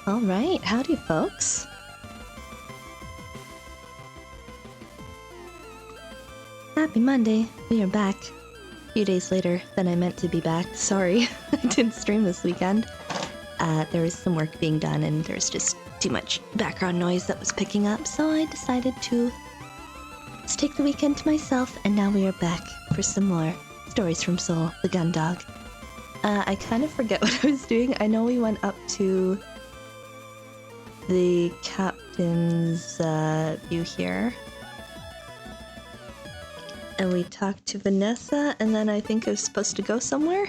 Alright, howdy folks. Happy Monday, we are back. A few days later than I meant to be back. Sorry, I didn't stream this weekend. There was some work being done and there's just too much background noise that was picking up, so I decided to just take the weekend to myself, and now we are back for some more Stories from Seoul, the gun dog. I kind of forget what I was doing. I know we went up to the captain's view here. And we talked to Vanessa, and then I think I was supposed to go somewhere?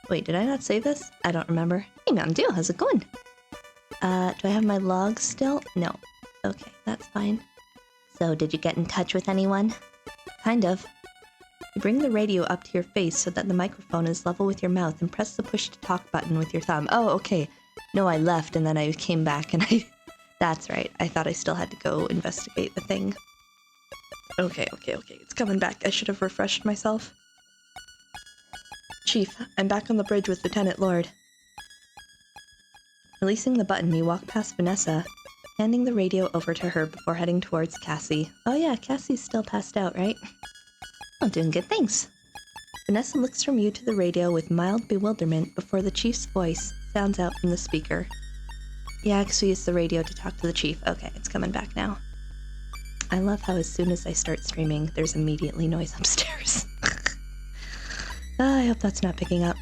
Wait, did I not save this? I don't remember. Hey Mountain Dew, how's it going? Do I have my logs still? No. Okay, that's fine. So, did you get in touch with anyone? Kind of. You bring the radio up to your face so that the microphone is level with your mouth and press the push-to-talk button with your thumb. Oh, okay. No, I left and then I came back and I... That's right. I thought I still had to go investigate the thing. Okay. It's coming back. I should have refreshed myself. Chief, I'm back on the bridge with Lieutenant Lord. Releasing the button, you walk past Vanessa, handing the radio over to her before heading towards Cassie. Oh yeah, Cassie's still passed out, right? Oh, doing good, thanks. Vanessa looks from you to the radio with mild bewilderment before the chief's voice sounds out from the speaker. Yeah, because we used the radio to talk to the chief. Okay, it's coming back now. I love how as soon as I start streaming, there's immediately noise upstairs. I hope that's not picking up.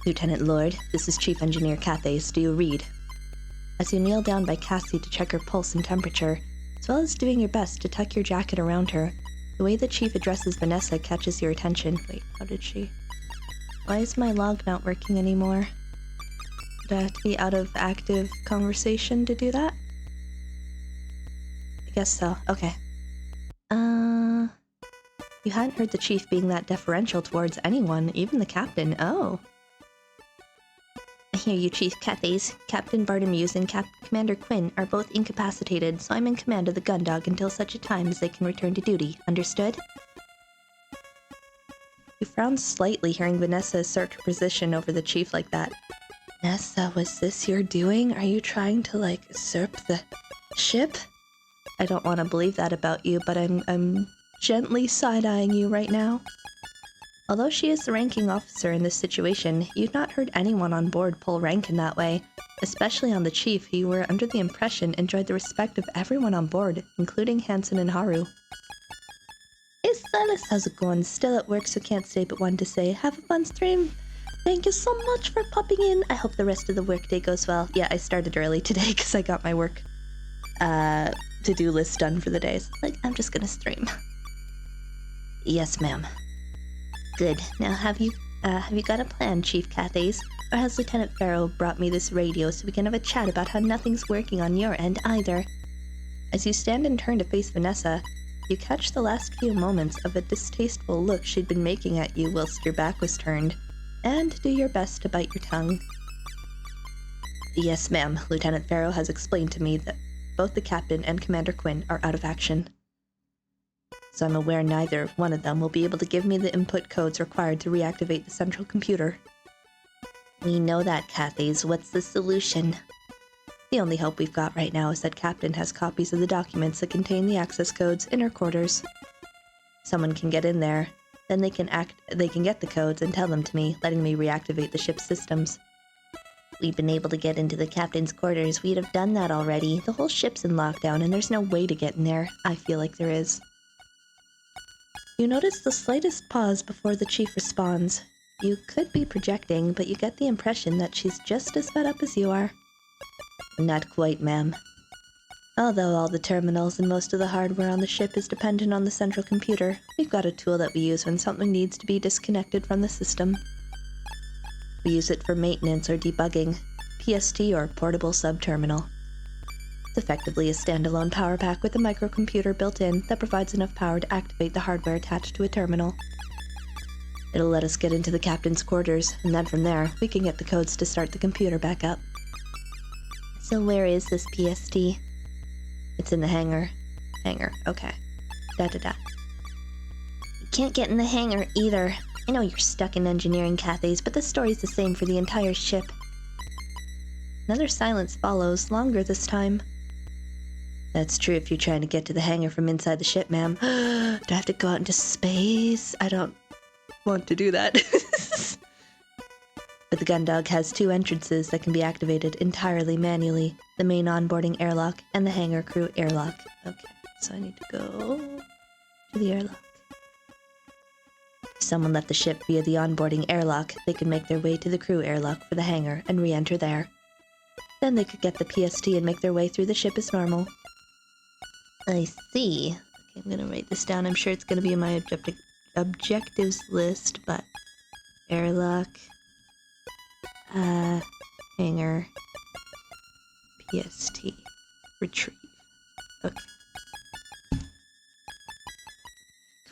Lieutenant Lord, this is Chief Engineer Cathays. Do you read? As you kneel down by Cassie to check her pulse and temperature, as well as doing your best to tuck your jacket around her, the way the chief addresses Vanessa catches your attention. Wait, how did she... Why is my log not working anymore? Do I have to be out of active conversation to do that? I guess so. Okay. You hadn't heard the chief being that deferential towards anyone, even the captain. Oh. I hear you, Chief Cathays. Captain Bartimeus and Commander Quinn are both incapacitated, so I'm in command of the gun dog until such a time as they can return to duty. Understood? You frown slightly, hearing Vanessa assert her position over the chief like that. Vanessa, was this your doing? Are you trying to, like, usurp the ship? I don't want to believe that about you, but I'm gently side-eyeing you right now. Although she is the ranking officer in this situation, you've not heard anyone on board pull rank in that way, especially on the chief, who you were under the impression enjoyed the respect of everyone on board, including Hansen and Haru. Hey Silas, how's it going? Still at work, so can't stay but one to say, have a fun stream. Thank you so much for popping in. I hope the rest of the workday goes well. Yeah, I started early today because I got my work to-do list done for the day. So, like, I'm just gonna stream. Yes, ma'am. Good. Now, have you got a plan, Chief Cathays? Or has Lieutenant Farrow brought me this radio so we can have a chat about how nothing's working on your end either? As you stand and turn to face Vanessa, you catch the last few moments of a distasteful look she'd been making at you whilst your back was turned, and do your best to bite your tongue. Yes, ma'am. Lieutenant Farrow has explained to me that both the captain and Commander Quinn are out of action. So I'm aware neither one of them will be able to give me the input codes required to reactivate the central computer. We know that, Cathays. What's the solution? The only hope we've got right now is that Captain has copies of the documents that contain the access codes in her quarters. Someone can get in there, then they can get the codes and tell them to me, letting me reactivate the ship's systems. We've been able to get into the captain's quarters. We'd have done that already. The whole ship's in lockdown and there's no way to get in there. I feel like there is. You notice the slightest pause before the chief responds. You could be projecting, but you get the impression that she's just as fed up as you are. Not quite, ma'am. Although all the terminals and most of the hardware on the ship is dependent on the central computer, we've got a tool that we use when something needs to be disconnected from the system. We use it for maintenance or debugging, PST or portable sub-terminal. It's effectively a standalone power pack with a microcomputer built in that provides enough power to activate the hardware attached to a terminal. It'll let us get into the captain's quarters, and then from there, we can get the codes to start the computer back up. So where is this PST? It's in the hangar. Hangar, okay. Da-da-da. You can't get in the hangar either. I know you're stuck in engineering, Cathays, but the story's the same for the entire ship. Another silence follows, longer this time. That's true if you're trying to get to the hangar from inside the ship, ma'am. Do I have to go out into space? I don't want to do that. But the gun dog has 2 entrances that can be activated entirely manually. The main onboarding airlock and the hangar crew airlock. Okay, so I need to go to the airlock. If someone left the ship via the onboarding airlock, they could make their way to the crew airlock for the hangar and re-enter there. Then they could get the PST and make their way through the ship as normal. I see. Okay, I'm gonna write this down. I'm sure it's gonna be in my objectives list, but... airlock... hangar... PST... retrieve. Okay.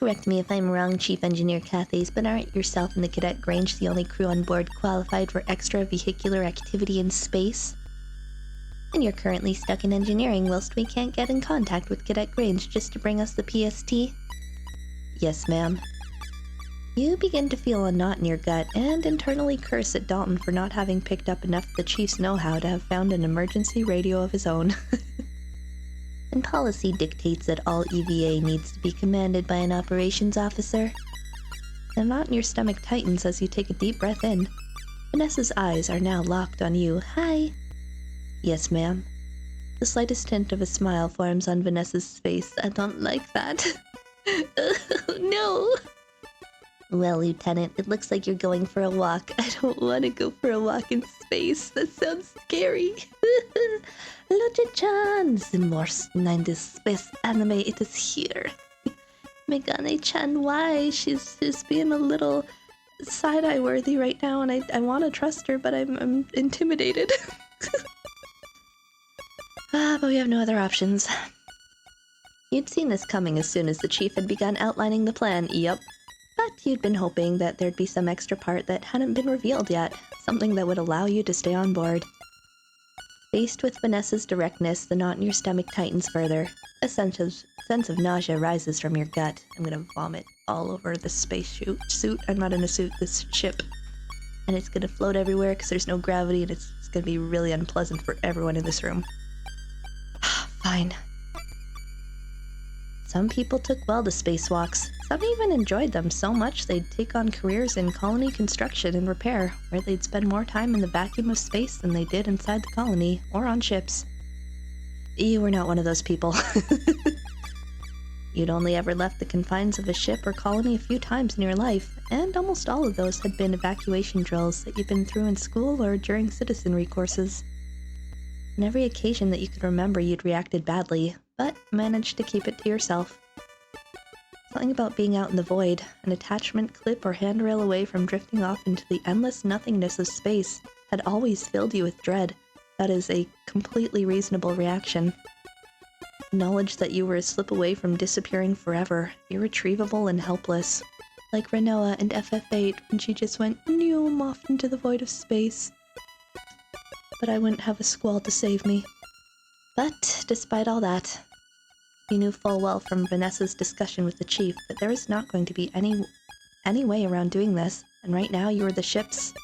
Correct me if I'm wrong, Chief Engineer Cathays, but aren't yourself and the Cadet Grange the only crew on board qualified for extravehicular activity in space? And you're currently stuck in engineering whilst we can't get in contact with Cadet Grange just to bring us the PST? Yes, ma'am. You begin to feel a knot in your gut and internally curse at Dalton for not having picked up enough of the Chief's know-how to have found an emergency radio of his own. And policy dictates that all EVA needs to be commanded by an operations officer. The knot in your stomach tightens as you take a deep breath in. Vanessa's eyes are now locked on you. Hi. Yes, ma'am. The slightest hint of a smile forms on Vanessa's face. I don't like that. No! Well, Lieutenant, it looks like you're going for a walk. I don't want to go for a walk in space. That sounds scary. Lotte-chan, the most 90s space anime, it is here. Megane-chan, why? She's being a little side-eye worthy right now, and I want to trust her, but I'm intimidated. But we have no other options. You'd seen this coming as soon as the Chief had begun outlining the plan, yep. But you'd been hoping that there'd be some extra part that hadn't been revealed yet, something that would allow you to stay on board. Faced with Vanessa's directness, the knot in your stomach tightens further. A sense of nausea rises from your gut. I'm gonna vomit all over the space suit. I'm not in a suit, this ship. And it's gonna float everywhere because there's no gravity, and it's gonna be really unpleasant for everyone in this room. Fine. Some people took well to spacewalks. Some even enjoyed them so much they'd take on careers in colony construction and repair, where they'd spend more time in the vacuum of space than they did inside the colony, or on ships. You were not one of those people. You'd only ever left the confines of a ship or colony a few times in your life, and almost all of those had been evacuation drills that you'd been through in school or during citizenry courses. On every occasion that you could remember, you'd reacted badly, but managed to keep it to yourself. Something about being out in the void, an attachment clip or handrail away from drifting off into the endless nothingness of space, had always filled you with dread. That is a completely reasonable reaction. Knowledge that you were a slip away from disappearing forever, irretrievable and helpless. Like Renoa and FF8 when she just went noom off into the void of space. But I wouldn't have a squall to save me. But, despite all that, you knew full well from Vanessa's discussion with the Chief that there was not going to be any way around doing this, and right now you were the ship's...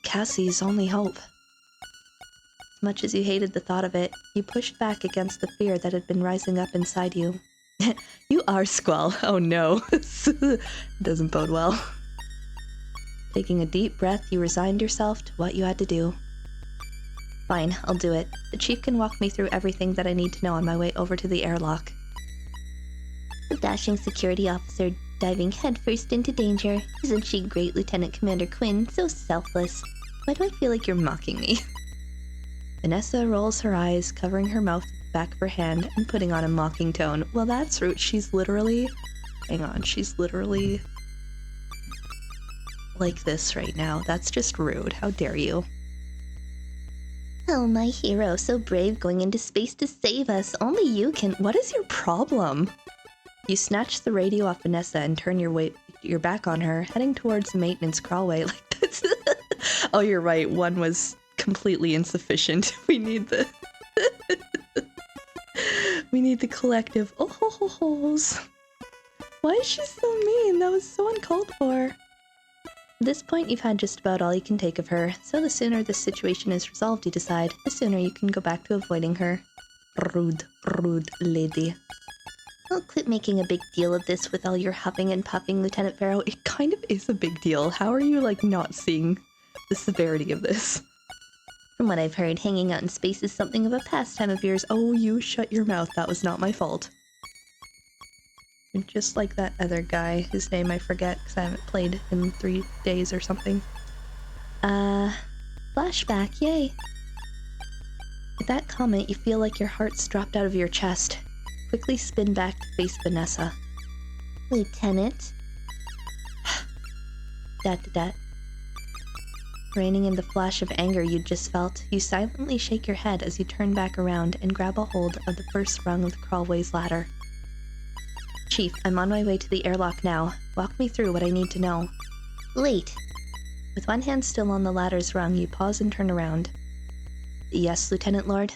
Cassie's only hope. As much as you hated the thought of it, you pushed back against the fear that had been rising up inside you. You are Squall. Oh no. Doesn't bode well. Taking a deep breath, you resigned yourself to what you had to do. Fine, I'll do it. The Chief can walk me through everything that I need to know on my way over to the airlock. The dashing security officer diving headfirst into danger. Isn't she great, Lieutenant Commander Quinn? So selfless. Why do I feel like you're mocking me? Vanessa rolls her eyes, covering her mouth with the back of her hand and putting on a mocking tone. Well, that's rude. She's literally... Hang on, she's literally... like this right now. That's just rude. How dare you? Oh, my hero, so brave going into space to save us. Only you can... What is your problem? You snatch the radio off Vanessa and turn your back on her, heading towards the maintenance crawlway. Like that's... Oh, you're right. One was completely insufficient. We need the... we need the collective... Oh-ho-ho-hos. Why is she so mean? That was so uncalled for. At this point, you've had just about all you can take of her, so the sooner this situation is resolved, you decide, the sooner you can go back to avoiding her. Rude, rude lady. I'll quit making a big deal of this with all your huffing and puffing, Lieutenant Farrow. It kind of is a big deal. How are you, like, not seeing the severity of this? From what I've heard, hanging out in space is something of a pastime of yours. Oh, you shut your mouth. That was not my fault. You're just like that other guy, whose name I forget because I haven't played in 3 days or something. Flashback, yay. With that comment, you feel like your heart's dropped out of your chest. Quickly spin back to face Vanessa. Lieutenant? Dat. Reining in the flash of anger you'd just felt, you silently shake your head as you turn back around and grab a hold of the first rung of the crawlway's ladder. Chief, I'm on my way to the airlock now. Walk me through what I need to know. Late. With one hand still on the ladder's rung, you pause and turn around. Yes, Lieutenant Lord?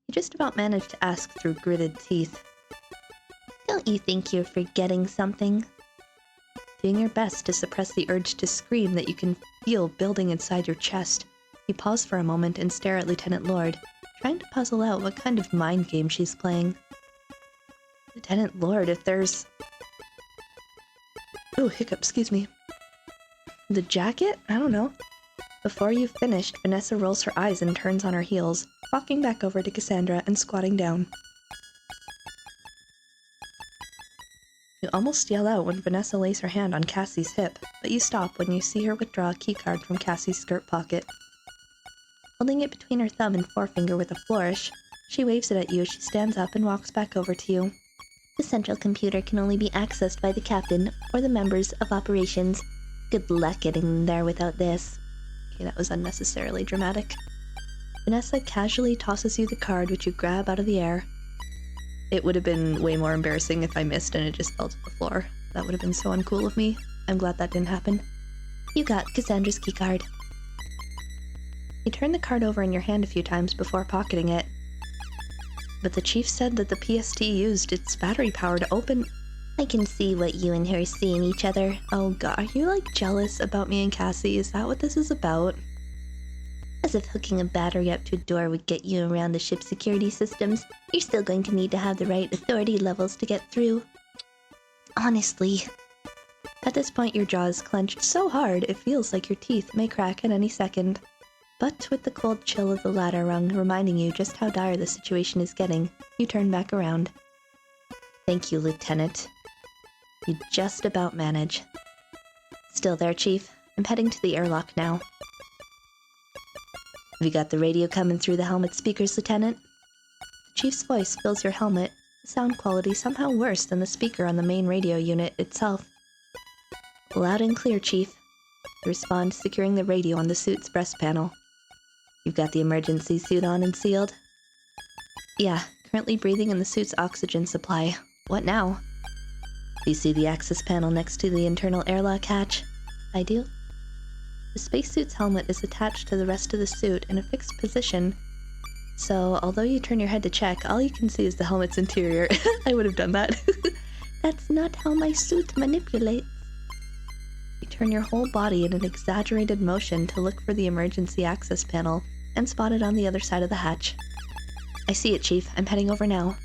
You just about managed to ask through gritted teeth. Don't you think you're forgetting something? Doing your best to suppress the urge to scream that you can feel building inside your chest, you pause for a moment and stare at Lieutenant Lord, trying to puzzle out what kind of mind game she's playing. Lieutenant Lord, if there's... Oh, hiccup, excuse me. The jacket? I don't know. Before you've finished, Vanessa rolls her eyes and turns on her heels, walking back over to Cassandra and squatting down. You almost yell out when Vanessa lays her hand on Cassie's hip, but you stop when you see her withdraw a keycard from Cassie's skirt pocket. Holding it between her thumb and forefinger with a flourish, she waves it at you as she stands up and walks back over to you. The central computer can only be accessed by the captain or the members of operations. Good luck getting in there without this. Okay, that was unnecessarily dramatic. Vanessa casually tosses you the card, which you grab out of the air. It would have been way more embarrassing if I missed and it just fell to the floor. That would have been so uncool of me. I'm glad that didn't happen. You got Cassandra's keycard. You turn the card over in your hand a few times before pocketing it. But the chief said that the PST used its battery power to open... I can see what you and her see in each other. Oh god, are you like jealous about me and Cassie? Is that what this is about? As if hooking a battery up to a door would get you around the ship's security systems, you're still going to need to have the right authority levels to get through. Honestly. At this point, your jaw is clenched so hard it feels like your teeth may crack at any second. But with the cold chill of the ladder rung reminding you just how dire the situation is getting, you turn back around. Thank you, Lieutenant. You just about manage. Still there, Chief. I'm heading to the airlock now. Have you got the radio coming through the helmet speakers, Lieutenant? The Chief's voice fills your helmet, the sound quality somehow worse than the speaker on the main radio unit itself. Loud and clear, Chief. You respond, securing the radio on the suit's breast panel. You've got the emergency suit on and sealed? Yeah, currently breathing in the suit's oxygen supply. What now? Do you see the access panel next to the internal airlock hatch? I do. The spacesuit's helmet is attached to the rest of the suit in a fixed position, so although you turn your head to check, all you can see is the helmet's interior. I would have done that. That's not how my suit manipulates. You turn your whole body in an exaggerated motion to look for the emergency access panel and spot it on the other side of the hatch. I see it, Chief. I'm heading over now.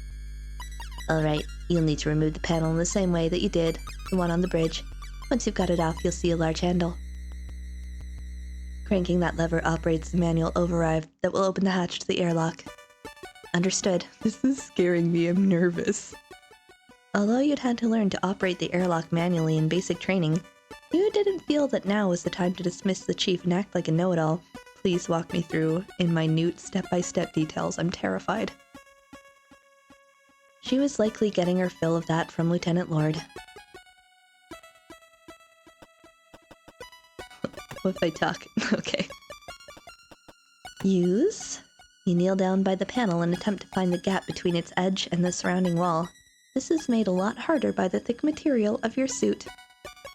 Alright, you'll need to remove the panel in the same way that you did, the one on the bridge. Once you've got it off, you'll see a large handle. Cranking that lever operates the manual override that will open the hatch to the airlock. Understood. This is scaring me. I'm nervous. Although you'd had to learn to operate the airlock manually in basic training, you didn't feel that now was the time to dismiss the chief and act like a know-it-all. Please walk me through in minute step-by-step details. I'm terrified. She was likely getting her fill of that from Lieutenant Lord. What if I talk? Okay. Use. You kneel down by the panel and attempt to find the gap between its edge and the surrounding wall. This is made a lot harder by the thick material of your suit.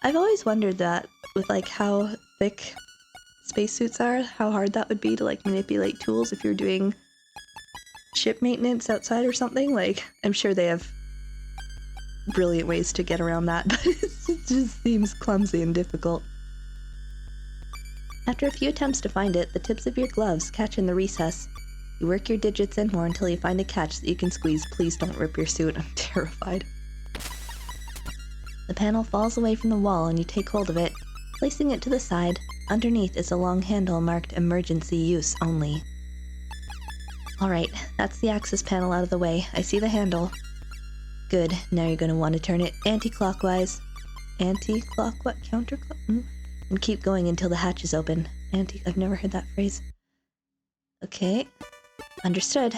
I've always wondered that, with like how thick spacesuits are, how hard that would be to like manipulate tools if you're doing ship maintenance outside or something. Like, I'm sure they have brilliant ways to get around that, but it just seems clumsy and difficult. After a few attempts to find it, the tips of your gloves catch in the recess. You work your digits in more until you find a catch that you can squeeze. Please don't rip your suit. I'm terrified. The panel falls away from the wall and you take hold of it, placing it to the side. Underneath is a long handle marked emergency use only. Alright, that's the access panel out of the way. I see the handle. Good, now you're going to want to turn it anti-clockwise. Anti-clockwise? Counterclockwise? And keep going until the hatch is open. I've never heard that phrase. Okay. Understood.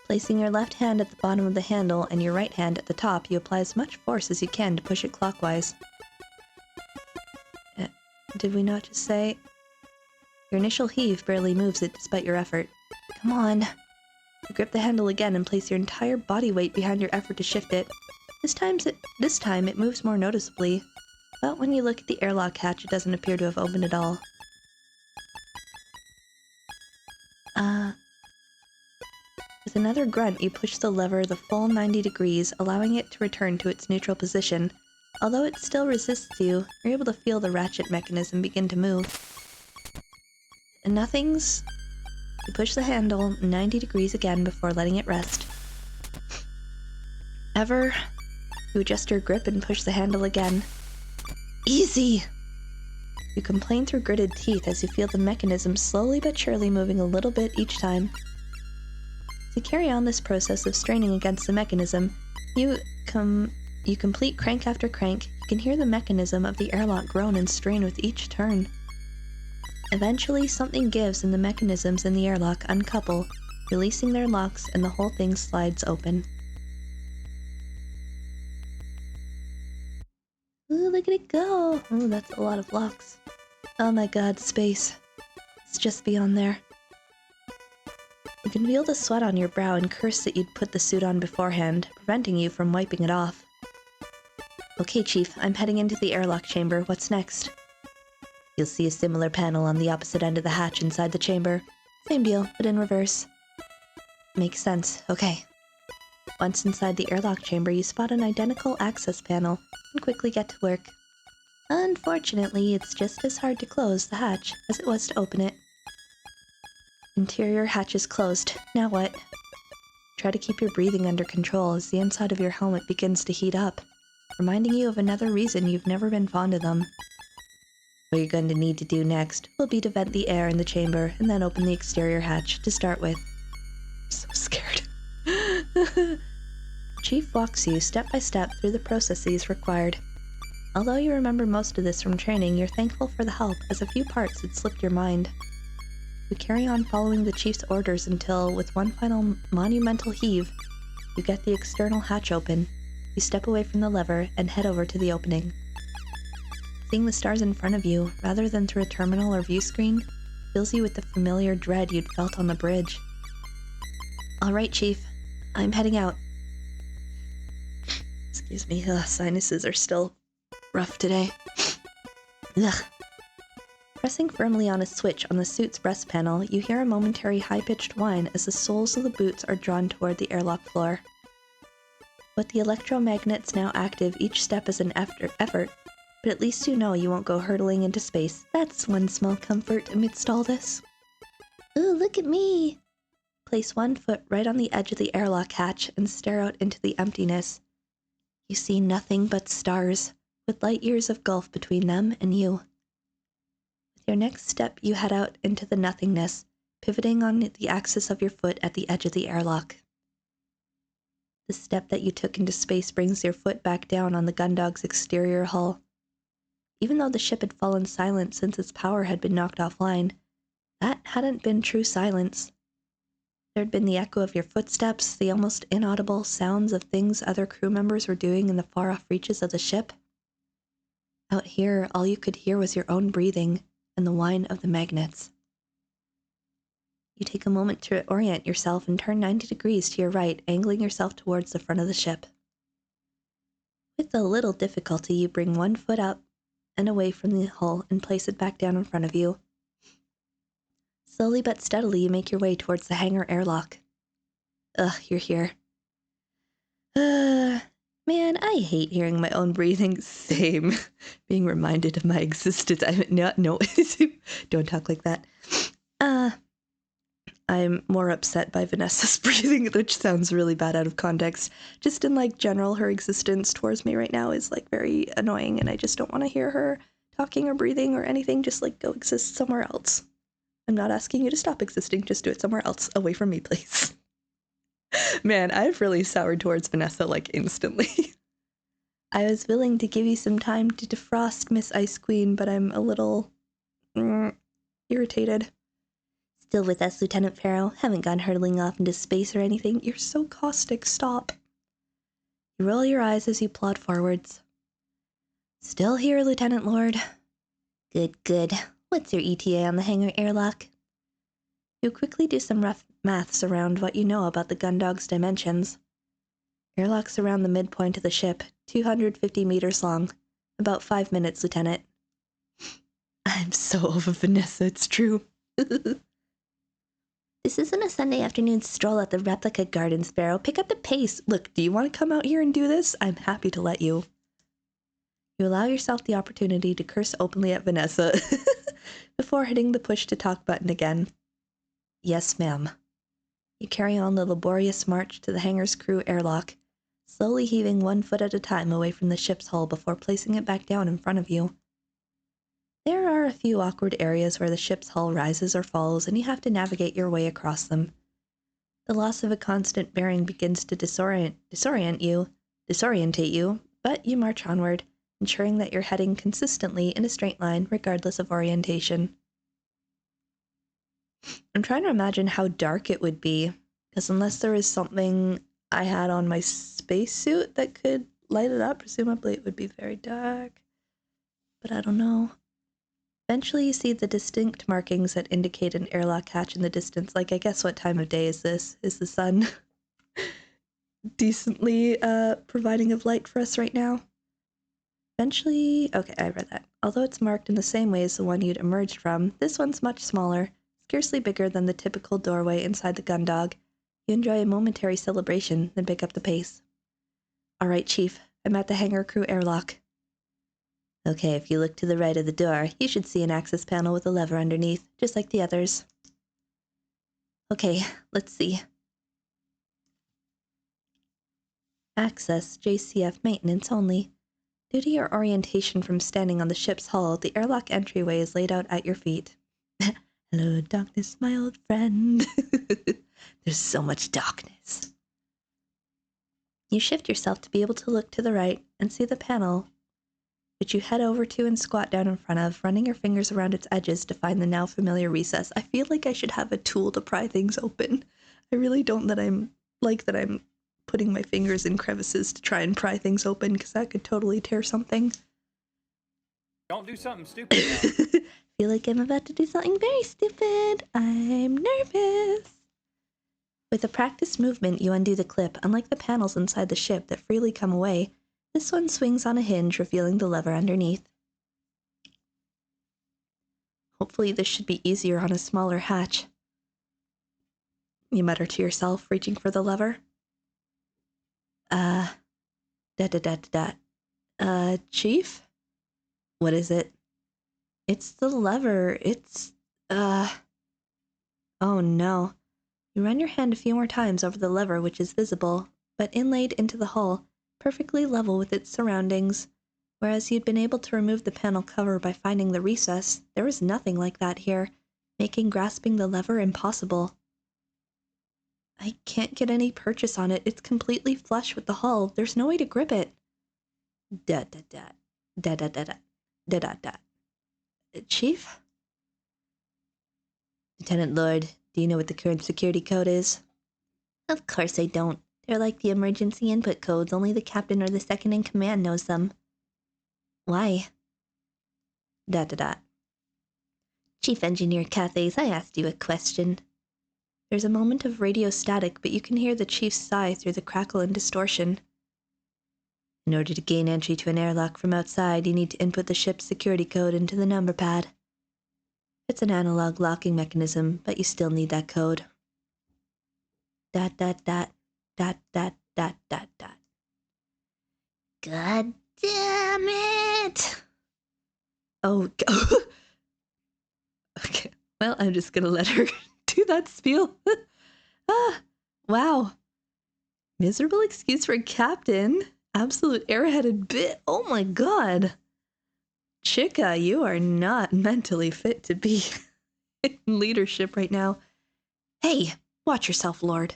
Placing your left hand at the bottom of the handle and your right hand at the top, you apply as much force as you can to push it clockwise. Did we not just say? Your initial heave barely moves it despite your effort. Come on. You grip the handle again and place your entire body weight behind your effort to shift it. This time it moves more noticeably, but when you look at the airlock hatch, it doesn't appear to have opened at all. With another grunt, you push the lever the full 90 degrees, allowing it to return to its neutral position. Although it still resists you, you're able to feel the ratchet mechanism begin to move. And nothing's... You push the handle 90 degrees again before letting it rest. You adjust your grip and push the handle again. Easy! You complain through gritted teeth as you feel the mechanism slowly but surely moving a little bit each time. As you carry on this process of straining against the mechanism, you complete crank after crank. You can hear the mechanism of the airlock groan and strain with each turn. Eventually, something gives and the mechanisms in the airlock uncouple, releasing their locks, and the whole thing slides open. Ooh, look at it go! Ooh, that's a lot of locks. Oh my god, space. It's just beyond there. You can feel the sweat on your brow and curse that you'd put the suit on beforehand, preventing you from wiping it off. Okay, Chief, I'm heading into the airlock chamber. What's next? You'll see a similar panel on the opposite end of the hatch inside the chamber. Same deal, but in reverse. Makes sense. Okay. Once inside the airlock chamber, you spot an identical access panel and quickly get to work. Unfortunately, it's just as hard to close the hatch as it was to open it. Interior hatch is closed. Now what? Try to keep your breathing under control as the inside of your helmet begins to heat up, reminding you of another reason you've never been fond of them. What you're going to need to do next will be to vent the air in the chamber and then open the exterior hatch to start with. I'm so scared. Chief walks you step by step through the processes required. Although you remember most of this from training, you're thankful for the help as a few parts had slipped your mind. You carry on following the Chief's orders until, with one final monumental heave, you get the external hatch open. You step away from the lever and head over to the opening. Seeing the stars in front of you, rather than through a terminal or view screen, fills you with the familiar dread you'd felt on the bridge. Alright, Chief. I'm heading out. Excuse me, sinuses are still rough today. Ugh. Pressing firmly on a switch on the suit's breast panel, you hear a momentary high-pitched whine as the soles of the boots are drawn toward the airlock floor. With the electromagnets now active, each step is an effort, but at least you know you won't go hurtling into space. That's one small comfort amidst all this. Ooh, look at me! Place one foot right on the edge of the airlock hatch and stare out into the emptiness. You see nothing but stars, with light years of gulf between them and you. With your next step, you head out into the nothingness, pivoting on the axis of your foot at the edge of the airlock. The step that you took into space brings your foot back down on the Gundog's exterior hull. Even though the ship had fallen silent since its power had been knocked offline, that hadn't been true silence. There had been the echo of your footsteps, the almost inaudible sounds of things other crew members were doing in the far-off reaches of the ship. Out here, all you could hear was your own breathing and the whine of the magnets. You take a moment to orient yourself and turn 90 degrees to your right, angling yourself towards the front of the ship. With a little difficulty, you bring one foot up and away from the hull and place it back down in front of you. Slowly but steadily, you make your way towards the hangar airlock. Ugh, you're here. Man, I hate hearing my own breathing. Same. Being reminded of my existence. No. Don't talk like that. I'm more upset by Vanessa's breathing, which sounds really bad out of context. Just in, like, general, her existence towards me right now is, like, very annoying, and I just don't want to hear her talking or breathing or anything. Just, like, go exist somewhere else. I'm not asking you to stop existing, just do it somewhere else. Away from me, please. Man, I've really soured towards Vanessa, like, instantly. I was willing to give you some time to defrost Miss Ice Queen, but I'm a little... irritated. Still with us, Lieutenant Farrow. Haven't gone hurtling off into space or anything. You're so caustic. Stop. You roll your eyes as you plod forwards. Still here, Lieutenant Lord. Good, good. What's your ETA on the hangar airlock? You quickly do some rough maths around what you know about the Gundog's dimensions. Airlock's around the midpoint of the ship, 250 meters long. About 5 minutes, Lieutenant. I'm so over Vanessa, it's true. This isn't a Sunday afternoon stroll at the replica garden, Sparrow. Pick up the pace. Look, do you want to come out here and do this? I'm happy to let you. You allow yourself the opportunity to curse openly at Vanessa before hitting the push-to-talk button again. Yes, ma'am. You carry on the laborious march to the hangar's crew airlock, slowly heaving 1 foot at a time away from the ship's hull before placing it back down in front of you. There are a few awkward areas where the ship's hull rises or falls, and you have to navigate your way across them. The loss of a constant bearing begins to disorientate you, but you march onward, ensuring that you're heading consistently in a straight line, regardless of orientation. I'm trying to imagine how dark it would be, because unless there is something I had on my spacesuit that could light it up, presumably it would be very dark. But I don't know. Eventually you see the distinct markings that indicate an airlock hatch in the distance. Like, I guess what time of day is this? Is the sun decently providing of light for us right now? Eventually... Okay, I read that. Although it's marked in the same way as the one you'd emerged from, this one's much smaller, scarcely bigger than the typical doorway inside the Gundog. You enjoy a momentary celebration, then pick up the pace. All right, Chief. I'm at the hangar crew airlock. Okay, if you look to the right of the door, you should see an access panel with a lever underneath, just like the others. Okay, let's see. Access JCF maintenance only. Due to your orientation from standing on the ship's hull, the airlock entryway is laid out at your feet. Hello, darkness, my old friend. There's so much darkness. You shift yourself to be able to look to the right and see the panel, which you head over to and squat down in front of, running your fingers around its edges to find the now familiar recess. I feel like I should have a tool to pry things open. I really don't that I'm putting my fingers in crevices to try and pry things open, because that could totally tear something. Don't do something stupid now. Feel like I'm about to do something very stupid. I'm nervous. With a practiced movement, you undo the clip. Unlike the panels inside the ship that freely come away, this one swings on a hinge, revealing the lever underneath. Hopefully this should be easier on a smaller hatch. You mutter to yourself, reaching for the lever. Chief? What is it? It's the lever. It's, oh no. You run your hand a few more times over the lever, which is visible, but inlaid into the hull, perfectly level with its surroundings. Whereas you'd been able to remove the panel cover by finding the recess, there was nothing like that here, making grasping the lever impossible. I can't get any purchase on it. It's completely flush with the hull. There's no way to grip it. Chief? Lieutenant Lord, do you know what the current security code is? Of course I don't. They're like the emergency input codes, only the captain or the second in command knows them. Why? Chief Engineer Cathays, I asked you a question. There's a moment of radio static, but you can hear the chief's sigh through the crackle and distortion. In order to gain entry to an airlock from outside, you need to input the ship's security code into the number pad. It's an analog locking mechanism, but you still need that code. ... God damn it! Oh, okay. Well, I'm just gonna let her do that spiel. Ah, wow. Miserable excuse for a captain. Absolute airheaded bit. Oh my god. Chica, you are not mentally fit to be in leadership right now. Hey, watch yourself, Lord.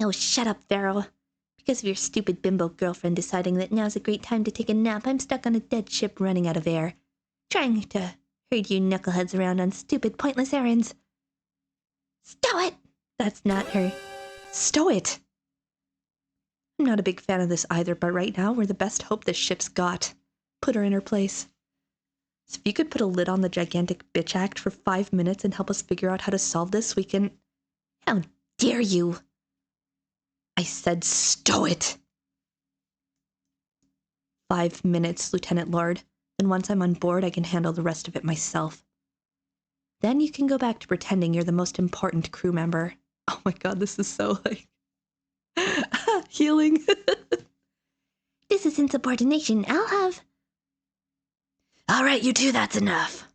Oh, shut up, Farrow. Because of your stupid bimbo girlfriend deciding that now's a great time to take a nap, I'm stuck on a dead ship running out of air. Trying to herd you knuckleheads around on stupid, pointless errands. Stow it! That's not her. Stow it! I'm not a big fan of this either, but right now we're the best hope this ship's got. Put her in her place. So if you could put a lid on the gigantic bitch act for 5 minutes and help us figure out how to solve this, we can... How dare you! I said stow it! 5 minutes, Lieutenant Lord. Then once I'm on board, I can handle the rest of it myself. Then you can go back to pretending you're the most important crew member. Oh my god, this is so, like... healing. This is insubordination. I'll have... Alright, you two, that's enough.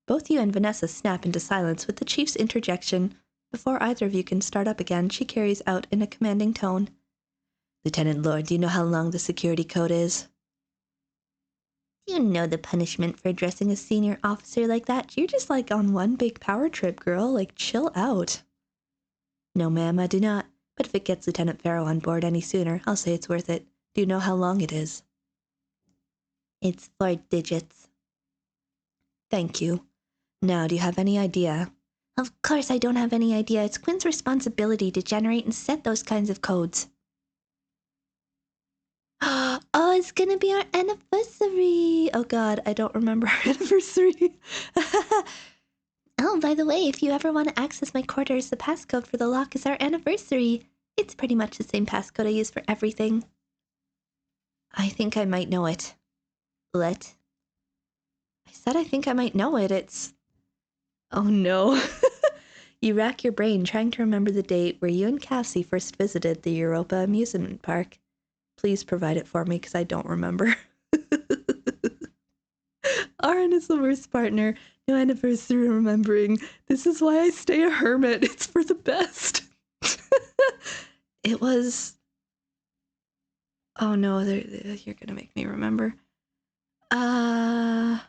Both you and Vanessa snap into silence with the chief's interjection. Before either of you can start up again, she carries out in a commanding tone. Lieutenant Lord, do you know how long the security code is? Do you know the punishment for addressing a senior officer like that? You're just like on one big power trip, girl. Like, chill out. No, ma'am, I do not. But if it gets Lieutenant Farrow on board any sooner, I'll say it's worth it. Do you know how long it is? It's 4 digits. Thank you. Now, do you have any idea? Of course I don't have any idea. It's Quinn's responsibility to generate and set those kinds of codes. Oh, it's gonna be our anniversary. Oh god, I don't remember our anniversary. Oh, by the way, if you ever want to access my quarters, the passcode for the lock is our anniversary. It's pretty much the same passcode I use for everything. I think I might know it. What? I said I think I might know it. It's... Oh no. You rack your brain trying to remember the date where you and Cassie first visited the Europa amusement park. Please provide it for me because I don't remember. Aaron is the worst partner. No anniversary remembering. This is why I stay a hermit. It's for the best. It was... Oh no, you're gonna make me remember. Oh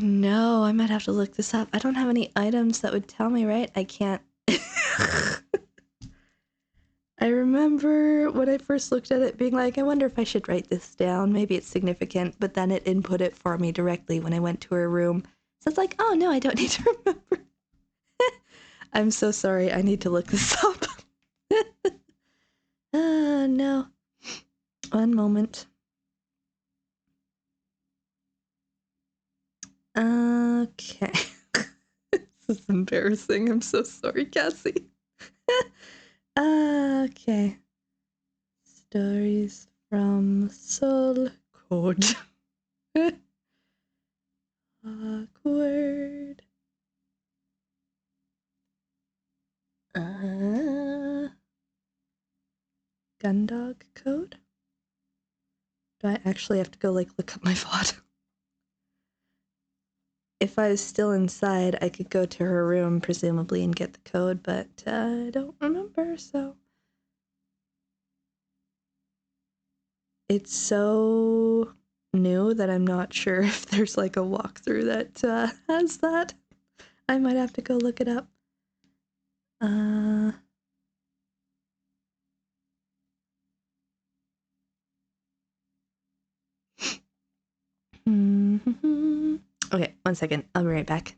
no, I might have to look this up. I don't have any items that would tell me, right? I can't... I remember when I first looked at it being like, I wonder if I should write this down. Maybe it's significant, but then it input it for me directly when I went to her room. So it's like, oh no, I don't need to remember. I'm so sorry. I need to look this up. No. One moment. Okay. This is embarrassing. I'm so sorry, Cassie. Okay. Stories from Soul Code. Awkward. Gundog code? Do I actually have to go, like, look up my VOD? If I was still inside, I could go to her room, presumably, and get the code, but I don't remember, so... It's so new that I'm not sure if there's, like, a walkthrough that has that. I might have to go look it up. Okay, 1 second. I'll be right back.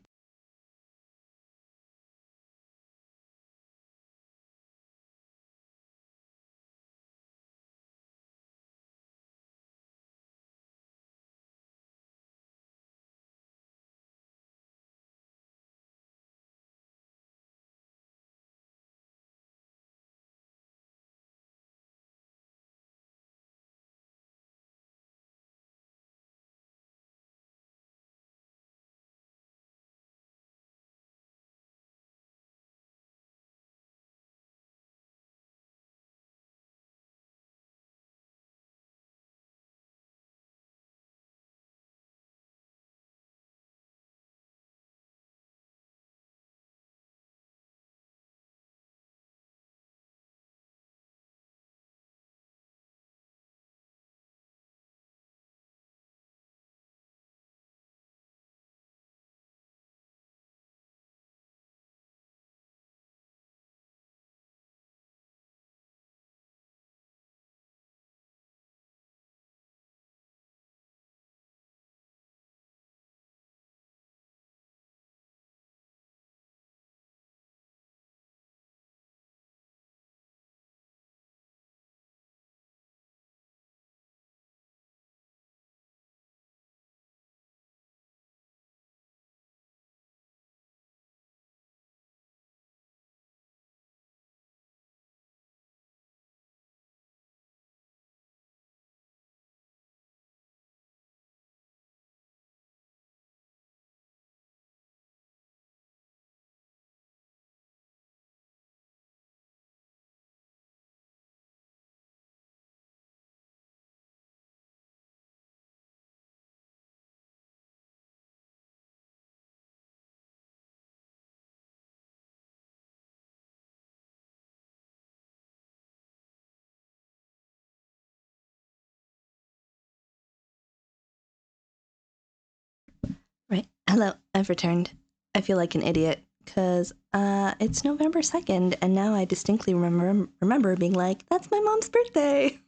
Hello, I've returned. I feel like an idiot, because it's November 2nd, and now I distinctly remember being like, that's my mom's birthday!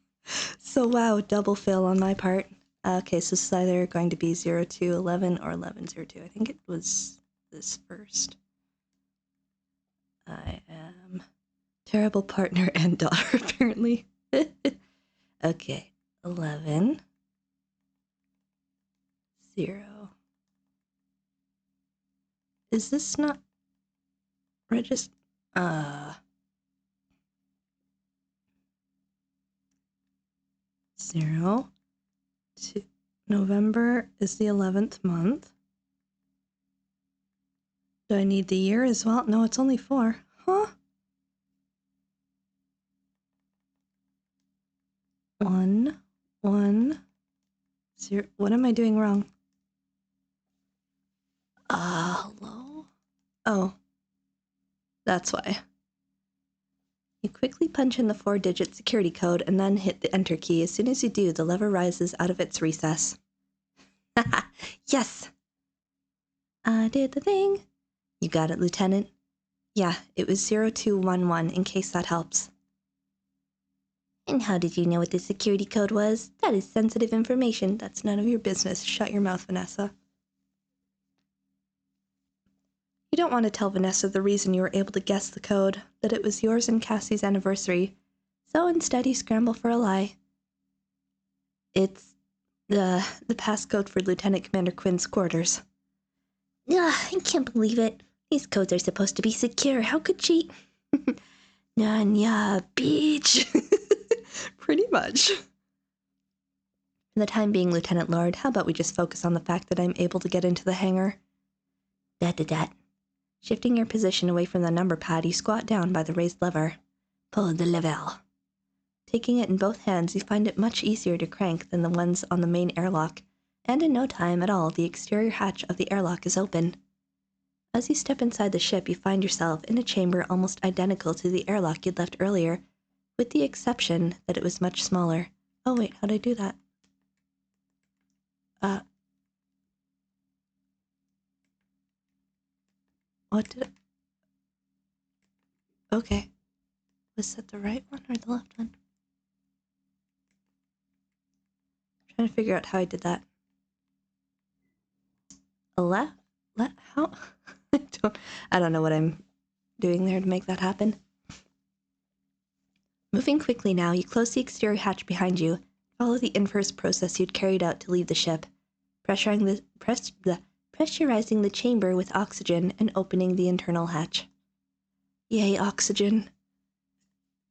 So wow, double fail on my part. Okay, so this is either going to be 0211 or 1102. I think it was this first. I am terrible partner and daughter, apparently. Okay, 11 0. Is this not register? 0 to November is the 11th month. Do I need the year as well? No, it's only 4. Huh? 1 1 0. What am I doing wrong? Hello? Oh. That's why. You quickly punch in the 4-digit security code and then hit the enter key. As soon as you do, the lever rises out of its recess. Yes! I did the thing. You got it, Lieutenant. Yeah, it was 0211, in case that helps. And how did you know what the security code was? That is sensitive information. That's none of your business. Shut your mouth, Vanessa. You don't want to tell Vanessa the reason you were able to guess the code, that it was yours and Cassie's anniversary. So instead you scramble for a lie. It's the passcode for Lieutenant Commander Quinn's quarters. Ugh, I can't believe it. These codes are supposed to be secure. How could she? Nanya, bitch. Pretty much. For the time being, Lieutenant Lord, how about we just focus on the fact that I'm able to get into the hangar? Dat. Shifting your position away from the number pad, you squat down by the raised lever. Pull the lever. Taking it in both hands, you find it much easier to crank than the ones on the main airlock, and in no time at all, the exterior hatch of the airlock is open. As you step inside the ship, you find yourself in a chamber almost identical to the airlock you'd left earlier, with the exception that it was much smaller. Oh wait, how'd I do that? What did I... Okay. Was that the right one or the left one? I'm trying to figure out how I did that. A left? How? I don't know what I'm doing there to make that happen. Moving quickly now, you close the exterior hatch behind you. Follow the inverse process you'd carried out to leave the ship, pressurizing the chamber with oxygen and opening the internal hatch. Yay, oxygen.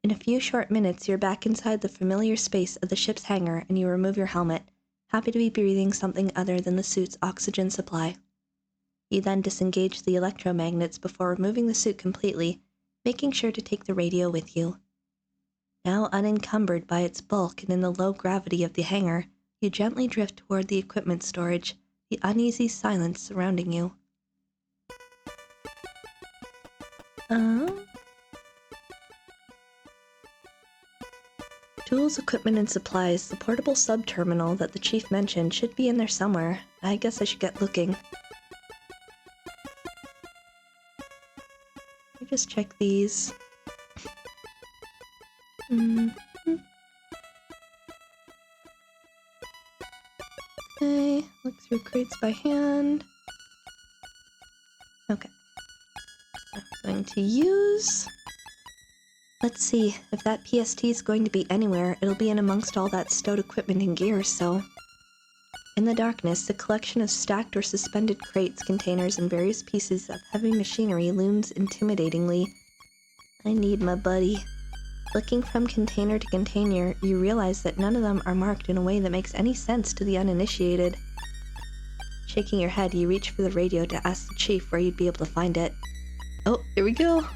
In a few short minutes, you're back inside the familiar space of the ship's hangar, and you remove your helmet, happy to be breathing something other than the suit's oxygen supply. You then disengage the electromagnets before removing the suit completely, making sure to take the radio with you. Now unencumbered by its bulk and in the low gravity of the hangar, you gently drift toward the equipment storage, the uneasy silence surrounding you. Tools, equipment, and supplies. The portable sub-terminal that the chief mentioned should be in there somewhere. I guess I should get looking. Let me just check these. Okay, look through crates by hand. Okay. I'm going to use... Let's see, if that PST is going to be anywhere, it'll be in amongst all that stowed equipment and gear, so... In the darkness, the collection of stacked or suspended crates, containers, and various pieces of heavy machinery looms intimidatingly. I need my buddy. Looking from container to container, you realize that none of them are marked in a way that makes any sense to the uninitiated. Shaking your head, you reach for the radio to ask the chief where you'd be able to find it. Oh, here we go!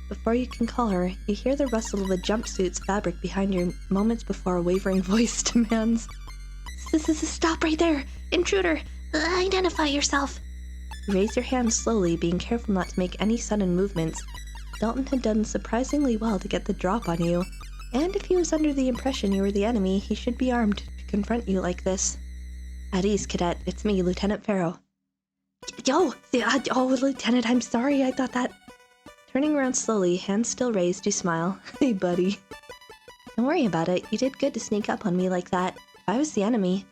Before you can call her, you hear the rustle of a jumpsuit's fabric behind you moments before a wavering voice demands, "Stop right there! Intruder! Identify yourself!" You raise your hand slowly, being careful not to make any sudden movements. Dalton had done surprisingly well to get the drop on you, and if he was under the impression you were the enemy, he should be armed to confront you like this. At ease, Cadet. It's me, Lieutenant Farrow. Lieutenant, I'm sorry, I thought that... Turning around slowly, hands still raised, you smile. Hey, buddy. Don't worry about it, you did good to sneak up on me like that. If I was the enemy...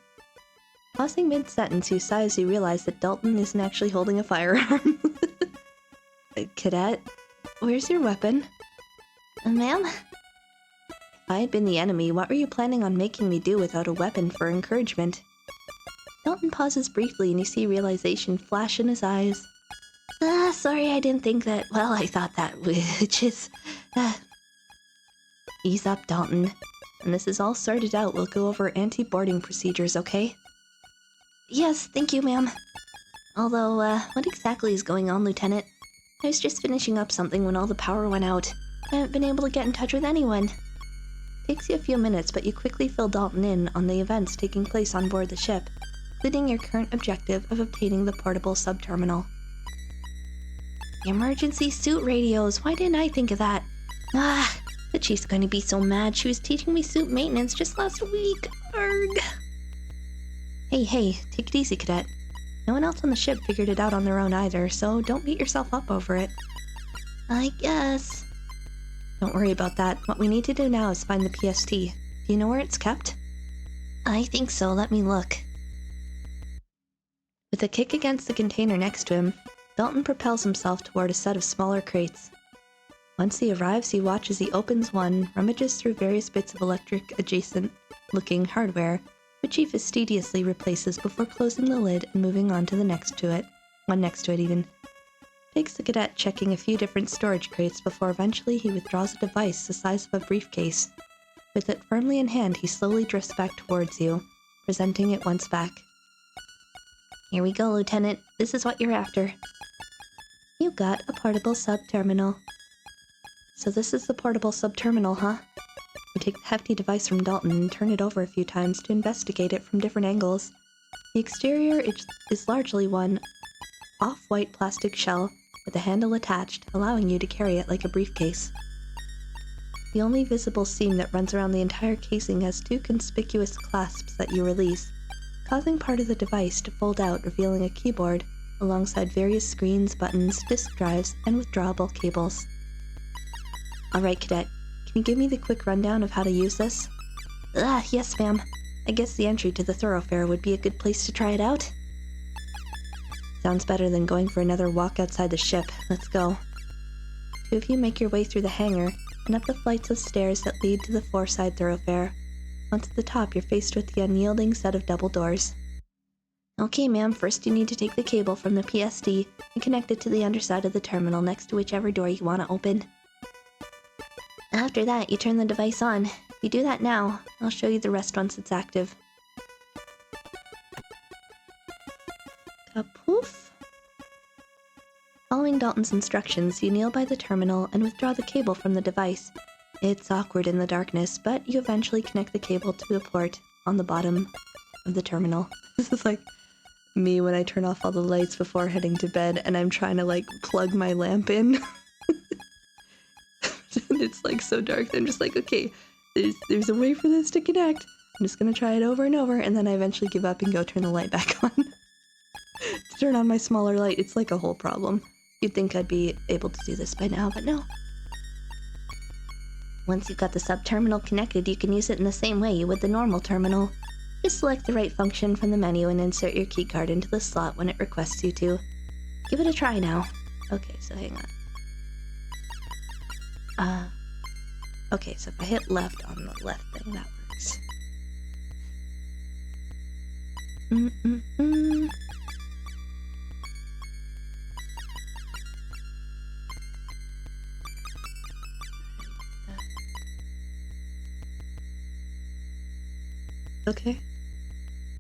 Pausing mid-sentence, you sigh as you realize that Dalton isn't actually holding a firearm. Cadet, where's your weapon? Ma'am? If I had been the enemy, what were you planning on making me do without a weapon for encouragement? Dalton pauses briefly and you see realization flash in his eyes. Sorry, I didn't think that... Well, I thought that, which is... Ease up, Dalton. When this is all sorted out, we'll go over anti-boarding procedures, okay? Yes, thank you, ma'am. Although, what exactly is going on, Lieutenant? I was just finishing up something when all the power went out. I haven't been able to get in touch with anyone. Takes you a few minutes, but you quickly fill Dalton in on the events taking place on board the ship, including your current objective of obtaining the portable sub-terminal. The emergency suit radios, why didn't I think of that? But she's going to be so mad. She was teaching me suit maintenance just last week. Arg. Hey, take it easy, Cadet. No one else on the ship figured it out on their own either, so don't beat yourself up over it. I guess. Don't worry about that. What we need to do now is find the PST. Do you know where it's kept? I think so. Let me look. With a kick against the container next to him, Dalton propels himself toward a set of smaller crates. Once he arrives, he watches he opens one, rummages through various bits of electric-adjacent-looking hardware, which he fastidiously replaces before closing the lid and moving on to the next to it. One next to it, even. Takes the cadet checking a few different storage crates before eventually he withdraws a device the size of a briefcase. With it firmly in hand, he slowly drifts back towards you, presenting it once back. Here we go, Lieutenant. This is what you're after. You got a portable sub-terminal. So this is the portable sub-terminal, huh? You take the hefty device from Dalton and turn it over a few times to investigate it from different angles. The exterior is largely one off-white plastic shell with a handle attached, allowing you to carry it like a briefcase. The only visible seam that runs around the entire casing has two conspicuous clasps that you release, causing part of the device to fold out, revealing a keyboard alongside various screens, buttons, disk drives, and withdrawable cables. Alright, Cadet. Can you give me the quick rundown of how to use this? Yes, ma'am. I guess the entry to the thoroughfare would be a good place to try it out. Sounds better than going for another walk outside the ship. Let's go. Two of you make your way through the hangar and up the flights of stairs that lead to the four-side thoroughfare. Once at the top, you're faced with the unyielding set of double doors. Okay, ma'am. First you need to take the cable from the PST and connect it to the underside of the terminal next to whichever door you want to open. After that, you turn the device on. If you do that now, I'll show you the rest once it's active. Kapoof! Following Dalton's instructions, you kneel by the terminal and withdraw the cable from the device. It's awkward in the darkness, but you eventually connect the cable to a port on the bottom of the terminal. This is like me when I turn off all the lights before heading to bed and I'm trying to plug my lamp in. And it's so dark that I'm just okay, there's a way for this to connect. I'm just gonna try it over and over, and then I eventually give up and go turn the light back on. To turn on my smaller light, it's a whole problem. You'd think I'd be able to do this by now, but no. Once you've got the sub-terminal connected, you can use it in the same way you would the normal terminal. Just select the right function from the menu and insert your keycard into the slot when it requests you to. Give it a try now. Okay, so hang on. Okay, so if I hit left on the left thing, that works. Okay.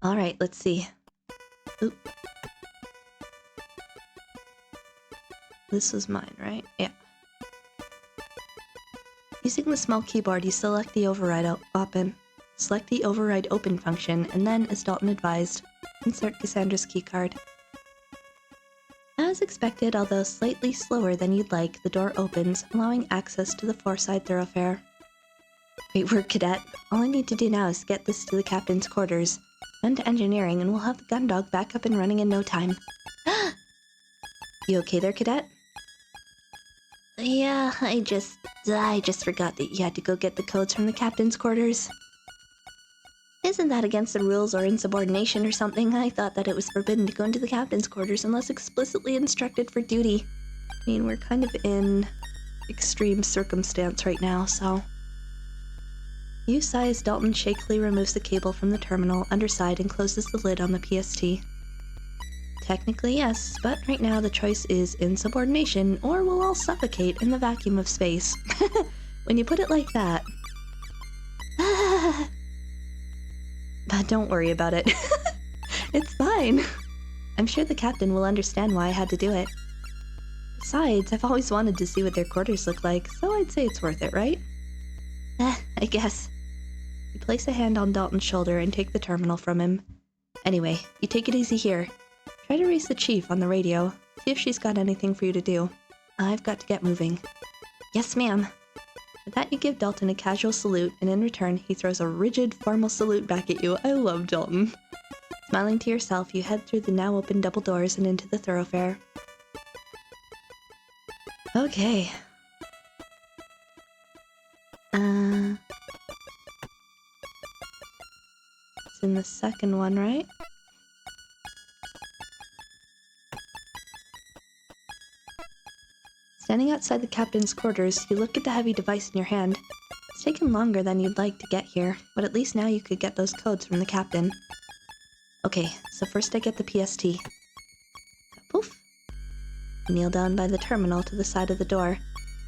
Alright, let's see. Oop. This is mine, right? Yeah. Using the small keyboard, you select the override open function, and then, as Dalton advised, insert Cassandra's keycard. As expected, although slightly slower than you'd like, the door opens, allowing access to the four-side thoroughfare. Great work, Cadet. All I need to do now is get this to the captain's quarters, then to engineering, and we'll have the gun dog back up and running in no time. You okay there, Cadet? Yeah, I just forgot that you had to go get the codes from the captain's quarters. Isn't that against the rules or insubordination or something? I thought that it was forbidden to go into the captain's quarters unless explicitly instructed for duty. I mean, we're kind of in extreme circumstance right now, so... You sigh as Dalton shakily removes the cable from the terminal underside and closes the lid on the PST. Technically, yes, but right now the choice is insubordination, or we'll all suffocate in the vacuum of space. When you put it like that. But don't worry about it. It's fine. I'm sure the captain will understand why I had to do it. Besides, I've always wanted to see what their quarters look like, so I'd say it's worth it, right? I guess. You place a hand on Dalton's shoulder and take the terminal from him. Anyway, you take it easy here. Try to reach the chief on the radio. See if she's got anything for you to do. I've got to get moving. Yes, ma'am. With that, you give Dalton a casual salute, and in return, he throws a rigid, formal salute back at you. I love Dalton. Smiling to yourself, you head through the now open double doors and into the thoroughfare. Okay. It's in the second one, right? Standing outside the captain's quarters, you look at the heavy device in your hand. It's taken longer than you'd like to get here, but at least now you could get those codes from the captain. Okay, so first I get the PST. Poof. You kneel down by the terminal to the side of the door,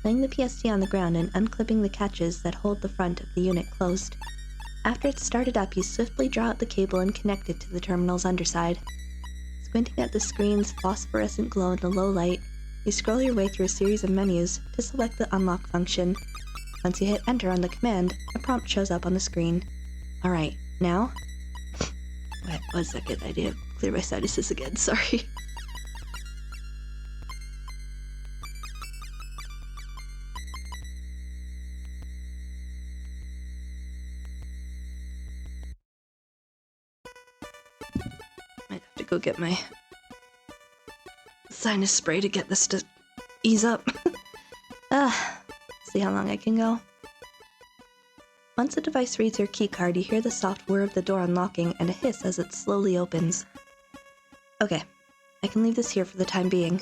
laying the PST on the ground and unclipping the catches that hold the front of the unit closed. After it's started up, you swiftly draw out the cable and connect it to the terminal's underside. Squinting at the screen's phosphorescent glow in the low light, you scroll your way through a series of menus to select the unlock function. Once you hit enter on the command, a prompt shows up on the screen. Alright, now... Wait, 1 second, I need to clear my sinuses again, sorry. Might have to go get my sinus spray to get this to ease up. See how long I can go. Once the device reads your keycard, you hear the soft whir of the door unlocking and a hiss as it slowly opens. Okay, I can leave this here for the time being.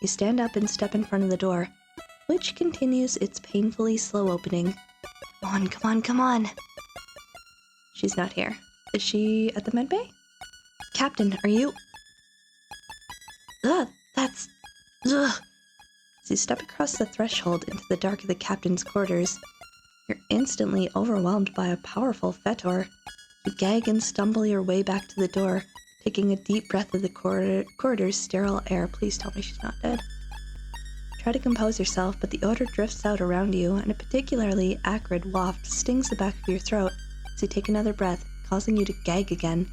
You stand up and step in front of the door, which continues its painfully slow opening. Come on, come on, come on! She's not here. Is she at the medbay? Captain, are you... Ugh, that's... Ugh. As you step across the threshold into the dark of the captain's quarters, you're instantly overwhelmed by a powerful fetor. You gag and stumble your way back to the door, taking a deep breath of the corridor's sterile air. Please tell me she's not dead. Try to compose yourself, but the odor drifts out around you, and a particularly acrid waft stings the back of your throat as you take another breath, causing you to gag again.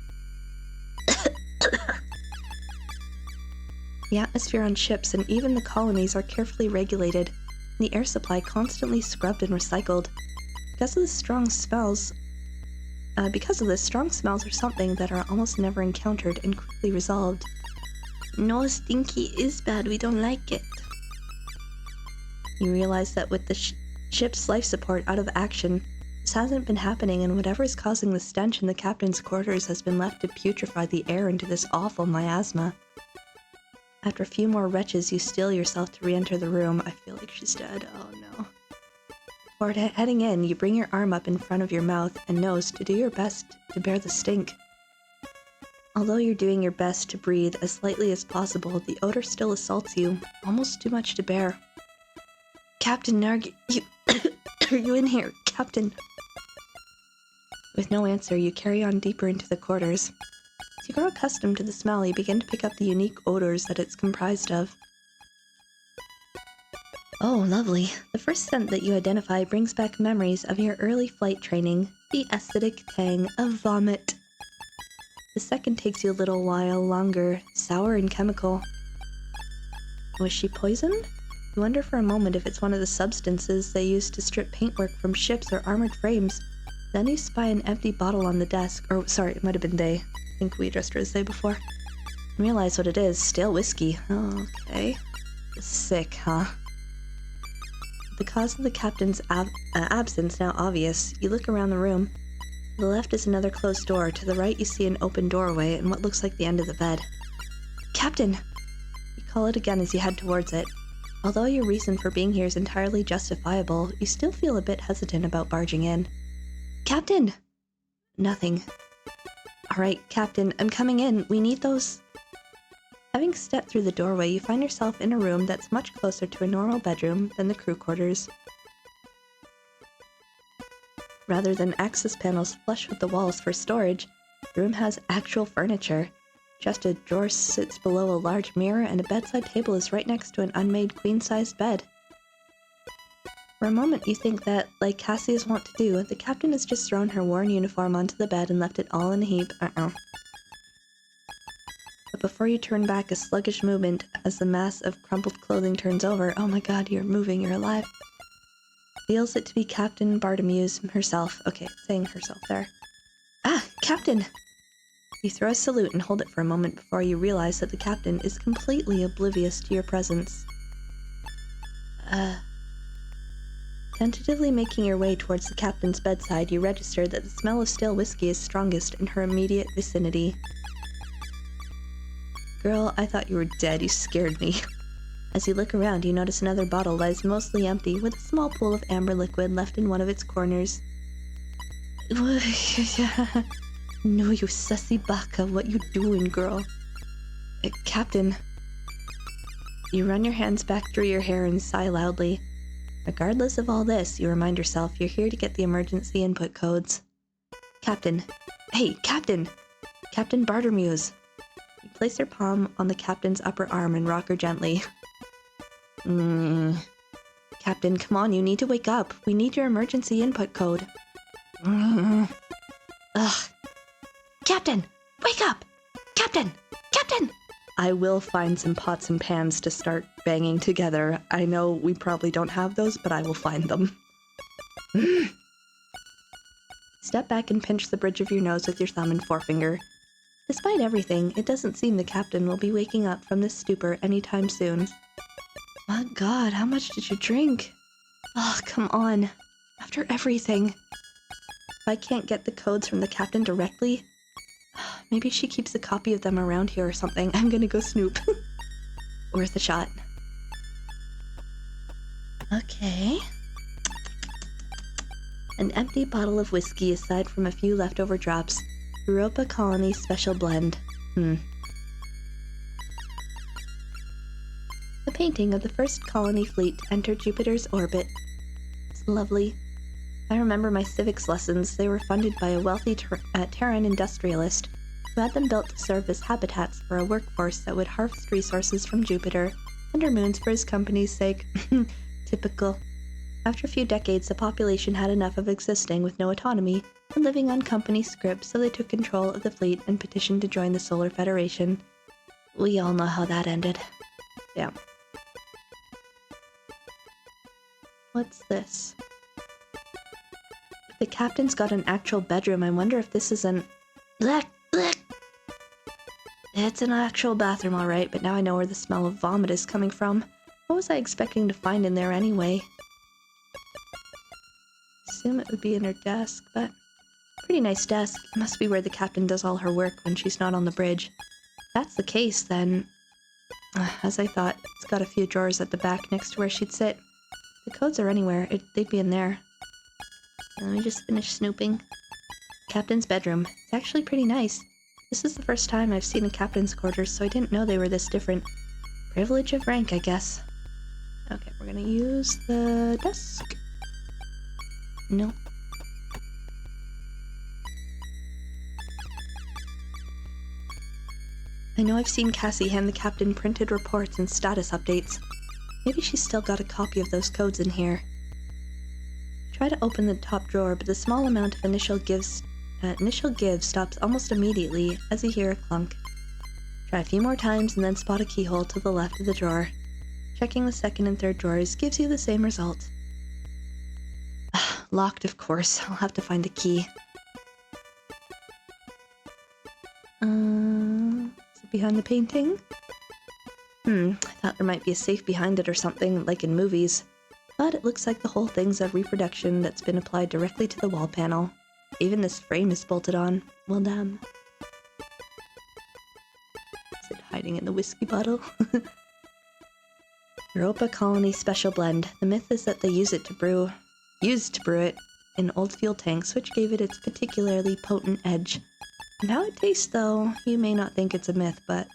The atmosphere on ships and even the colonies are carefully regulated, and the air supply constantly scrubbed and recycled. Because of this, strong smells are something that are almost never encountered and quickly resolved. No, stinky is bad, we don't like it. You realize that with the ship's life support out of action, this hasn't been happening, and whatever is causing the stench in the captain's quarters has been left to putrefy the air into this awful miasma. After a few more retches, you steel yourself to re-enter the room. I feel like she's dead. Oh no. Before heading in, you bring your arm up in front of your mouth and nose to do your best to bear the stink. Although you're doing your best to breathe as lightly as possible, the odor still assaults you, almost too much to bear. Captain Narg, are you in here? Captain. With no answer, you carry on deeper into the quarters. As you grow accustomed to the smell, you begin to pick up the unique odors that it's comprised of. Oh, lovely. The first scent that you identify brings back memories of your early flight training, the acidic tang of vomit. The second takes you a little while longer, sour and chemical. Was she poisoned? You wonder for a moment if it's one of the substances they use to strip paintwork from ships or armored frames. Then you spy an empty bottle on the desk, or sorry, it might have been they. I think we addressed her as they before. Realize what it is. Stale whiskey. Oh, okay. Sick, huh? The cause of the captain's absence now obvious. You look around the room. To the left is another closed door. To the right you see an open doorway and what looks like the end of the bed. Captain! You call it again as you head towards it. Although your reason for being here is entirely justifiable, you still feel a bit hesitant about barging in. Captain! Nothing. Alright, Captain, I'm coming in. We need those... Having stepped through the doorway, you find yourself in a room that's much closer to a normal bedroom than the crew quarters. Rather than access panels flush with the walls for storage, the room has actual furniture. Just a drawer sits below a large mirror and a bedside table is right next to an unmade queen-sized bed. For a moment you think that, like Cassie is wont to do, the captain has just thrown her worn uniform onto the bed and left it all in a heap. But before you turn back, a sluggish movement as the mass of crumpled clothing turns over. Oh my god, you're moving, you're alive. Feels it to be Captain Bartimeus herself. Okay, saying herself there. Ah, Captain! You throw a salute and hold it for a moment before you realize that the captain is completely oblivious to your presence. Tentatively making your way towards the captain's bedside, you register that the smell of stale whiskey is strongest in her immediate vicinity. Girl, I thought you were dead. You scared me. As you look around, you notice another bottle lies mostly empty, with a small pool of amber liquid left in one of its corners. No, you sussy baka, what you doing, girl? Captain. You run your hands back through your hair and sigh loudly. Regardless of all this, you remind yourself you're here to get the emergency input codes. Captain. Hey, Captain! Captain Bartimeus. You place your palm on the captain's upper arm and rock her gently. Captain, come on, you need to wake up. We need your emergency input code. Ugh. Captain! Wake up! Captain! Captain! I will find some pots and pans to start banging together. I know we probably don't have those, but I will find them. Step back and pinch the bridge of your nose with your thumb and forefinger. Despite everything, it doesn't seem the captain will be waking up from this stupor anytime soon. My god, how much did you drink? Oh, come on. After everything. If I can't get the codes from the captain directly, maybe she keeps a copy of them around here or something. I'm gonna go snoop. Worth a shot. Okay. An empty bottle of whiskey aside from a few leftover drops. Europa Colony Special Blend. The painting of the first colony fleet to enter Jupiter's orbit. It's lovely. I remember my civics lessons. They were funded by a wealthy Terran industrialist who had them built to serve as habitats for a workforce that would harvest resources from Jupiter under moons for his company's sake. Typical. After a few decades, the population had enough of existing with no autonomy and living on company script, so they took control of the fleet and petitioned to join the Solar Federation. We all know how that ended. Yeah. What's this? If the captain's got an actual bedroom, I wonder if this is an... Blech, blech. It's an actual bathroom, alright, but now I know where the smell of vomit is coming from. What was I expecting to find in there anyway? Assume it would be in her desk, but... Pretty nice desk. It must be where the captain does all her work when she's not on the bridge. If that's the case, then... as I thought, it's got a few drawers at the back next to where she'd sit. The codes are anywhere. They'd be in there. Let me just finish snooping. Captain's bedroom. It's actually pretty nice. This is the first time I've seen a captain's quarters, so I didn't know they were this different. Privilege of rank, I guess. Okay, we're gonna use the desk. No. I know I've seen Cassie hand the captain printed reports and status updates. Maybe she's still got a copy of those codes in here. Try to open the top drawer, but the small amount of initial give stops almost immediately as you hear a clunk. Try a few more times and then spot a keyhole to the left of the drawer. Checking the second and third drawers gives you the same result. Locked, of course. I'll have to find the key. It's a behind the painting? I thought there might be a safe behind it or something, like in movies. But it looks like the whole thing's a reproduction that's been applied directly to the wall panel. Even this frame is bolted on. Well, damn. Is it hiding in the whiskey bottle? Europa Colony Special Blend. The myth is that they used to brew it in old fuel tanks, which gave it its particularly potent edge. And how it tastes, though, you may not think it's a myth, but...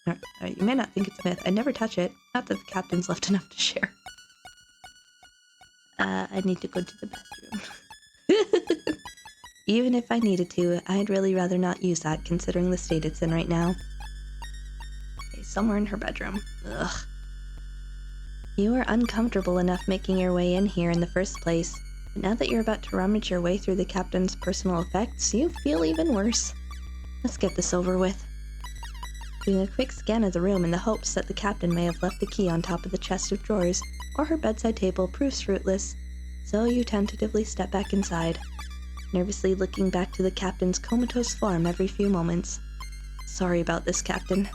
you may not think it's a myth. I'd never touch it. Not that the captain's left enough to share. I need to go to the bathroom. Even if I needed to, I'd really rather not use that, considering the state it's in right now. Okay, somewhere in her bedroom. Ugh. You were uncomfortable enough making your way in here in the first place, but now that you're about to rummage your way through the captain's personal effects, you feel even worse. Let's get this over with. Doing a quick scan of the room in the hopes that the captain may have left the key on top of the chest of drawers or her bedside table proves fruitless, so you tentatively step back inside, nervously looking back to the captain's comatose form every few moments. Sorry about this, Captain.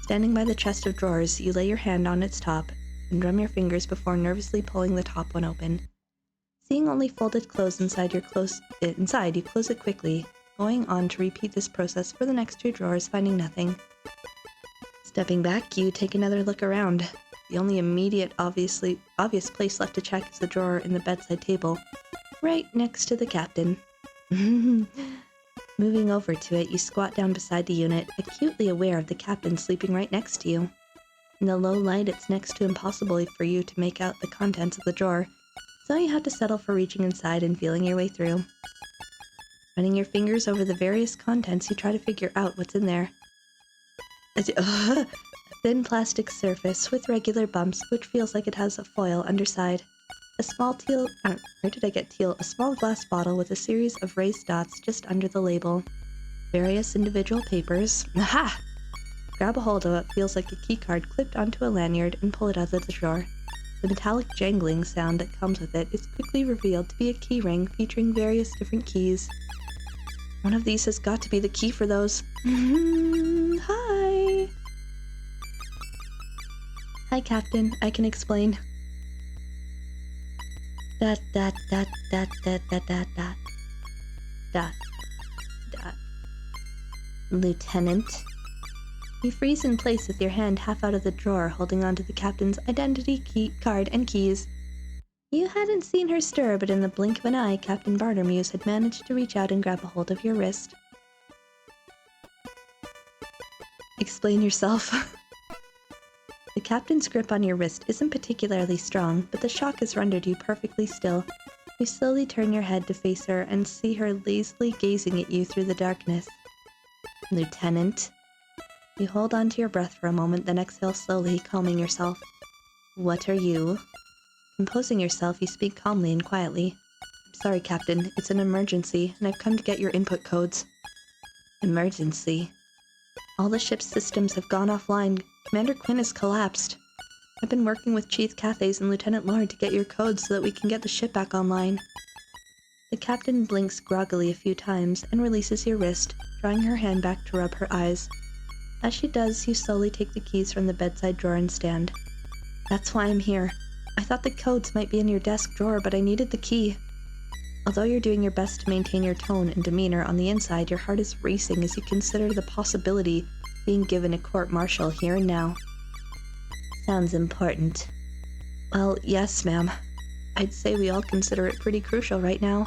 Standing by the chest of drawers, you lay your hand on its top and drum your fingers before nervously pulling the top one open. Seeing only folded clothes inside, you close it quickly, going on to repeat this process for the next 2 drawers, finding nothing. Stepping back, you take another look around. The only immediate obvious place left to check is the drawer in the bedside table, right next to the captain. Moving over to it, you squat down beside the unit, acutely aware of the captain sleeping right next to you. In the low light, it's next to impossible for you to make out the contents of the drawer, so you have to settle for reaching inside and feeling your way through. Running your fingers over the various contents, you try to figure out what's in there. A thin plastic surface with regular bumps, which feels like it has a foil underside. A small A small glass bottle with a series of raised dots just under the label. Various individual papers. Aha! Grab a hold of what feels like a keycard clipped onto a lanyard and pull it out of the drawer. The metallic jangling sound that comes with it is quickly revealed to be a key ring featuring various different keys. One of these has got to be the key for those. Hi! Hi, Captain. I can explain. Dot. Lieutenant. You freeze in place with your hand half out of the drawer, holding onto the captain's identity card and keys. You hadn't seen her stir, but in the blink of an eye, Captain Bartermuse had managed to reach out and grab a hold of your wrist. Explain yourself. The captain's grip on your wrist isn't particularly strong, but the shock has rendered you perfectly still. You slowly turn your head to face her and see her lazily gazing at you through the darkness. Lieutenant. You hold on to your breath for a moment, then exhale slowly, calming yourself. What are you? Composing yourself, you speak calmly and quietly. I'm sorry, Captain. It's an emergency, and I've come to get your input codes. Emergency? All the ship's systems have gone offline. Commander Quinn has collapsed. I've been working with Chief Cathays and Lieutenant Lord to get your codes so that we can get the ship back online. The captain blinks groggily a few times and releases your wrist, drawing her hand back to rub her eyes. As she does, you slowly take the keys from the bedside drawer and stand. That's why I'm here. I thought the codes might be in your desk drawer, but I needed the key. Although you're doing your best to maintain your tone and demeanor, on the inside your heart is racing as you consider the possibility of being given a court-martial here and now. Sounds important. Well, yes, ma'am. I'd say we all consider it pretty crucial right now.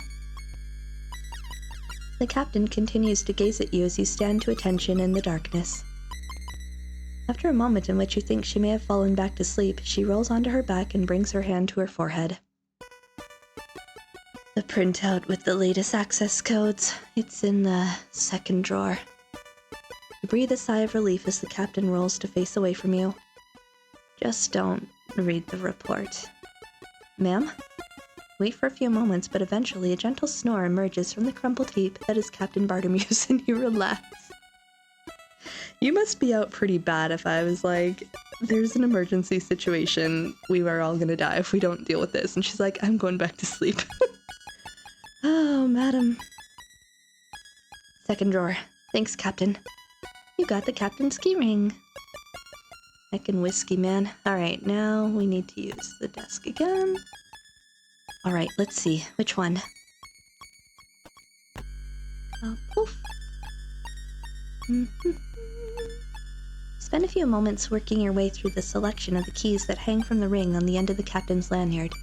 The captain continues to gaze at you as you stand to attention in the darkness. After a moment in which you think she may have fallen back to sleep, she rolls onto her back and brings her hand to her forehead. The printout with the latest access codes. It's in the second drawer. You breathe a sigh of relief as the captain rolls to face away from you. Just don't read the report. Ma'am? Wait for a few moments, but eventually a gentle snore emerges from the crumpled heap that is Captain Bartermuse, and you relax. You must be out pretty bad if I was like, there's an emergency situation, we are all gonna die if we don't deal with this. And she's like, I'm going back to sleep. Oh, madam. Second drawer. Thanks, Captain. You got the captain's key ring. Heckin' whiskey, man. Alright, now we need to use the desk again. Alright, let's see. Which one? Poof. Spend a few moments working your way through the selection of the keys that hang from the ring on the end of the captain's lanyard.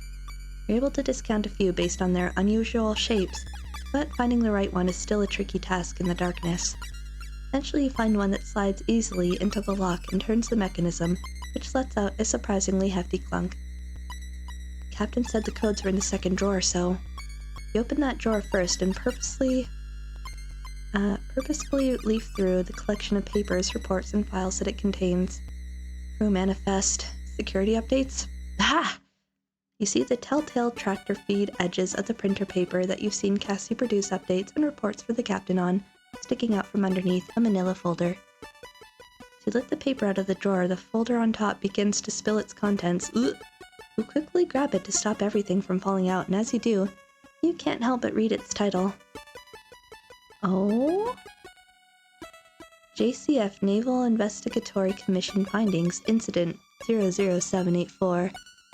You're able to discount a few based on their unusual shapes, but finding the right one is still a tricky task in the darkness. Eventually you find one that slides easily into the lock and turns the mechanism, which lets out a surprisingly hefty clunk. The captain said the codes were in the second drawer, so you open that drawer first and purposefully leaf through the collection of papers, reports, and files that it contains. Crew manifest, security updates. Ah! You see the telltale tractor feed edges of the printer paper that you've seen Cassie produce updates and reports for the captain on, sticking out from underneath a manila folder. As you lift the paper out of the drawer, the folder on top begins to spill its contents. Ugh. You quickly grab it to stop everything from falling out, and as you do, you can't help but read its title. Oh? JCF Naval Investigatory Commission Findings, Incident 00784,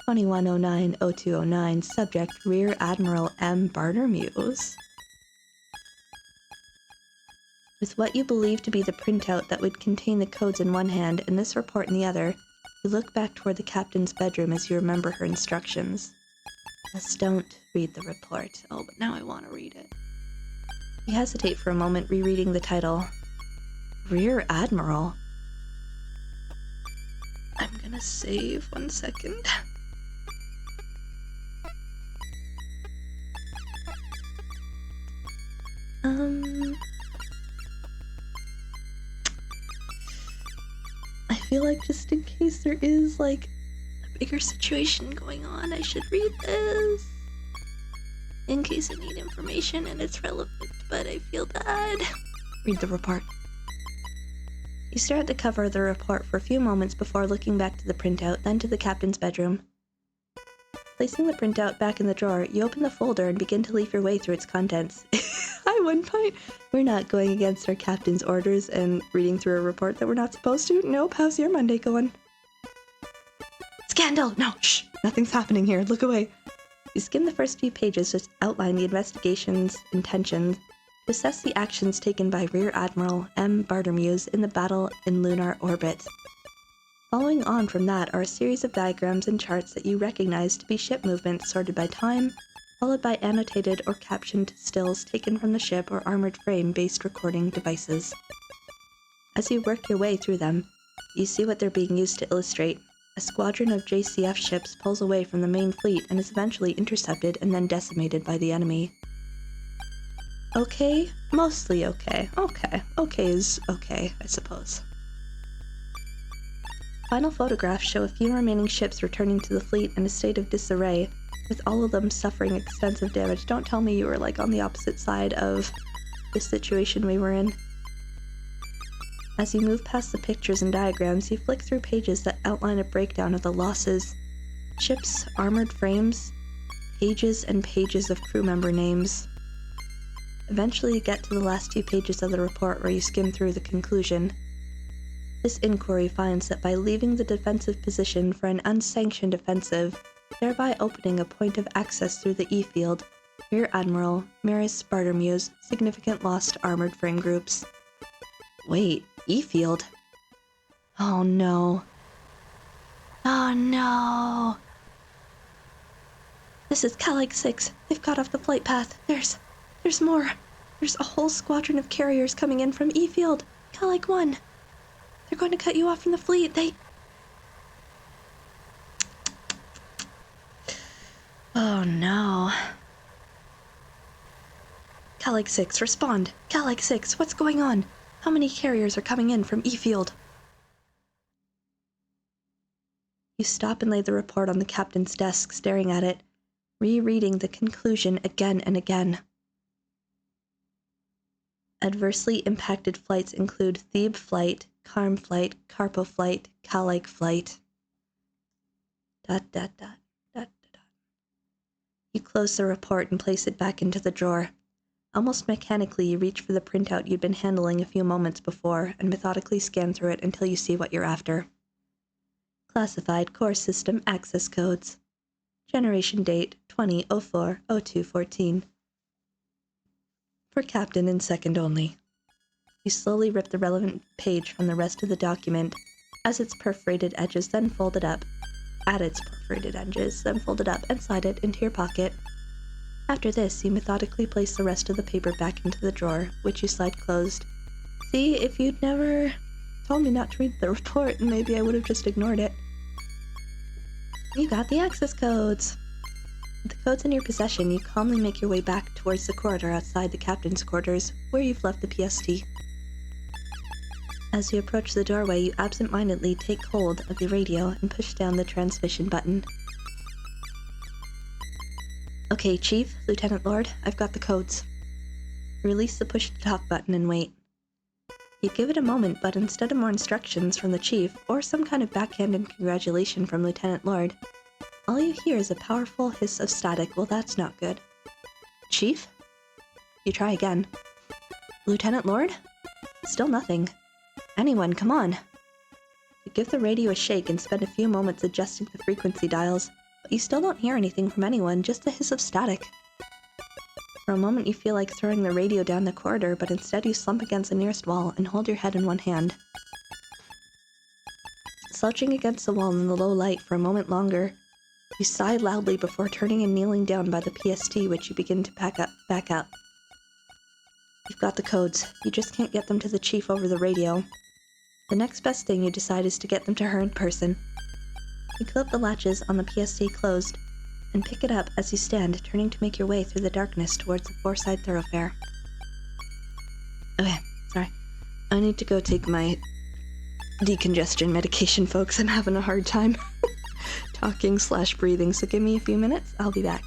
2109-0209, Subject Rear Admiral M. Bartermuse. With what you believe to be the printout that would contain the codes in one hand and this report in the other, you look back toward the captain's bedroom as you remember her instructions. Just don't read the report. Oh, but now I want to read it. You hesitate for a moment, rereading the title. Rear Admiral? I'm gonna save 1 second. I feel like just in case there is, like, a bigger situation going on, I should read this. In case I need information and it's relevant, but I feel bad. Read the report. You stare at the cover of the report for a few moments before looking back to the printout, then to the captain's bedroom. Placing the printout back in the drawer, you open the folder and begin to leaf your way through its contents. Hi, 1 point. We're not going against our captain's orders and reading through a report that we're not supposed to. Nope, how's your Monday going? Scandal! No, shh! Nothing's happening here. Look away. You skim the first few pages to outline the investigation's intentions, to assess the actions taken by Rear Admiral M. Bartermuse in the battle in lunar orbit. Following on from that are a series of diagrams and charts that you recognize to be ship movements sorted by time, followed by annotated or captioned stills taken from the ship or armored frame-based recording devices. As you work your way through them, you see what they're being used to illustrate. A squadron of JCF ships pulls away from the main fleet and is eventually intercepted and then decimated by the enemy. Okay? Mostly okay. Okay. Okay is okay, I suppose. Final photographs show a few remaining ships returning to the fleet in a state of disarray, with all of them suffering extensive damage. Don't tell me you were, like, on the opposite side of the situation we were in. As you move past the pictures and diagrams, you flick through pages that outline a breakdown of the losses. Ships, armored frames, pages and pages of crew member names. Eventually you get to the last 2 pages of the report where you skim through the conclusion. This inquiry finds that by leaving the defensive position for an unsanctioned offensive, thereby opening a point of access through the E-field, Rear Admiral Maris Bartermuse significant lost armored frame groups. Wait, E-field? Oh no. Oh no. This is Calig 6. They've got off the flight path. There's more. There's a whole squadron of carriers coming in from E-field. Calig 1. They're going to cut you off from the fleet. Oh no. Calig 6, respond. Calig 6, what's going on? How many carriers are coming in from E-field? You stop and lay the report on the captain's desk, staring at it, rereading the conclusion again and again. Adversely impacted flights include Thebe Flight, Carm Flight, Carpo Flight, Calig Flight. ... You close the report and place it back into the drawer. Almost mechanically, you reach for the printout you'd been handling a few moments before and methodically scan through it until you see what you're after. Classified Core System Access Codes. Generation date 2004-0214. For Captain and Second only. You slowly rip the relevant page from the rest of the document as its perforated edges then folded up. At its perforated edges, then folded up and slide it into your pocket. After this, you methodically place the rest of the paper back into the drawer, which you slide closed. See, if you'd never told me not to read the report, maybe I would have just ignored it. You got the access codes! With the codes in your possession, you calmly make your way back towards the corridor outside the captain's quarters, where you've left the PST. As you approach the doorway, you absent-mindedly take hold of the radio and push down the transmission button. Okay, Chief, Lieutenant Lord, I've got the codes. You release the push-to-talk button and wait. You give it a moment, but instead of more instructions from the Chief, or some kind of backhanded congratulation from Lieutenant Lord, all you hear is a powerful hiss of static. Well, that's not good. Chief? You try again. Lieutenant Lord? Still nothing. Anyone, come on. You give the radio a shake and spend a few moments adjusting the frequency dials, but you still don't hear anything from anyone, just a hiss of static. For a moment you feel like throwing the radio down the corridor, but instead you slump against the nearest wall and hold your head in one hand. Slouching against the wall in the low light for a moment longer, you sigh loudly before turning and kneeling down by the PST, which you begin to back up. You've got the codes. You just can't get them to the Chief over the radio. The next best thing you decide is to get them to her in person. You clip the latches on the PST closed and pick it up as you stand, turning to make your way through the darkness towards the four-side thoroughfare. Okay, sorry. I need to go take my decongestion medication, folks. I'm having a hard time talking/breathing, so give me a few minutes. I'll be back.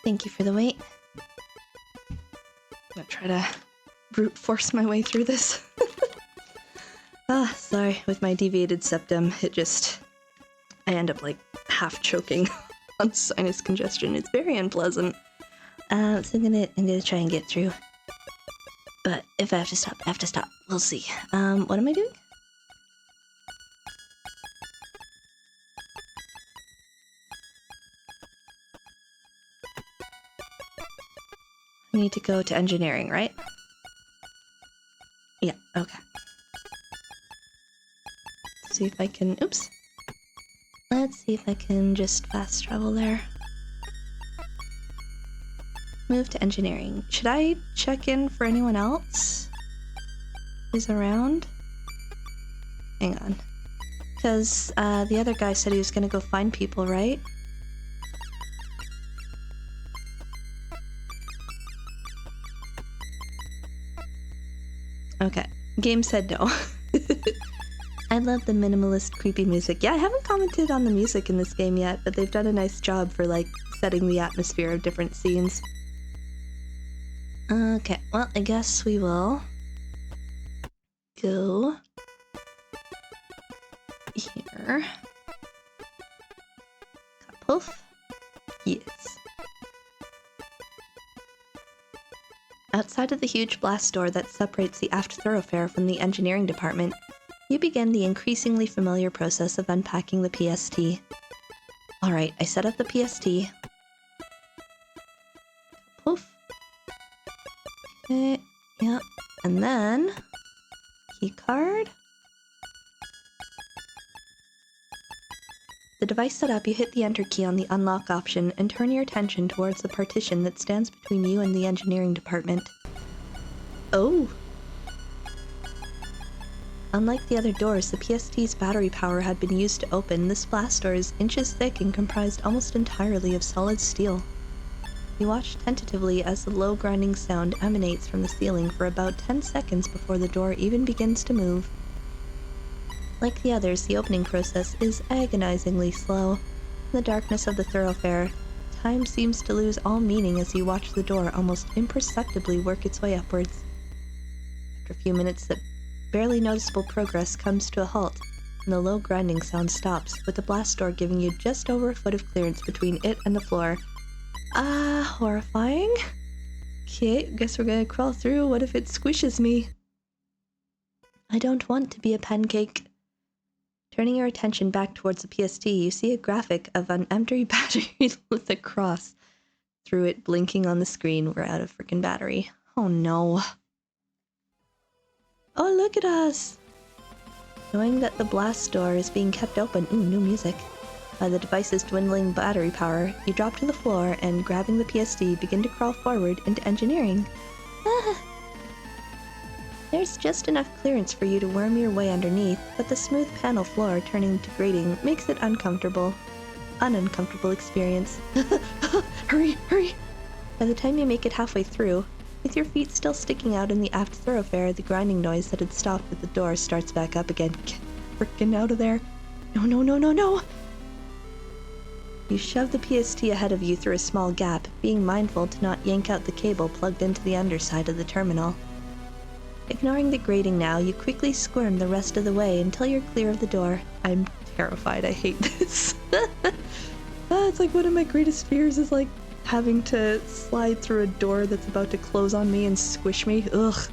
Thank you for the wait. I'm gonna try to brute force my way through this. Sorry, with my deviated septum, I end up like half choking on sinus congestion. It's very unpleasant. So I'm gonna try and get through. But if I have to stop, I have to stop. We'll see. What am I doing? I need to go to engineering, right? Yeah, okay. See if I can, oops. Let's see if I can just fast travel there. Move to engineering. Should I check in for anyone else who's around? Hang on. Because the other guy said he was gonna go find people, right? Okay. Game said no. I love the minimalist, creepy music. Yeah, I haven't commented on the music in this game yet, but they've done a nice job for, like, setting the atmosphere of different scenes. Okay, well, I guess we will go here. Poof. Yes. Outside of the huge blast door that separates the aft thoroughfare from the engineering department, you begin the increasingly familiar process of unpacking the PST. Alright, I set up the PST. Poof. Okay, yep. And then... keycard. The device set up, you hit the enter key on the unlock option and turn your attention towards the partition that stands between you and the engineering department. Oh! Unlike the other doors, the PST's battery power had been used to open. This blast door is inches thick and comprised almost entirely of solid steel. You watch tentatively as the low grinding sound emanates from the ceiling for about 10 seconds before the door even begins to move. Like the others, the opening process is agonizingly slow. In the darkness of the thoroughfare, time seems to lose all meaning as you watch the door almost imperceptibly work its way upwards. After a few minutes, the barely noticeable progress comes to a halt, and the low grinding sound stops, with the blast door giving you just over a foot of clearance between it and the floor. Ah, horrifying. Okay, guess we're gonna crawl through. What if it squishes me? I don't want to be a pancake. Turning your attention back towards the PST, you see a graphic of an empty battery with a cross through it blinking on the screen. We're out of freaking battery. Oh no. Oh, look at us! Knowing that the blast door is being kept open, ooh, new music, by the device's dwindling battery power, you drop to the floor and, grabbing the PST, begin to crawl forward into engineering. Ah. There's just enough clearance for you to worm your way underneath, but the smooth panel floor turning to grating makes it uncomfortable. An uncomfortable experience. Hurry, hurry! By the time you make it halfway through, with your feet still sticking out in the aft thoroughfare, the grinding noise that had stopped with the door starts back up again. Get frickin' out of there! No, no, no, no, no! You shove the PST ahead of you through a small gap, being mindful to not yank out the cable plugged into the underside of the terminal. Ignoring the grating now, you quickly squirm the rest of the way until you're clear of the door. I'm terrified. I hate this. It's like one of my greatest fears is like having to slide through a door that's about to close on me and squish me. Ugh.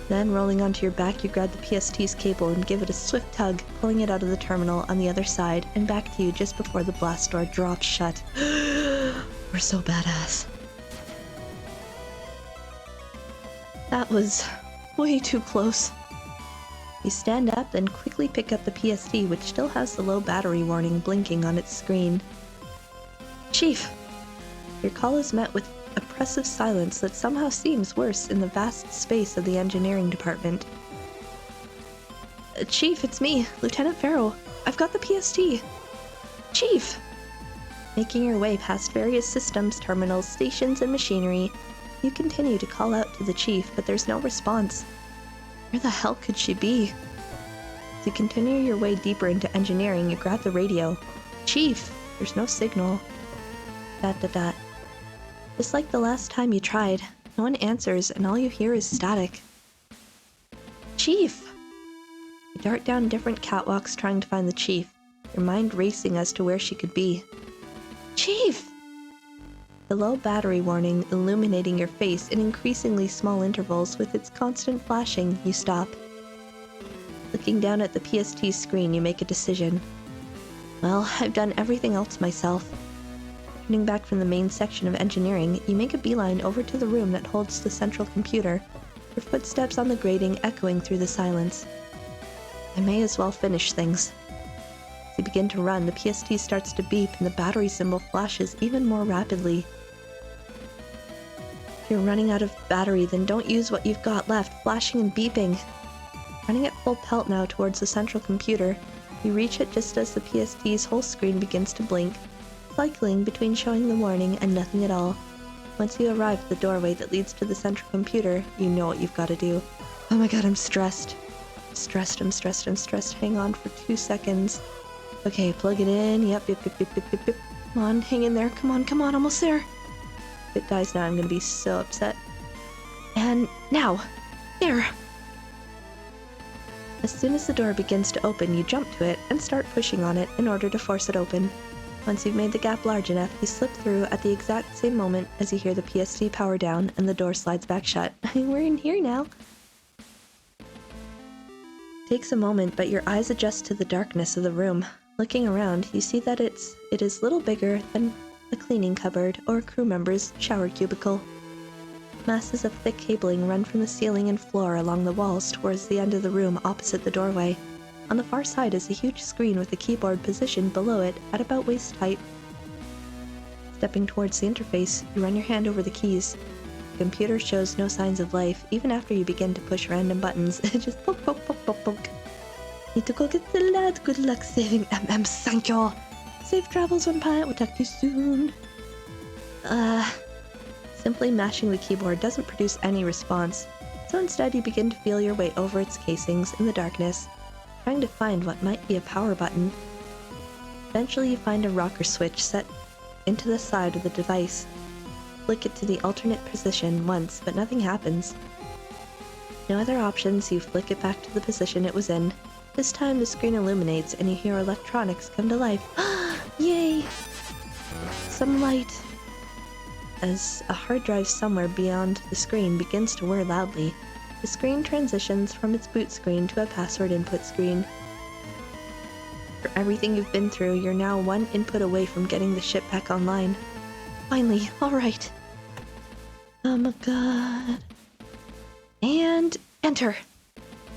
Then, rolling onto your back, you grab the PST's cable and give it a swift tug, pulling it out of the terminal on the other side and back to you just before the blast door drops shut. We're so badass. That was way too close. You stand up, then quickly pick up the PST, which still has the low battery warning blinking on its screen. Chief! Your call is met with oppressive silence that somehow seems worse in the vast space of the engineering department. Chief, it's me, Lieutenant Farrow. I've got the PST. Chief! Making your way past various systems, terminals, stations, and machinery, you continue to call out to the chief, but there's no response. Where the hell could she be? As you continue your way deeper into engineering, you grab the radio. Chief! There's no signal. ... Just like the last time you tried, no one answers and all you hear is static. Chief! You dart down different catwalks trying to find the chief, your mind racing as to where she could be. Chief! The low battery warning illuminating your face in increasingly small intervals with its constant flashing, you stop. Looking down at the PST screen, you make a decision. Well, I've done everything else myself. Turning back from the main section of engineering, you make a beeline over to the room that holds the central computer, your footsteps on the grating echoing through the silence. I may as well finish things. As you begin to run, the PST starts to beep and the battery symbol flashes even more rapidly. If you're running out of battery, then don't use what you've got left, flashing and beeping. Running at full pelt now towards the central computer, you reach it just as the PST's whole screen begins to blink, cycling between showing the warning and nothing at all. Once you arrive at the doorway that leads to the central computer, you know what you've got to do. Oh my god, I'm stressed. I'm stressed. Hang on for 2 seconds. Okay, plug it in. Yep. Come on, hang in there. Come on, almost there. If it dies now, I'm gonna be so upset. And now! There! As soon as the door begins to open, you jump to it and start pushing on it in order to force it open. Once you've made the gap large enough, you slip through at the exact same moment as you hear the PST power down and the door slides back shut. We're in here now. It takes a moment, but your eyes adjust to the darkness of the room. Looking around, you see that it is little bigger than a cleaning cupboard or a crew member's shower cubicle. Masses of thick cabling run from the ceiling and floor along the walls towards the end of the room opposite the doorway. On the far side is a huge screen with a keyboard positioned below it at about waist height. Stepping towards the interface, you run your hand over the keys. The computer shows no signs of life, even after you begin to push random buttons. It just poke. Need to go get the lad. Good luck saving thank you. Safe travels on pilot, we'll talk to you soon. Simply mashing the keyboard doesn't produce any response, so instead you begin to feel your way over its casings in the darkness, trying to find what might be a power button. Eventually you find a rocker switch set into the side of the device. Flick it to the alternate position once, but nothing happens. No other options, you flick it back to the position it was in. This time the screen illuminates and you hear electronics come to life. Yay! Some light. As a hard drive somewhere beyond the screen begins to whir loudly, the screen transitions from its boot screen to a password input screen. For everything you've been through, you're now one input away from getting the ship back online. Finally, alright. Oh my god. And enter!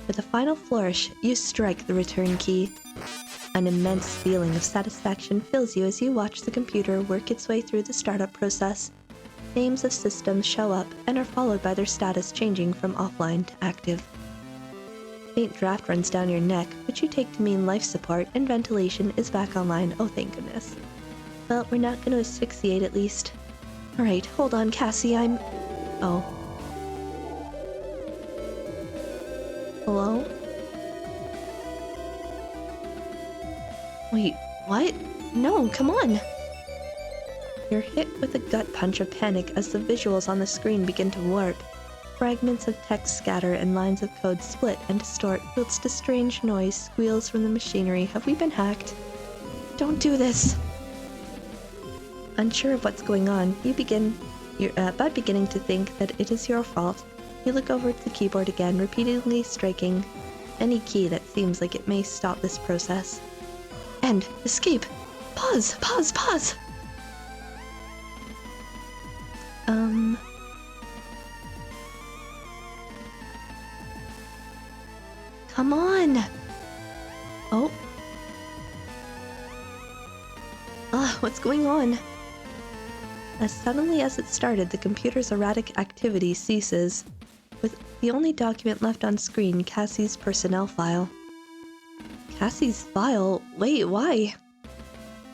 With a final flourish, you strike the return key. An immense feeling of satisfaction fills you as you watch the computer work its way through the startup process. Names of systems show up and are followed by their status changing from offline to active. Faint draft runs down your neck, which you take to mean life support and ventilation is back online. Oh, thank goodness. Well, we're not going to asphyxiate at least. Alright, hold on, Cassie, Oh. Hello? Wait, what? No, come on! You're hit with a gut punch of panic as the visuals on the screen begin to warp. Fragments of text scatter and lines of code split and distort, whilst a strange noise squeals from the machinery. Have we been hacked? Don't do this! Unsure of what's going on, you're about beginning to think that it is your fault. You look over at the keyboard again, repeatedly striking any key that seems like it may stop this process. End! Escape! Pause! Come on! Oh. What's going on? As suddenly as it started, the computer's erratic activity ceases, with the only document left on screen, Cassie's personnel file. Cassie's file? Wait, why?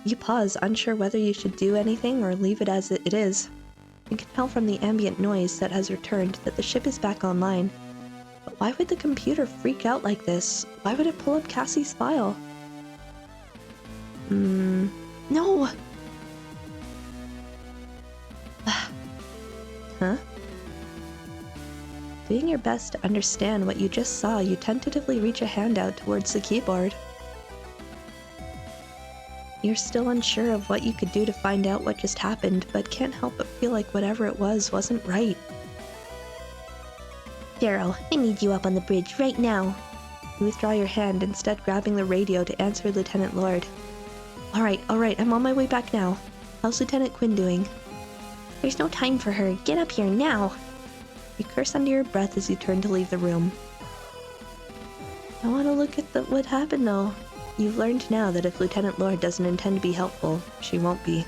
You pause, unsure whether you should do anything or leave it as it is. You can tell from the ambient noise that has returned that the ship is back online. But why would the computer freak out like this? Why would it pull up Cassie's file? No! Huh? Doing your best to understand what you just saw, you tentatively reach a hand out towards the keyboard. You're still unsure of what you could do to find out what just happened, but can't help but feel like whatever it was wasn't right. Daryl, I need you up on the bridge right now. You withdraw your hand, instead grabbing the radio to answer Lieutenant Lord. Alright, I'm on my way back now. How's Lieutenant Quinn doing? There's no time for her. Get up here now. You curse under your breath as you turn to leave the room. I want to look at what happened though. You've learned now that if Lieutenant Lord doesn't intend to be helpful, she won't be.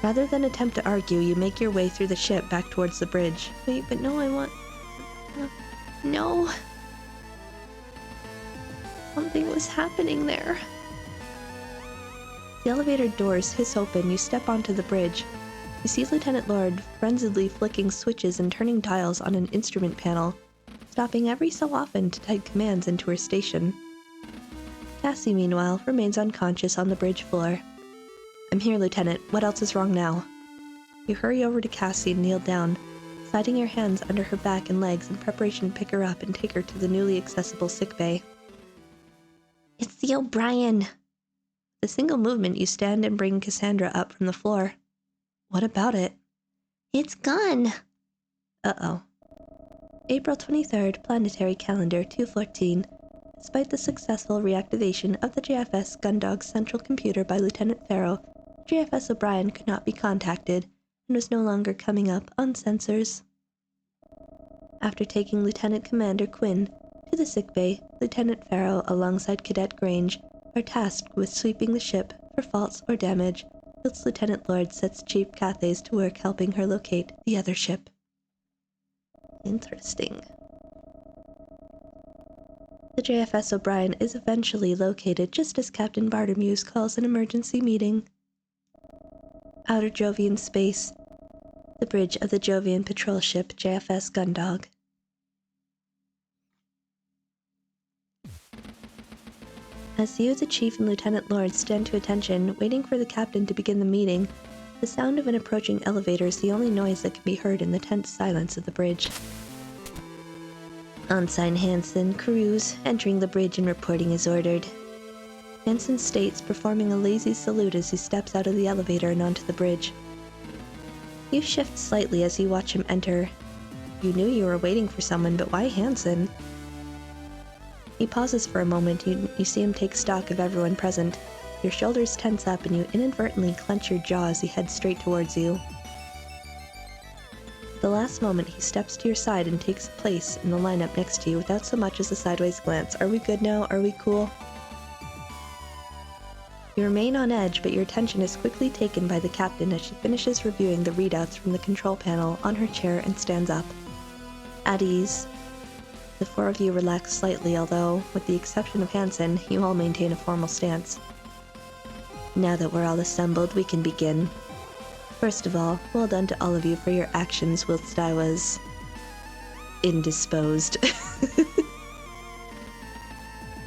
Rather than attempt to argue, you make your way through the ship back towards the bridge. Wait, but no, I want... No. Something was happening there. The elevator doors hiss open. You step onto the bridge. You see Lieutenant Lord frenziedly flicking switches and turning dials on an instrument panel, stopping every so often to type commands into her station. Cassie, meanwhile, remains unconscious on the bridge floor. "I'm here, Lieutenant. What else is wrong now?" You hurry over to Cassie and kneel down, sliding your hands under her back and legs in preparation to pick her up and take her to the newly accessible sickbay. "It's the O'Brien!" With a single movement, you stand and bring Cassandra up from the floor. "What about it?" "It's gone!" Uh-oh. April 23rd, Planetary Calendar 214. Despite the successful reactivation of the JFS Gundog's central computer by Lieutenant Farrow, JFS O'Brien could not be contacted and was no longer coming up on sensors. After taking Lieutenant Commander Quinn to the sickbay, Lieutenant Farrow, alongside Cadet Grange, are tasked with sweeping the ship for faults or damage, whilst Lieutenant Lord sets Chief Cathays to work helping her locate the other ship. Interesting. The JFS O'Brien is eventually located just as Captain Bartomuse calls an emergency meeting. Outer Jovian space. The bridge of the Jovian patrol ship JFS Gundog. As you, the Chief, and Lieutenant Lord stand to attention, waiting for the captain to begin the meeting, the sound of an approaching elevator is the only noise that can be heard in the tense silence of the bridge. Ensign Hansen, Cruz, entering the bridge and reporting as ordered. Hansen states, performing a lazy salute as he steps out of the elevator and onto the bridge. You shift slightly as you watch him enter. You knew you were waiting for someone, but why Hansen? He pauses for a moment. You see him take stock of everyone present. Your shoulders tense up and you inadvertently clench your jaw as he heads straight towards you. At the last moment, he steps to your side and takes place in the lineup next to you without so much as a sideways glance. Are we good now? Are we cool? You remain on edge, but your attention is quickly taken by the captain as she finishes reviewing the readouts from the control panel on her chair and stands up. At ease. The four of you relax slightly, although, with the exception of Hansen, you all maintain a formal stance. Now that we're all assembled, we can begin. First of all, well done to all of you for your actions whilst I was indisposed.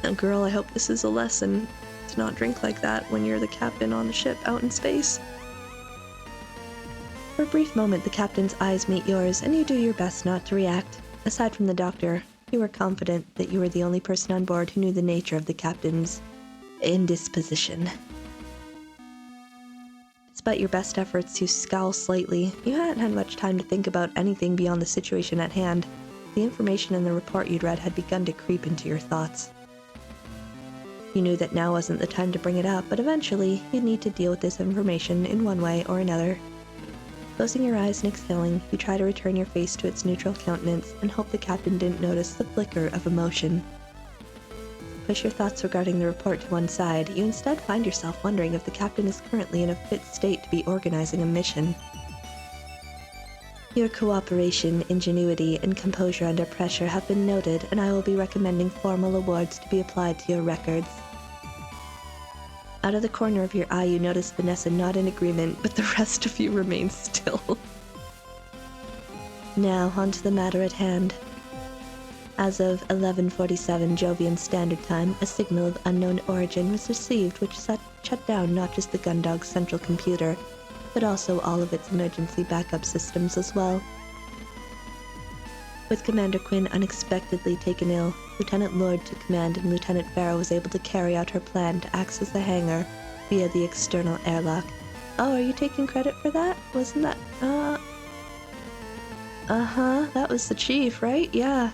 Now, girl, I hope this is a lesson to not drink like that when you're the captain on a ship out in space. For a brief moment, the captain's eyes meet yours, and you do your best not to react. Aside from the doctor, you were confident that you were the only person on board who knew the nature of the captain's indisposition. Despite your best efforts, you scowl slightly. You hadn't had much time to think about anything beyond the situation at hand. The information in the report you'd read had begun to creep into your thoughts. You knew that now wasn't the time to bring it up, but eventually you'd need to deal with this information in one way or another. Closing your eyes and exhaling, you try to return your face to its neutral countenance and hope the captain didn't notice the flicker of emotion. Push your thoughts regarding the report to one side. You instead find yourself wondering if the captain is currently in a fit state to be organizing a mission. Your cooperation, ingenuity, and composure under pressure have been noted, and I will be recommending formal awards to be applied to your records. Out of the corner of your eye, you notice Vanessa nod in agreement, but the rest of you remain still. Now, on to the matter at hand. As of 11:47 Jovian Standard Time, a signal of unknown origin was received which shut down not just the Gundog's central computer, but also all of its emergency backup systems as well. With Commander Quinn unexpectedly taken ill, Lieutenant Lord took command and Lieutenant Farrow was able to carry out her plan to access the hangar via the external airlock. Oh, are you taking credit for that? Wasn't that, that was the chief, right? Yeah.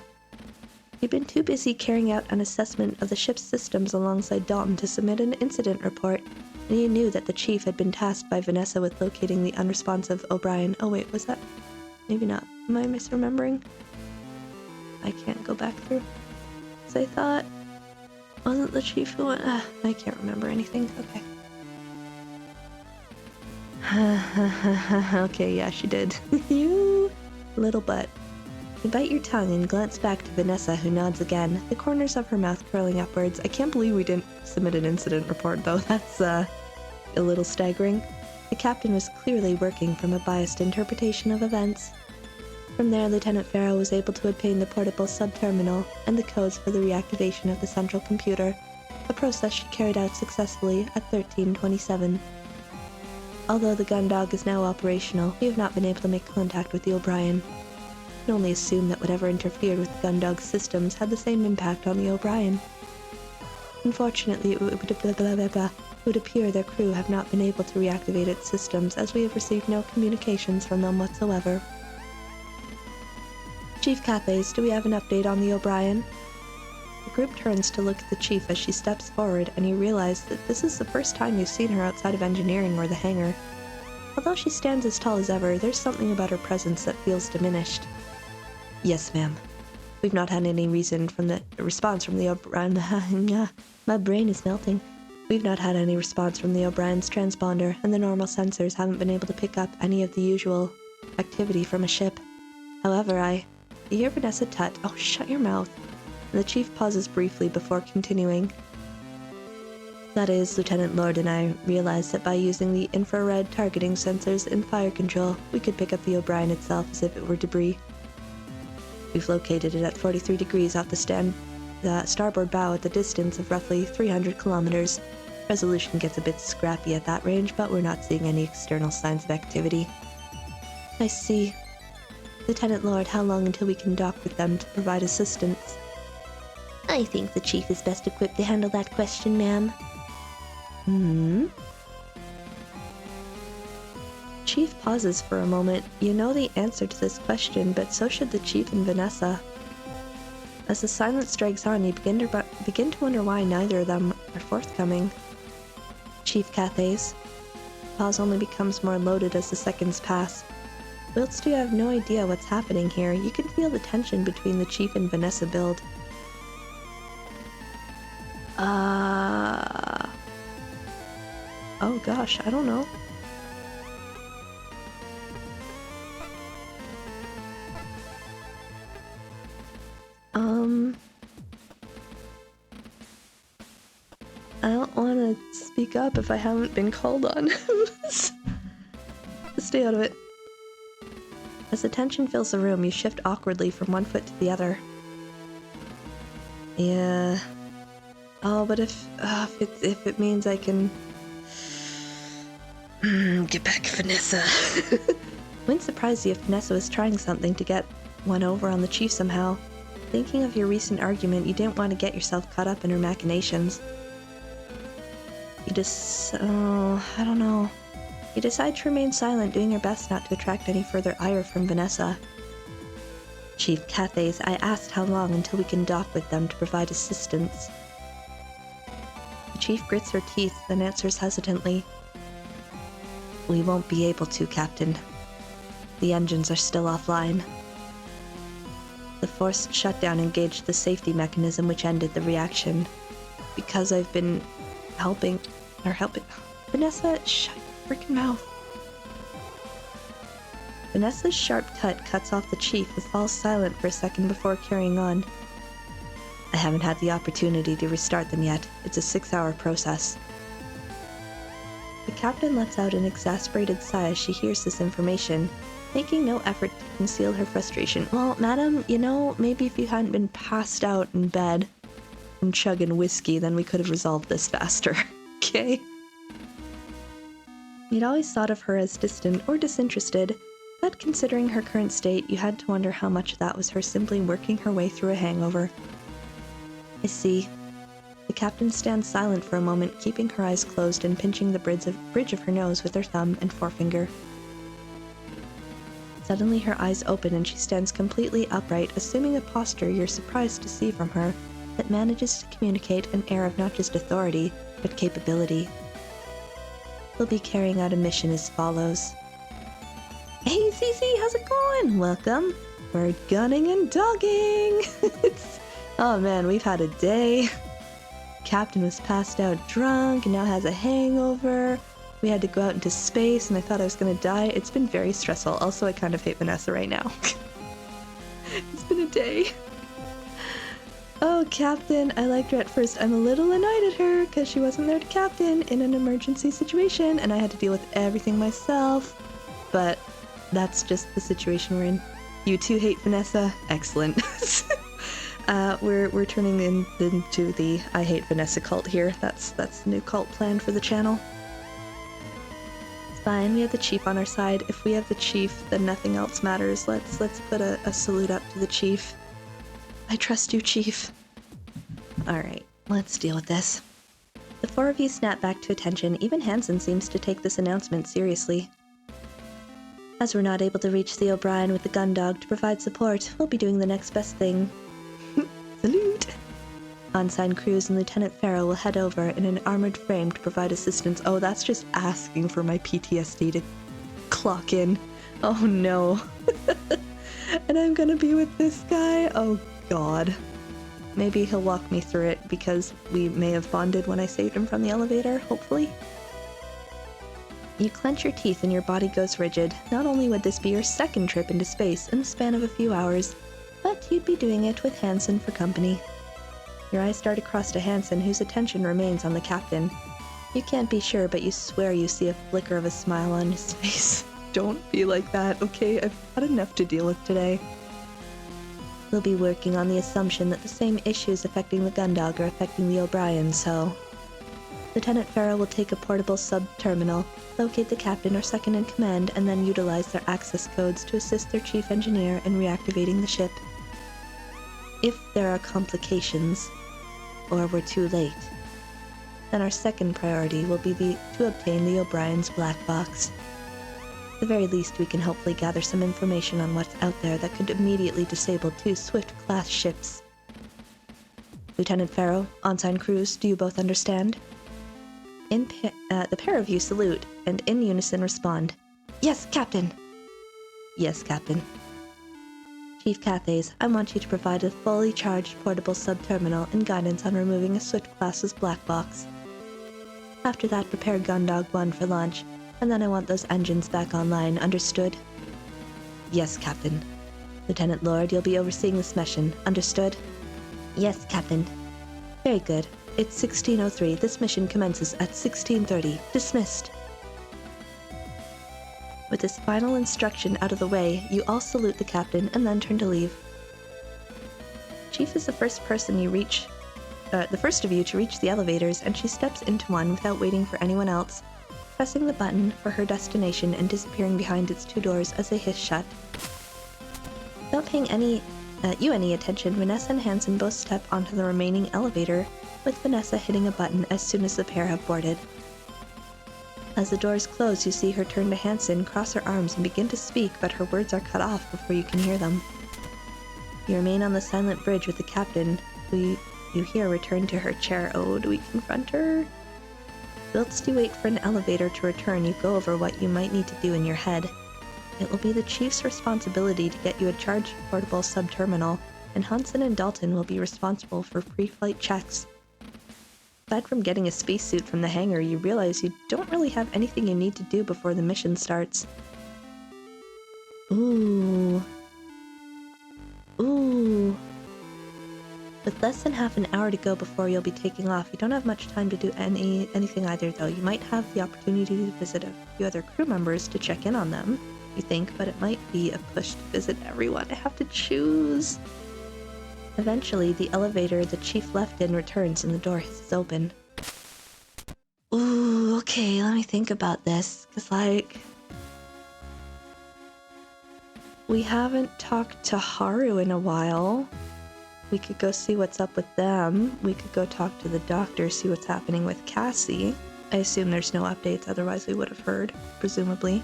He'd been too busy carrying out an assessment of the ship's systems alongside Dalton to submit an incident report, and he knew that the chief had been tasked by Vanessa with locating the unresponsive O'Brien. Oh wait, was that? Maybe not. Am I misremembering? I can't go back through. So I thought, wasn't the chief who went? I can't remember anything. Okay. Okay, yeah, she did. You little butt. You bite your tongue and glance back to Vanessa, who nods again, the corners of her mouth curling upwards. I can't believe we didn't submit an incident report, though. That's, a little staggering. The captain was clearly working from a biased interpretation of events. From there, Lieutenant Farrow was able to obtain the portable sub-terminal and the codes for the reactivation of the central computer, a process she carried out successfully at 1327. Although the gun dog is now operational, we have not been able to make contact with the O'Brien. We can only assume that whatever interfered with the gun dog's systems had the same impact on the O'Brien. Unfortunately, it would appear their crew have not been able to reactivate its systems, as we have received no communications from them whatsoever. Chief Cathays, do we have an update on the O'Brien? The group turns to look at the chief as she steps forward, and you realize that this is the first time you've seen her outside of engineering or the hangar. Although she stands as tall as ever, there's something about her presence that feels diminished. Yes, ma'am. We've not had any response from the O'Brien. My brain is melting. We've not had any response from the O'Brien's transponder, and the normal sensors haven't been able to pick up any of the usual activity from a ship. However, You hear Vanessa tut, "Oh, shut your mouth." And the chief pauses briefly before continuing. That is, Lieutenant Lord and I realized that by using the infrared targeting sensors in fire control, we could pick up the O'Brien itself as if it were debris. We've located it at 43 degrees off the starboard bow at the distance of roughly 300 kilometers. Resolution gets a bit scrappy at that range, but we're not seeing any external signs of activity. I see. Lieutenant Lord, how long until we can dock with them to provide assistance? I think the chief is best equipped to handle that question, ma'am. Chief pauses for a moment. You know the answer to this question, but so should the chief and Vanessa. As the silence drags on, you begin to wonder why neither of them are forthcoming. Chief Cathays. Pause only becomes more loaded as the seconds pass. Whilst you have no idea what's happening here, you can feel the tension between the chief and Vanessa build. Oh gosh, I don't know. I don't want to speak up if I haven't been called on. Stay out of it. As the tension fills the room, you shift awkwardly from one foot to the other. Yeah. Oh, but if it means I can get back Vanessa. Wouldn't surprise you if Vanessa was trying something to get one over on the chief somehow. Thinking of your recent argument, you didn't want to get yourself caught up in her machinations. I don't know. You decide to remain silent, doing your best not to attract any further ire from Vanessa. Chief Cathays, I asked how long until we can dock with them to provide assistance. The chief grits her teeth, then answers hesitantly. We won't be able to, Captain. The engines are still offline. The forced shutdown engaged the safety mechanism which ended the reaction. Because I've been helping... Vanessa, shut your freaking mouth. Vanessa's sharp tut cuts off the chief, who falls silent for a second before carrying on. I haven't had the opportunity to restart them yet. It's a 6-hour process. The captain lets out an exasperated sigh as she hears this information, making no effort to conceal her frustration. Well, madam, you know, maybe if you hadn't been passed out in bed and chugging whiskey, then we could have resolved this faster. Okay? You'd always thought of her as distant or disinterested, but considering her current state, you had to wonder how much of that was her simply working her way through a hangover. I see. The captain stands silent for a moment, keeping her eyes closed and pinching the bridge of her nose with her thumb and forefinger. Suddenly her eyes open and she stands completely upright, assuming a posture you're surprised to see from her that manages to communicate an air of not just authority, but capability. We'll be carrying out a mission as follows. Hey Cece, how's it going? Welcome. We're gunning and dogging. Oh man, we've had a day. Captain was passed out drunk and now has a hangover. We had to go out into space and I thought I was gonna die. It's been very stressful. Also, I kind of hate Vanessa right now. It's been a day. Oh, Captain, I liked her at first. I'm a little annoyed at her because she wasn't there to captain in an emergency situation and I had to deal with everything myself. But that's just the situation we're in. You two hate Vanessa? Excellent. We're turning into the I hate Vanessa cult here. That's the new cult plan for the channel. It's fine, we have the chief on our side. If we have the chief, then nothing else matters. Let's put a salute up to the chief. I trust you, Chief. Alright, let's deal with this. The four of you snap back to attention. Even Hansen seems to take this announcement seriously. As we're not able to reach the O'Brien with the gun dog to provide support, we'll be doing the next best thing. Salute! Ensign Cruz and Lieutenant Farrow will head over in an armored frame to provide assistance. Oh, that's just asking for my PTSD to clock in. Oh no. And I'm gonna be with this guy? Oh God. Maybe he'll walk me through it because we may have bonded when I saved him from the elevator, hopefully. You clench your teeth and your body goes rigid. Not only would this be your second trip into space in the span of a few hours, but you'd be doing it with Hansen for company. Your eyes dart across to Hansen, whose attention remains on the captain. You can't be sure, but you swear you see a flicker of a smile on his face. Don't be like that, okay? I've had enough to deal with today. We'll be working on the assumption that the same issues affecting the Gundog are affecting the O'Brien, so... Lieutenant Farrow will take a portable sub-terminal, locate the captain or second in command, and then utilize their access codes to assist their chief engineer in reactivating the ship. If there are complications, or we're too late, then our second priority will be to obtain the O'Brien's black box. At the very least, we can hopefully gather some information on what's out there that could immediately disable 2 Swift-class ships. Lieutenant Farrow, Ensign Cruz, do you both understand? The pair of you salute, and in unison respond, "Yes, Captain!" "Yes, Captain." Chief Cathays, I want you to provide a fully charged portable sub-terminal and guidance on removing a Swift-class's black box. After that, prepare Gundog 1 for launch. And then I want those engines back online, understood? Yes, Captain. Lieutenant Lord, you'll be overseeing this mission, understood? Yes, Captain. Very good. It's 16:03. This mission commences at 16:30. Dismissed. With this final instruction out of the way, you all salute the captain and then turn to leave. Chief is the first of you to reach the elevators, and she steps into one without waiting for anyone else, pressing the button for her destination and disappearing behind its 2 doors as they hiss shut. Without paying any attention, Vanessa and Hansen both step onto the remaining elevator, with Vanessa hitting a button as soon as the pair have boarded. As the doors close, you see her turn to Hansen, cross her arms, and begin to speak, but her words are cut off before you can hear them. You remain on the silent bridge with the captain, who you hear return to her chair. Oh, do we confront her? Whilst you wait for an elevator to return, you go over what you might need to do in your head. It will be the chief's responsibility to get you a charged portable sub-terminal, and Hansen and Dalton will be responsible for pre-flight checks. Aside from getting a spacesuit from the hangar, you realize you don't really have anything you need to do before the mission starts. Ooh. With less than half an hour to go before you'll be taking off, you don't have much time to do anything either, though. You might have the opportunity to visit a few other crew members to check in on them, you think, but it might be a push to visit everyone. I have to choose. Eventually, the elevator the chief left in returns and the door is open. Ooh, okay, let me think about this, because, we haven't talked to Haru in a while. We could go see what's up with them. We could go talk to the doctor, see what's happening with Cassie. I assume there's no updates, otherwise we would have heard, presumably.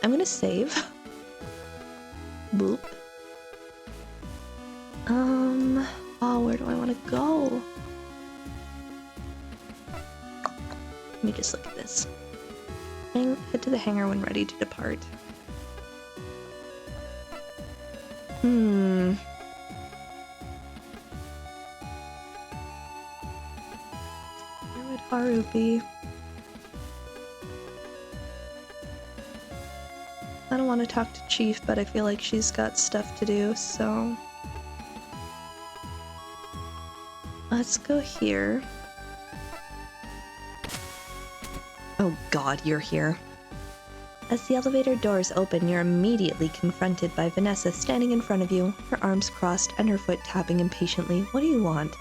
I'm gonna save. Boop. Oh, where do I want to go? Let me just look at this. Head to the hangar when ready to depart. Where would Haru be? I don't want to talk to Chief, but I feel like she's got stuff to do, so... Let's go here. Oh god, you're here. As the elevator doors open, you're immediately confronted by Vanessa standing in front of you, her arms crossed and her foot tapping impatiently. What do you want?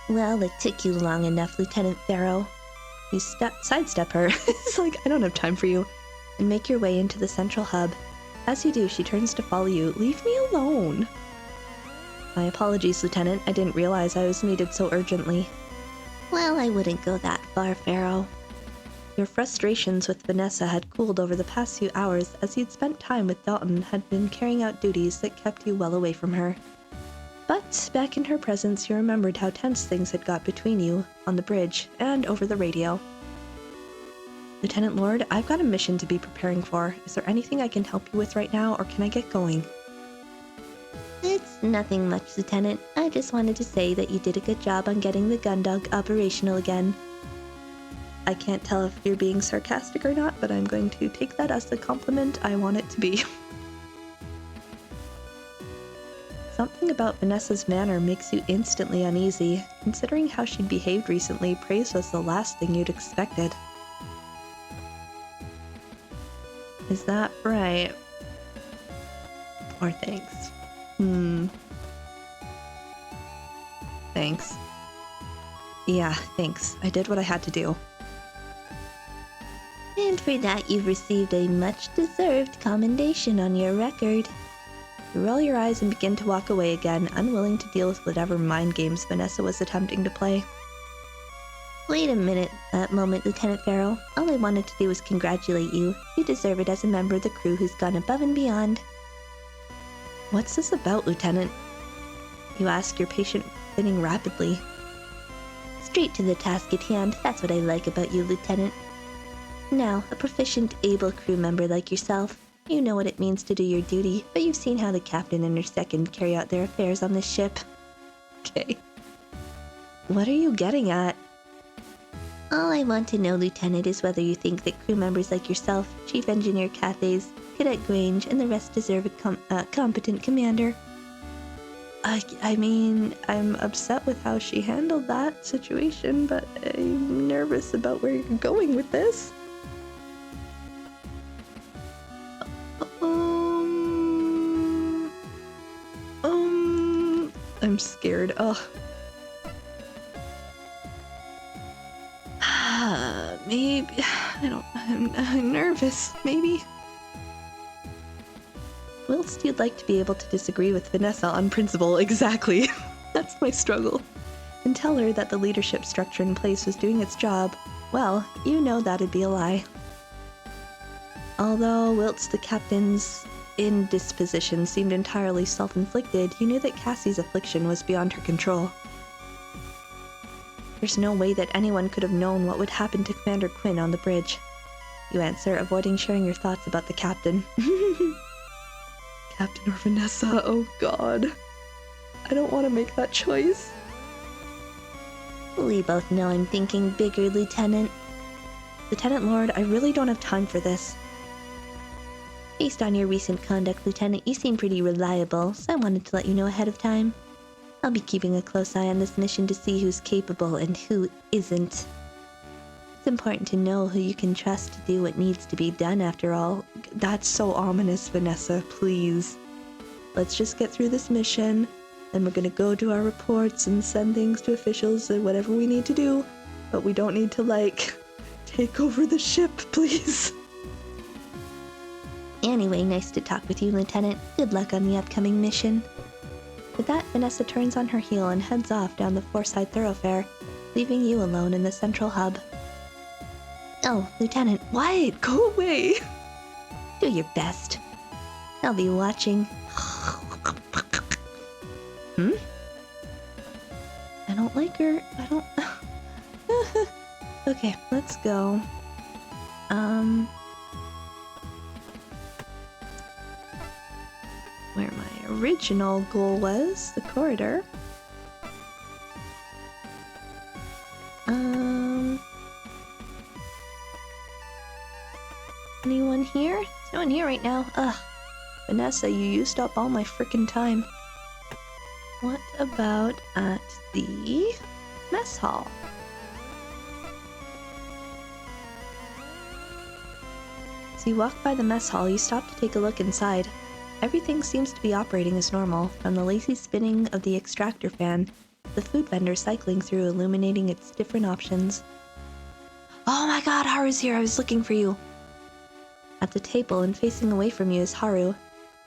Well, it took you long enough, Lieutenant Farrow. You sidestep her. It's like, I don't have time for you. And make your way into the central hub. As you do, she turns to follow you. Leave me alone. My apologies, Lieutenant. I didn't realize I was needed so urgently. Well, I wouldn't go that far, Farrow. Your frustrations with Vanessa had cooled over the past few hours as you'd spent time with Dalton had been carrying out duties that kept you well away from her. But back in her presence, you remembered how tense things had got between you, on the bridge, and over the radio. Lieutenant Lord, I've got a mission to be preparing for. Is there anything I can help you with right now, or can I get going? It's nothing much, Lieutenant. I just wanted to say that you did a good job on getting the gun dog operational again. I can't tell if you're being sarcastic or not, but I'm going to take that as the compliment I want it to be. Something about Vanessa's manner makes you instantly uneasy. Considering how she'd behaved recently, praise was the last thing you'd expected. Is that right? Or thanks? Thanks. Yeah, thanks. I did what I had to do. And for that, you've received a much-deserved commendation on your record. You roll your eyes and begin to walk away again, unwilling to deal with whatever mind games Vanessa was attempting to play. Wait a minute, Lieutenant Farrow. All I wanted to do was congratulate you. You deserve it as a member of the crew who's gone above and beyond. What's this about, Lieutenant? You ask, your patient thinning rapidly. Straight to the task at hand. That's what I like about you, Lieutenant. Now, a proficient, able crew member like yourself, you know what it means to do your duty, but you've seen how the captain and her second carry out their affairs on this ship. Okay. What are you getting at? All I want to know, Lieutenant, is whether you think that crew members like yourself, Chief Engineer Cathays, Cadet Grange, and the rest deserve a competent commander. I mean, I'm upset with how she handled that situation, but I'm nervous about where you're going with this. I'm scared. Ugh. Maybe. I'm nervous. Maybe. Whilst you'd like to be able to disagree with Vanessa on principle, exactly. That's my struggle. And tell her that the leadership structure in place was doing its job, well, you know that'd be a lie. Although, whilst the captain's indisposition seemed entirely self-inflicted, you knew that Cassie's affliction was beyond her control. There's no way that anyone could have known what would happen to Commander Quinn on the bridge. You answer, avoiding sharing your thoughts about the captain. Captain or Vanessa, oh god. I don't want to make that choice. We both know I'm thinking bigger, Lieutenant. Lieutenant Lord, I really don't have time for this. Based on your recent conduct, Lieutenant, you seem pretty reliable, so I wanted to let you know ahead of time. I'll be keeping a close eye on this mission to see who's capable and who isn't. It's important to know who you can trust to do what needs to be done, after all. That's so ominous, Vanessa, please. Let's just get through this mission, then we're gonna go do our reports and send things to officials and whatever we need to do, but we don't need to, like, take over the ship, please. Anyway, nice to talk with you, Lieutenant. Good luck on the upcoming mission. With that, Vanessa turns on her heel and heads off down the Foreside thoroughfare, leaving you alone in the central hub. Oh, Lieutenant, what? Go away! Do your best. I'll be watching. I don't like her. I don't... Okay, let's go. Where my original goal was, the corridor. Anyone here? No one here right now. Ugh. Vanessa, you used up all my frickin' time. What about at the mess hall? As you walk by the mess hall, you stop to take a look inside. Everything seems to be operating as normal, from the lazy spinning of the extractor fan, to the food vendor cycling through, illuminating its different options. Oh my god, Haru's here! I was looking for you! At the table and facing away from you is Haru.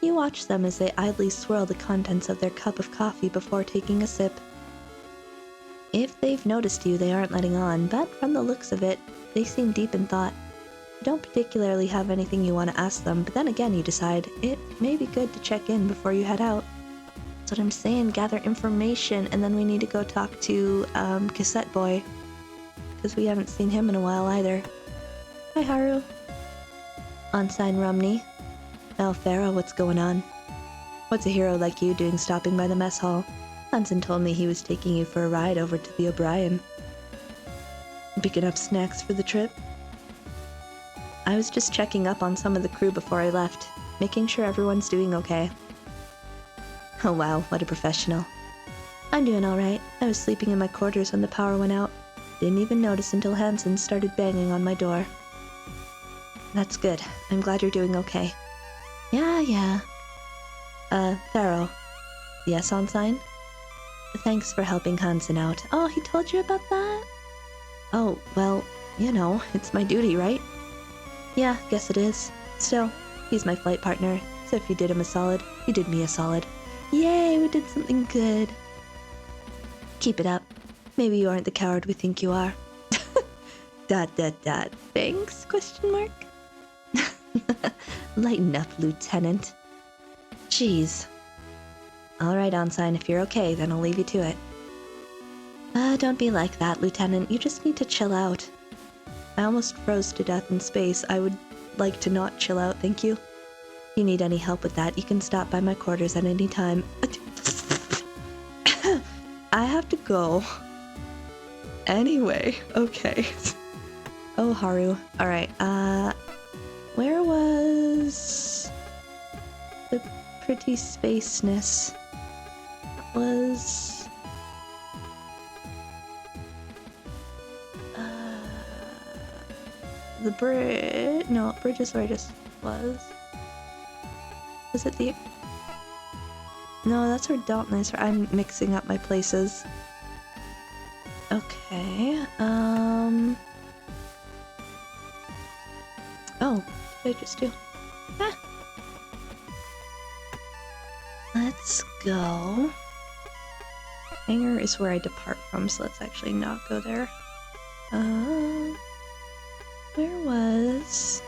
You watch them as they idly swirl the contents of their cup of coffee before taking a sip. If they've noticed you, they aren't letting on, but from the looks of it, they seem deep in thought. You don't particularly have anything you want to ask them, but then again you decide it may be good to check in before you head out. That's what I'm saying, gather information, and then we need to go talk to, Cassette Boy. Because we haven't seen him in a while either. Hi, Haru. Ensign Rumney. Wren Farrow, what's going on? What's a hero like you doing stopping by the mess hall? Hansen told me he was taking you for a ride over to the O'Brien. Picking up snacks for the trip? I was just checking up on some of the crew before I left, making sure everyone's doing okay. Oh wow, what a professional. I'm doing alright. I was sleeping in my quarters when the power went out. Didn't even notice until Hansen started banging on my door. That's good. I'm glad you're doing okay. Yeah. Farrow. Yes, Ensign? Thanks for helping Hansen out. Oh, he told you about that? Oh, well, you know, it's my duty, right? Yeah, guess it is. Still, he's my flight partner, so if you did him a solid, you did me a solid. Yay, we did something good. Keep it up. Maybe you aren't the coward we think you are. ... Thanks? Question mark? Lighten up, Lieutenant. Jeez. Alright, Ensign, if you're okay, then I'll leave you to it. Don't be like that, Lieutenant. You just need to chill out. I almost froze to death in space. I would like to not chill out, thank you. If you need any help with that, you can stop by my quarters at any time. I have to go. Anyway, okay. Oh, Haru. Alright, where was the pretty spaceness? Was the bridge? No, bridge is where I just was. Was it the? No, that's where Dalton is. I'm mixing up my places. Okay. Oh, what did I just do? Ah. Let's go. Hangar is where I depart from, so let's actually not go there. Where was...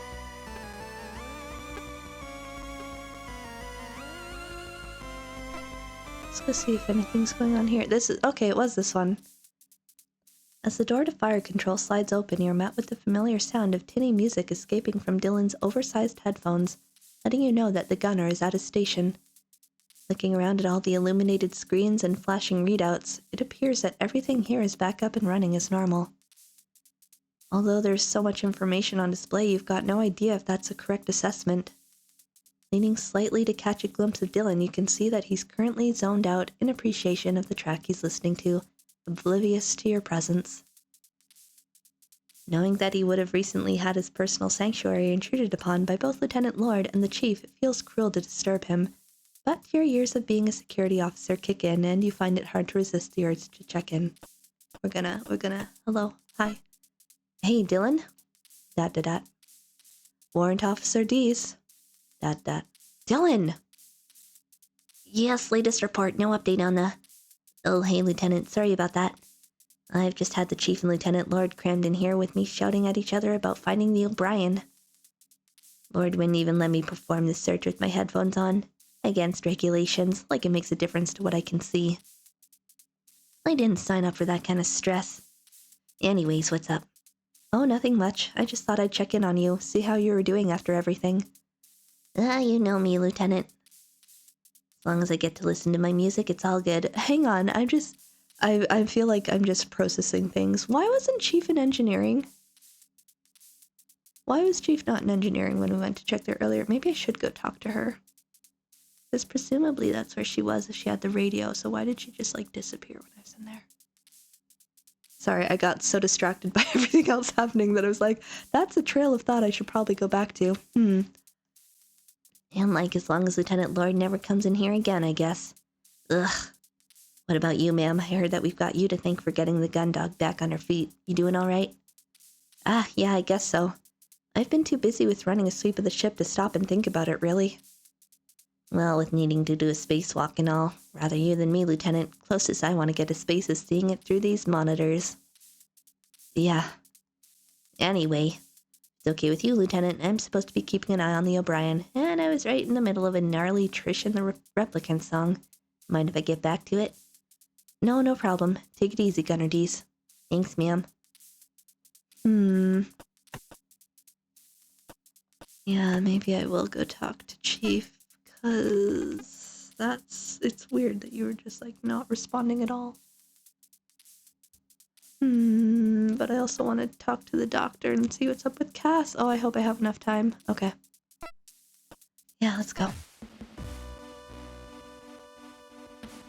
Let's go see if anything's going on here. This is... Okay, it was this one. As the door to fire control slides open, you're met with the familiar sound of tinny music escaping from Dylan's oversized headphones, letting you know that the gunner is at his station. Looking around at all the illuminated screens and flashing readouts, it appears that everything here is back up and running as normal. Although there's so much information on display, you've got no idea if that's a correct assessment. Leaning slightly to catch a glimpse of Dylan, you can see that he's currently zoned out in appreciation of the track he's listening to, oblivious to your presence. Knowing that he would have recently had his personal sanctuary intruded upon by both Lieutenant Lord and the Chief, it feels cruel to disturb him. But your years of being a security officer kick in, and you find it hard to resist the urge to check in. We're gonna, hello, hi. Hey, Dylan? ... Warrant Officer D's ... Dylan! Yes, latest report, no update on the... Oh, hey, Lieutenant, sorry about that. I've just had the Chief and Lieutenant Lord crammed in here with me shouting at each other about finding the O'Brien. Lord wouldn't even let me perform this search with my headphones on. Against regulations, like it makes a difference to what I can see. I didn't sign up for that kind of stress. Anyways, what's up? Oh, nothing much. I just thought I'd check in on you, see how you were doing after everything. You know me, Lieutenant. As long as I get to listen to my music, it's all good. Hang on, I feel like I'm just processing things. Why wasn't Chief in engineering? Why was Chief not in engineering when we went to check there earlier? Maybe I should go talk to her. Because presumably that's where she was if she had the radio, so why did she just, like, disappear when I was in there? Sorry, I got so distracted by everything else happening that I was like, that's a trail of thought I should probably go back to. And, like, as long as Lieutenant Lord never comes in here again, I guess. Ugh. What about you, ma'am? I heard that we've got you to thank for getting the gun dog back on her feet. You doing all right? Ah, yeah, I guess so. I've been too busy with running a sweep of the ship to stop and think about it, really. Well, with needing to do a spacewalk and all, rather you than me, Lieutenant. Closest I want to get to space is seeing it through these monitors. Yeah. Anyway, it's okay with you, Lieutenant. I'm supposed to be keeping an eye on the O'Brien, and I was right in the middle of a gnarly Trish and the Replicant song. Mind if I get back to it? No, no problem. Take it easy, Gunner D's. Thanks, ma'am. Yeah, maybe I will go talk to Chief, because it's weird that you were just, like, not responding at all. But I also want to talk to the doctor and see what's up with Cass. Oh, I hope I have enough time. Okay. Yeah, let's go.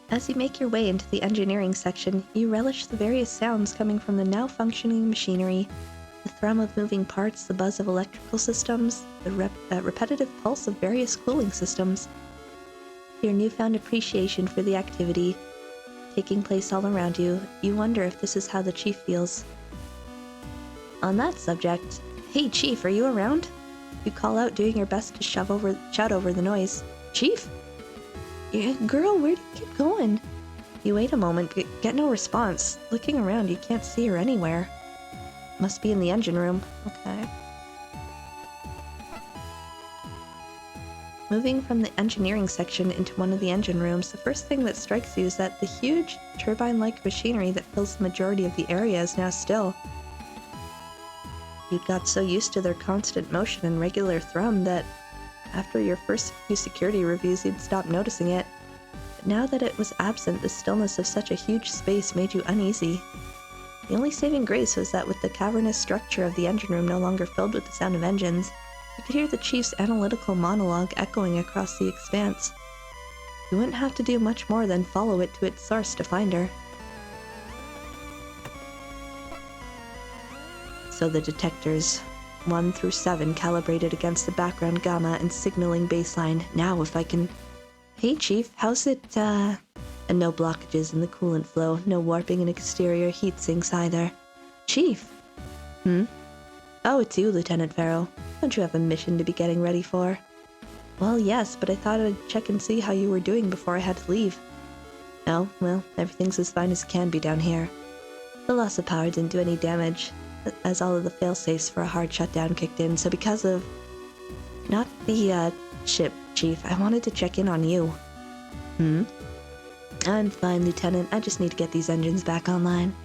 As you make your way into the engineering section, you relish the various sounds coming from the now functioning machinery. The thrum of moving parts, the buzz of electrical systems, the repetitive pulse of various cooling systems. Your newfound appreciation for the activity taking place all around you, you wonder if this is how the Chief feels. On that subject, hey Chief, are you around? You call out, doing your best to shout over the noise. Chief? Yeah, girl, where do you keep going? You wait a moment, but get no response. Looking around, you can't see her anywhere. Must be in the engine room. Okay. Moving from the engineering section into one of the engine rooms, the first thing that strikes you is that the huge, turbine-like machinery that fills the majority of the area is now still. You'd got so used to their constant motion and regular thrum that after your first few security reviews you'd stopped noticing it. But now that it was absent, the stillness of such a huge space made you uneasy. The only saving grace was that with the cavernous structure of the engine room no longer filled with the sound of engines, you could hear the Chief's analytical monologue echoing across the expanse. You wouldn't have to do much more than follow it to its source to find her. So the detectors, 1 through 7, calibrated against the background gamma and signaling baseline. Now if I can... Hey Chief, how's it, And no blockages in the coolant flow, no warping in exterior heat sinks either. Chief? Oh, it's you, Lieutenant Farrow. Don't you have a mission to be getting ready for? Well, yes, but I thought I'd check and see how you were doing before I had to leave. Oh, well, everything's as fine as it can be down here. The loss of power didn't do any damage, as all of the fail-safes for a hard shutdown kicked in, so because of... Not the, ship, Chief. I wanted to check in on you. I'm fine, Lieutenant. I just need to get these engines back online.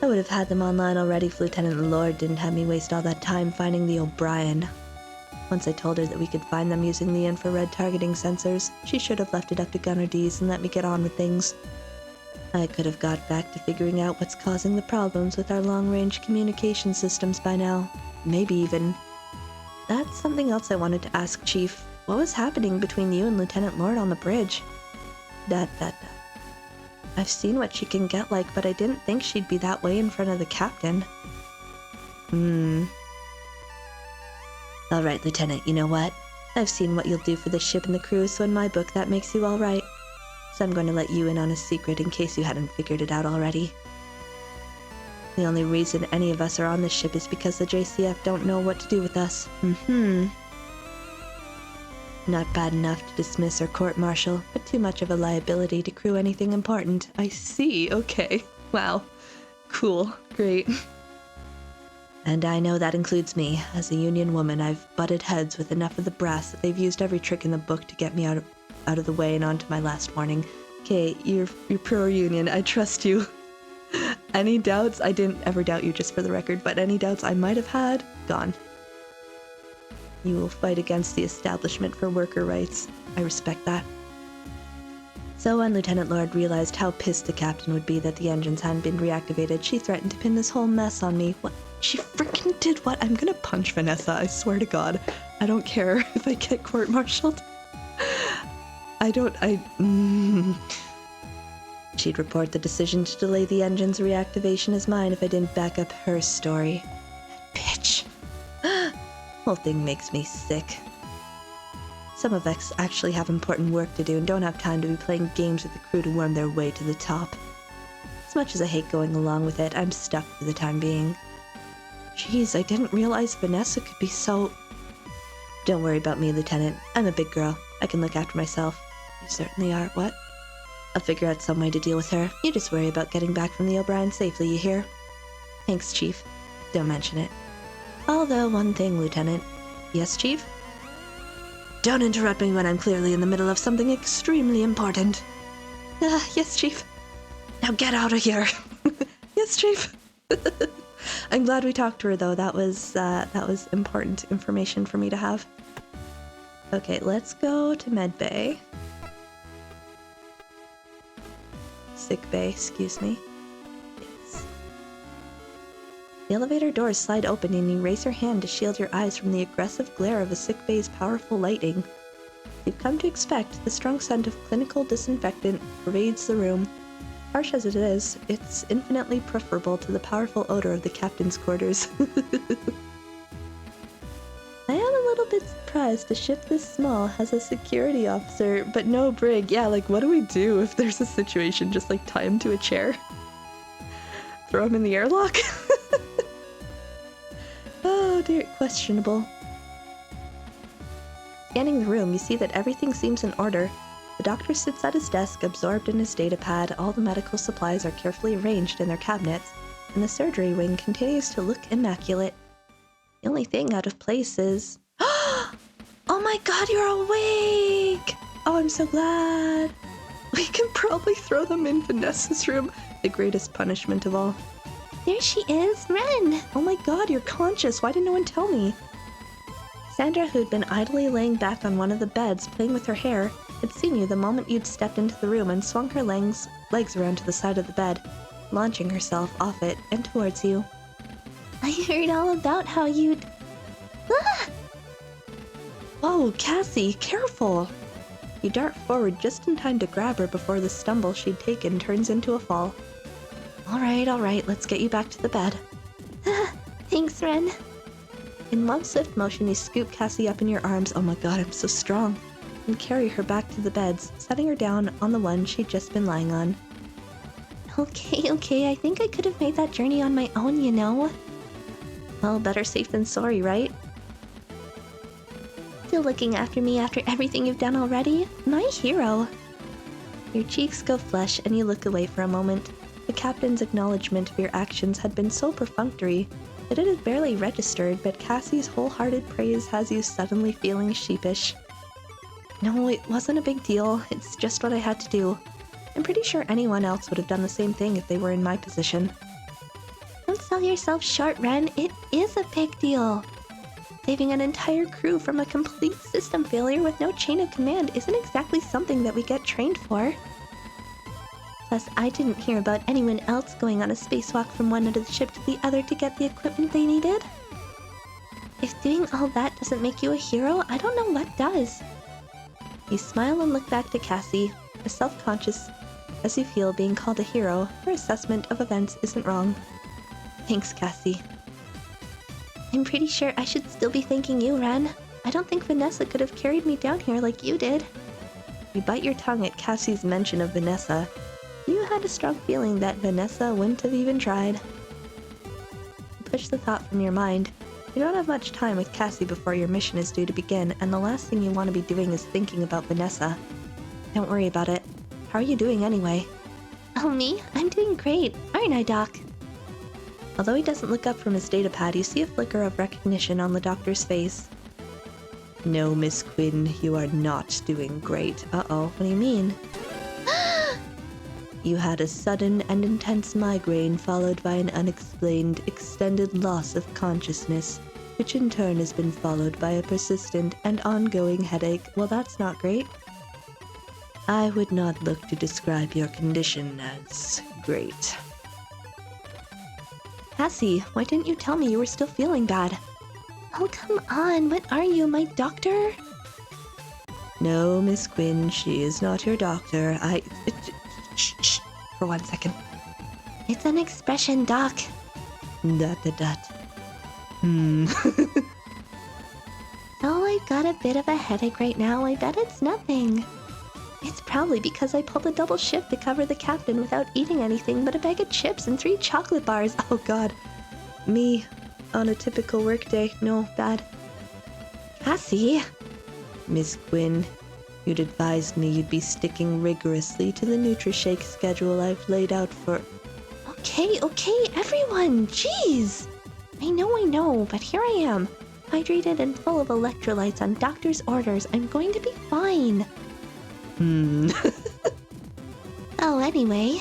I would have had them online already if Lieutenant Lord didn't have me waste all that time finding the O'Brien. Once I told her that we could find them using the infrared targeting sensors, she should have left it up to Gunner D's and let me get on with things. I could have got back to figuring out what's causing the problems with our long-range communication systems by now. Maybe even... That's something else I wanted to ask, Chief. What was happening between you and Lieutenant Lord on the bridge? I've seen what she can get like, but I didn't think she'd be that way in front of the captain. Alright, Lieutenant, you know what? I've seen what you'll do for the ship and the crew, so in my book that makes you alright. So I'm going to let you in on a secret in case you hadn't figured it out already. The only reason any of us are on this ship is because the JCF don't know what to do with us. Not bad enough to dismiss or court-martial, but too much of a liability to crew anything important. I see, okay. Wow. Cool. Great. And I know that includes me. As a union woman, I've butted heads with enough of the brass that they've used every trick in the book to get me out of the way and onto my last warning. Okay, you're pro-union. I trust you. Any doubts? I didn't ever doubt you, just for the record, but any doubts I might have had? Gone. You will fight against the establishment for worker rights. I respect that. So when Lieutenant Lord realized how pissed the captain would be that the engines hadn't been reactivated, she threatened to pin this whole mess on me. What? She freaking did what? I'm gonna punch Vanessa, I swear to God. I don't care if I get court-martialed. She'd report the decision to delay the engine's reactivation as mine if I didn't back up her story. Bitch. Whole thing makes me sick. Some of us actually have important work to do and don't have time to be playing games with the crew to worm their way to the top. As much as I hate going along with it, I'm stuck for the time being. Jeez, I didn't realize Vanessa could be so... Don't worry about me, Lieutenant. I'm a big girl. I can look after myself. You certainly are. What? I'll figure out some way to deal with her. You just worry about getting back from the O'Brien safely, you hear? Thanks, Chief. Don't mention it. Although, one thing, Lieutenant. Yes, Chief? Don't interrupt me when I'm clearly in the middle of something extremely important. Yes, Chief. Now get out of here. Yes, Chief. I'm glad we talked to her, though. That was important information for me to have. Okay, let's go to medbay. Sick bay, excuse me. Yes. The elevator doors slide open and you raise your hand to shield your eyes from the aggressive glare of a sick bay's powerful lighting. You've come to expect, the strong scent of clinical disinfectant pervades the room. Harsh as it is, it's infinitely preferable to the powerful odor of the captain's quarters. I am a little bit surprised a ship this small has a security officer, but no brig. Yeah, like, what do we do if there's a situation? Just, like, tie him to a chair? Throw him in the airlock? Oh dear, questionable. Scanning the room, you see that everything seems in order. The doctor sits at his desk, absorbed in his data pad. All the medical supplies are carefully arranged in their cabinets, and the surgery wing continues to look immaculate. The only thing out of place is... Oh my god, you're awake! Oh, I'm so glad. We can probably throw them in Vanessa's room. The greatest punishment of all. There she is, Wren! Oh my god, you're conscious. Why didn't no one tell me? Sandra, who'd been idly laying back on one of the beds, playing with her hair, had seen you the moment you'd stepped into the room and swung her legs around to the side of the bed, launching herself off it and towards you. I heard all about how you'd... Ah! Whoa, Cassie, careful! You dart forward just in time to grab her before the stumble she'd taken turns into a fall. Alright, let's get you back to the bed. Thanks, Wren. In one swift motion, you scoop Cassie up in your arms. Oh my god, I'm so strong. And carry her back to the beds, setting her down on the one she'd just been lying on. Okay, I think I could have made that journey on my own, you know. Well, better safe than sorry, right? Still looking after me after everything you've done already? My hero. Your cheeks go flush and you look away for a moment. The captain's acknowledgement of your actions had been so perfunctory that it had barely registered, but Cassie's wholehearted praise has you suddenly feeling sheepish. No, it wasn't a big deal. It's just what I had to do. I'm pretty sure anyone else would have done the same thing if they were in my position. Don't sell yourself short, Wren. It is a big deal. Saving an entire crew from a complete system failure with no chain of command isn't exactly something that we get trained for. Plus, I didn't hear about anyone else going on a spacewalk from one end of the ship to the other to get the equipment they needed. If doing all that doesn't make you a hero, I don't know what does. You smile and look back to Cassie, as self-conscious as you feel being called a hero. Her assessment of events isn't wrong. Thanks, Cassie. I'm pretty sure I should still be thanking you, Wren. I don't think Vanessa could have carried me down here like you did. You bite your tongue at Cassie's mention of Vanessa. You had a strong feeling that Vanessa wouldn't have even tried. You push the thought from your mind. You don't have much time with Cassie before your mission is due to begin, and the last thing you want to be doing is thinking about Vanessa. Don't worry about it. How are you doing anyway? Oh, me? I'm doing great. Aren't I, Doc? Although he doesn't look up from his datapad, you see a flicker of recognition on the doctor's face. No, Miss Quinn, you are not doing great. Uh-oh, what do you mean? You had a sudden and intense migraine followed by an unexplained, extended loss of consciousness, which in turn has been followed by a persistent and ongoing headache. Well, that's not great. I would not look to describe your condition as great. Cassie, why didn't you tell me you were still feeling bad? Oh, come on, what are you, my doctor? No, Miss Quinn, she is not your doctor. Shh, for 1 second. It's an expression, Doc. Dot. So I got a bit of a headache right now. I bet it's nothing. It's probably because I pulled a double shift to cover the captain without eating anything but a bag of chips and 3 chocolate bars. Oh god. Me, on a typical workday. No, bad. Cassie? Miss Quinn, you'd advised me you'd be sticking rigorously to the Nutri-Shake schedule I've laid out for... Okay, everyone! Jeez! I know, but here I am. Hydrated and full of electrolytes on doctor's orders. I'm going to be fine. Oh, anyway.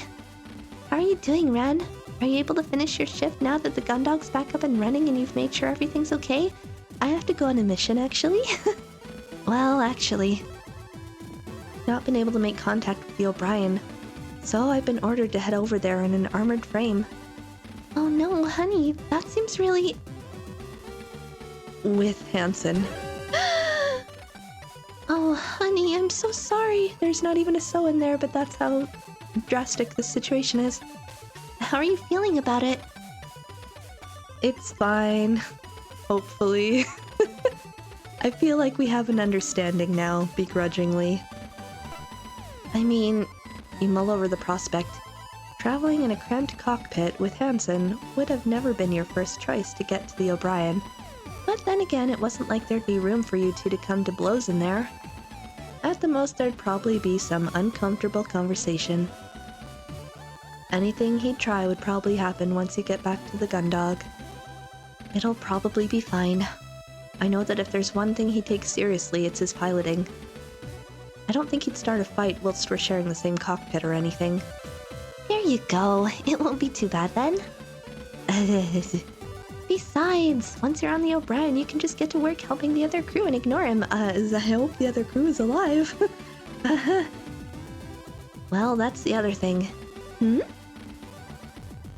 How are you doing, Wren? Are you able to finish your shift now that the gun dog's back up and running and you've made sure everything's okay? I have to go on a mission, actually. Well, actually. Not been able to make contact with the O'Brien, so I've been ordered to head over there in an armored frame. Oh no, honey, that seems really... With Hansen. Oh, honey, I'm so sorry. There's not even a so in there, but that's how drastic this situation is. How are you feeling about it? It's fine. Hopefully. I feel like we have an understanding now, begrudgingly. I mean, you mull over the prospect. Traveling in a cramped cockpit with Hansen would have never been your first choice to get to the O'Brien. But then again, it wasn't like there'd be room for you two to come to blows in there. At the most, there'd probably be some uncomfortable conversation. Anything he'd try would probably happen once you get back to the gun dog. It'll probably be fine. I know that if there's one thing he takes seriously, it's his piloting. I don't think he'd start a fight whilst we're sharing the same cockpit or anything. There you go. It won't be too bad then. Besides, once you're on the O'Brien, you can just get to work helping the other crew and ignore him. I hope the other crew is alive. Well, that's the other thing.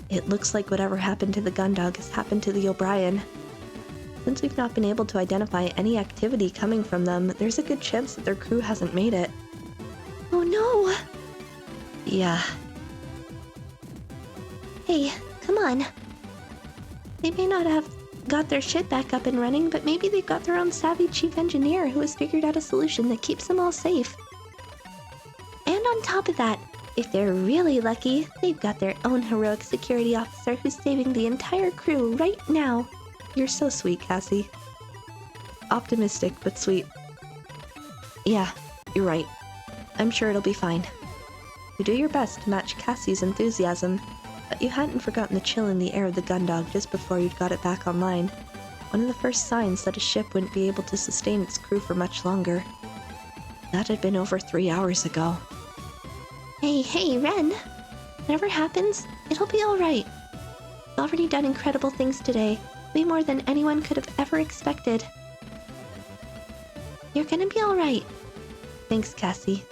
It looks like whatever happened to the gun dog has happened to the O'Brien. Since we've not been able to identify any activity coming from them, there's a good chance that their crew hasn't made it. Oh no! Yeah. Hey, come on. They may not have got their shit back up and running, but maybe they've got their own savvy chief engineer who has figured out a solution that keeps them all safe. And on top of that, if they're really lucky, they've got their own heroic security officer who's saving the entire crew right now. You're so sweet, Cassie. Optimistic, but sweet. Yeah, you're right. I'm sure it'll be fine. You do your best to match Cassie's enthusiasm, but you hadn't forgotten the chill in the air of the gun dog just before you'd got it back online. One of the first signs that a ship wouldn't be able to sustain its crew for much longer. That had been over 3 hours ago. Hey, Wren! Whatever happens, it'll be alright. You've already done incredible things today, way more than anyone could have ever expected. You're gonna be alright. Thanks, Cassie.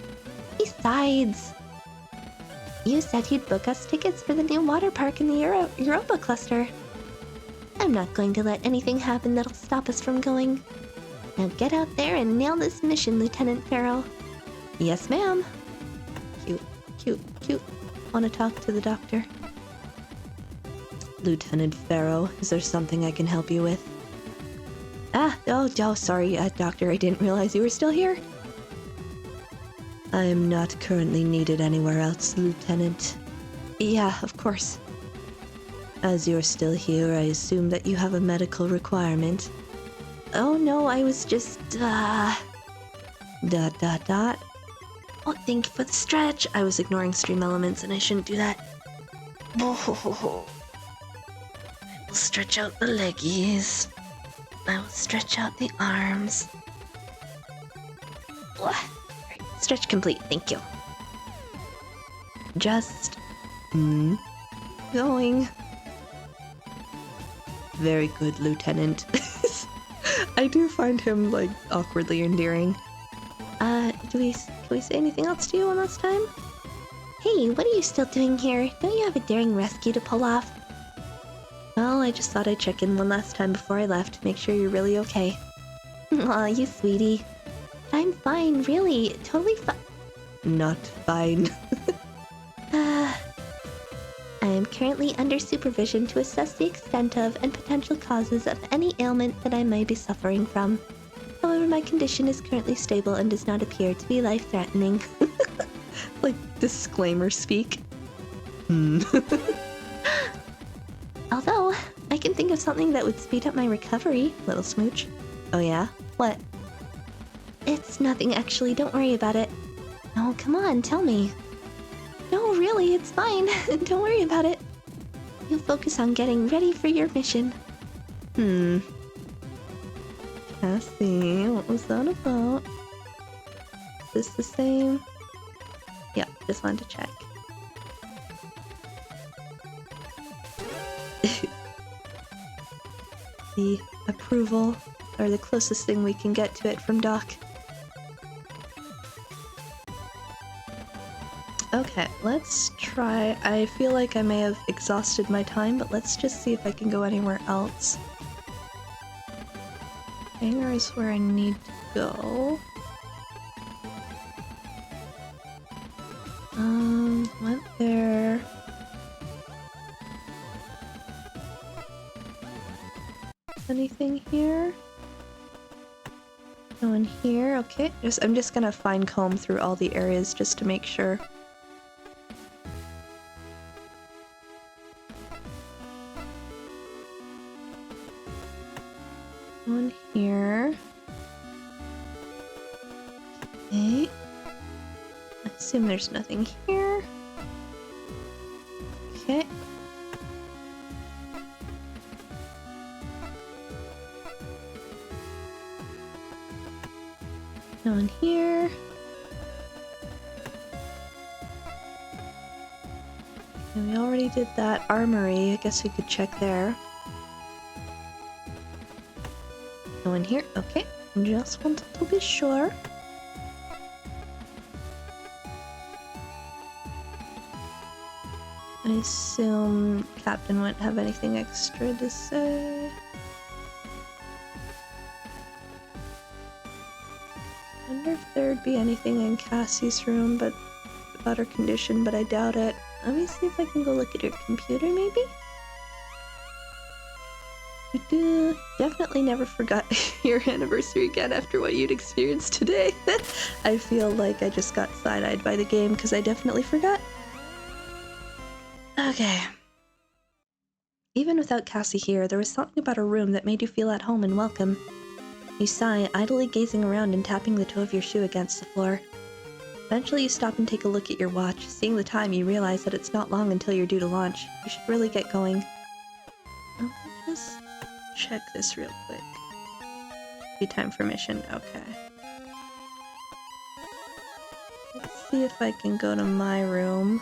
Besides, you said you'd book us tickets for the new water park in the Europa cluster. I'm not going to let anything happen that'll stop us from going. Now get out there and nail this mission, Lieutenant Farrow. Yes, ma'am. Cute. Want to talk to the doctor? Lieutenant Farrow, is there something I can help you with? Sorry, Doctor, I didn't realize you were still here. I am not currently needed anywhere else, Lieutenant. Yeah, of course. As you're still here, I assume that you have a medical requirement. Oh no, I was just, Oh, thank you for the stretch. I was ignoring stream elements and I shouldn't do that. Oh. I will stretch out the leggies. I will stretch out the arms. Right, stretch complete, thank you. Just... going. Very good, Lieutenant. I do find him, like, awkwardly endearing. Can we say anything else to you one last time? Hey, what are you still doing here? Don't you have a daring rescue to pull off? Well, I just thought I'd check in one last time before I left, make sure you're really okay. Aw, you sweetie. I'm fine, really. Totally fine. Not fine. I am currently under supervision to assess the extent of and potential causes of any ailment that I may be suffering from. However, my condition is currently stable and does not appear to be life-threatening. Like, disclaimer speak. Although, I can think of something that would speed up my recovery, little smooch. Oh yeah? What? It's nothing, actually. Don't worry about it. No, come on, tell me. No, really, it's fine. Don't worry about it. You focus on getting ready for your mission. Cassie, what was that about? Is this the same? Yeah, just wanted to check. The approval, or the closest thing we can get to it from Doc. Okay, let's try. I feel like I may have exhausted my time, but let's just see if I can go anywhere else. Hangar is where I need to go. Went there. Anything here? No in here, okay. I'm just gonna fine comb through all the areas just to make sure. One here. Okay. I assume there's nothing here. Okay. No one here. And we already did that armory. I guess we could check there. No one here. Okay. Just wanted to be sure. I assume Captain wouldn't have anything extra to say. I wonder if there'd be anything in Cassie's room but about her condition, but I doubt it. Let me see if I can go look at her computer, maybe? Definitely never forgot your anniversary again after what you'd experienced today. I feel like I just got side-eyed by the game because I definitely forgot. Okay. Even without Cassie here, there was something about her room that made you feel at home and welcome. You sigh, idly gazing around and tapping the toe of your shoe against the floor. Eventually you stop and take a look at your watch. Seeing the time, you realize that it's not long until you're due to launch. You should really get going. Let me just check this real quick. Be time for mission, okay. Let's see if I can go to my room.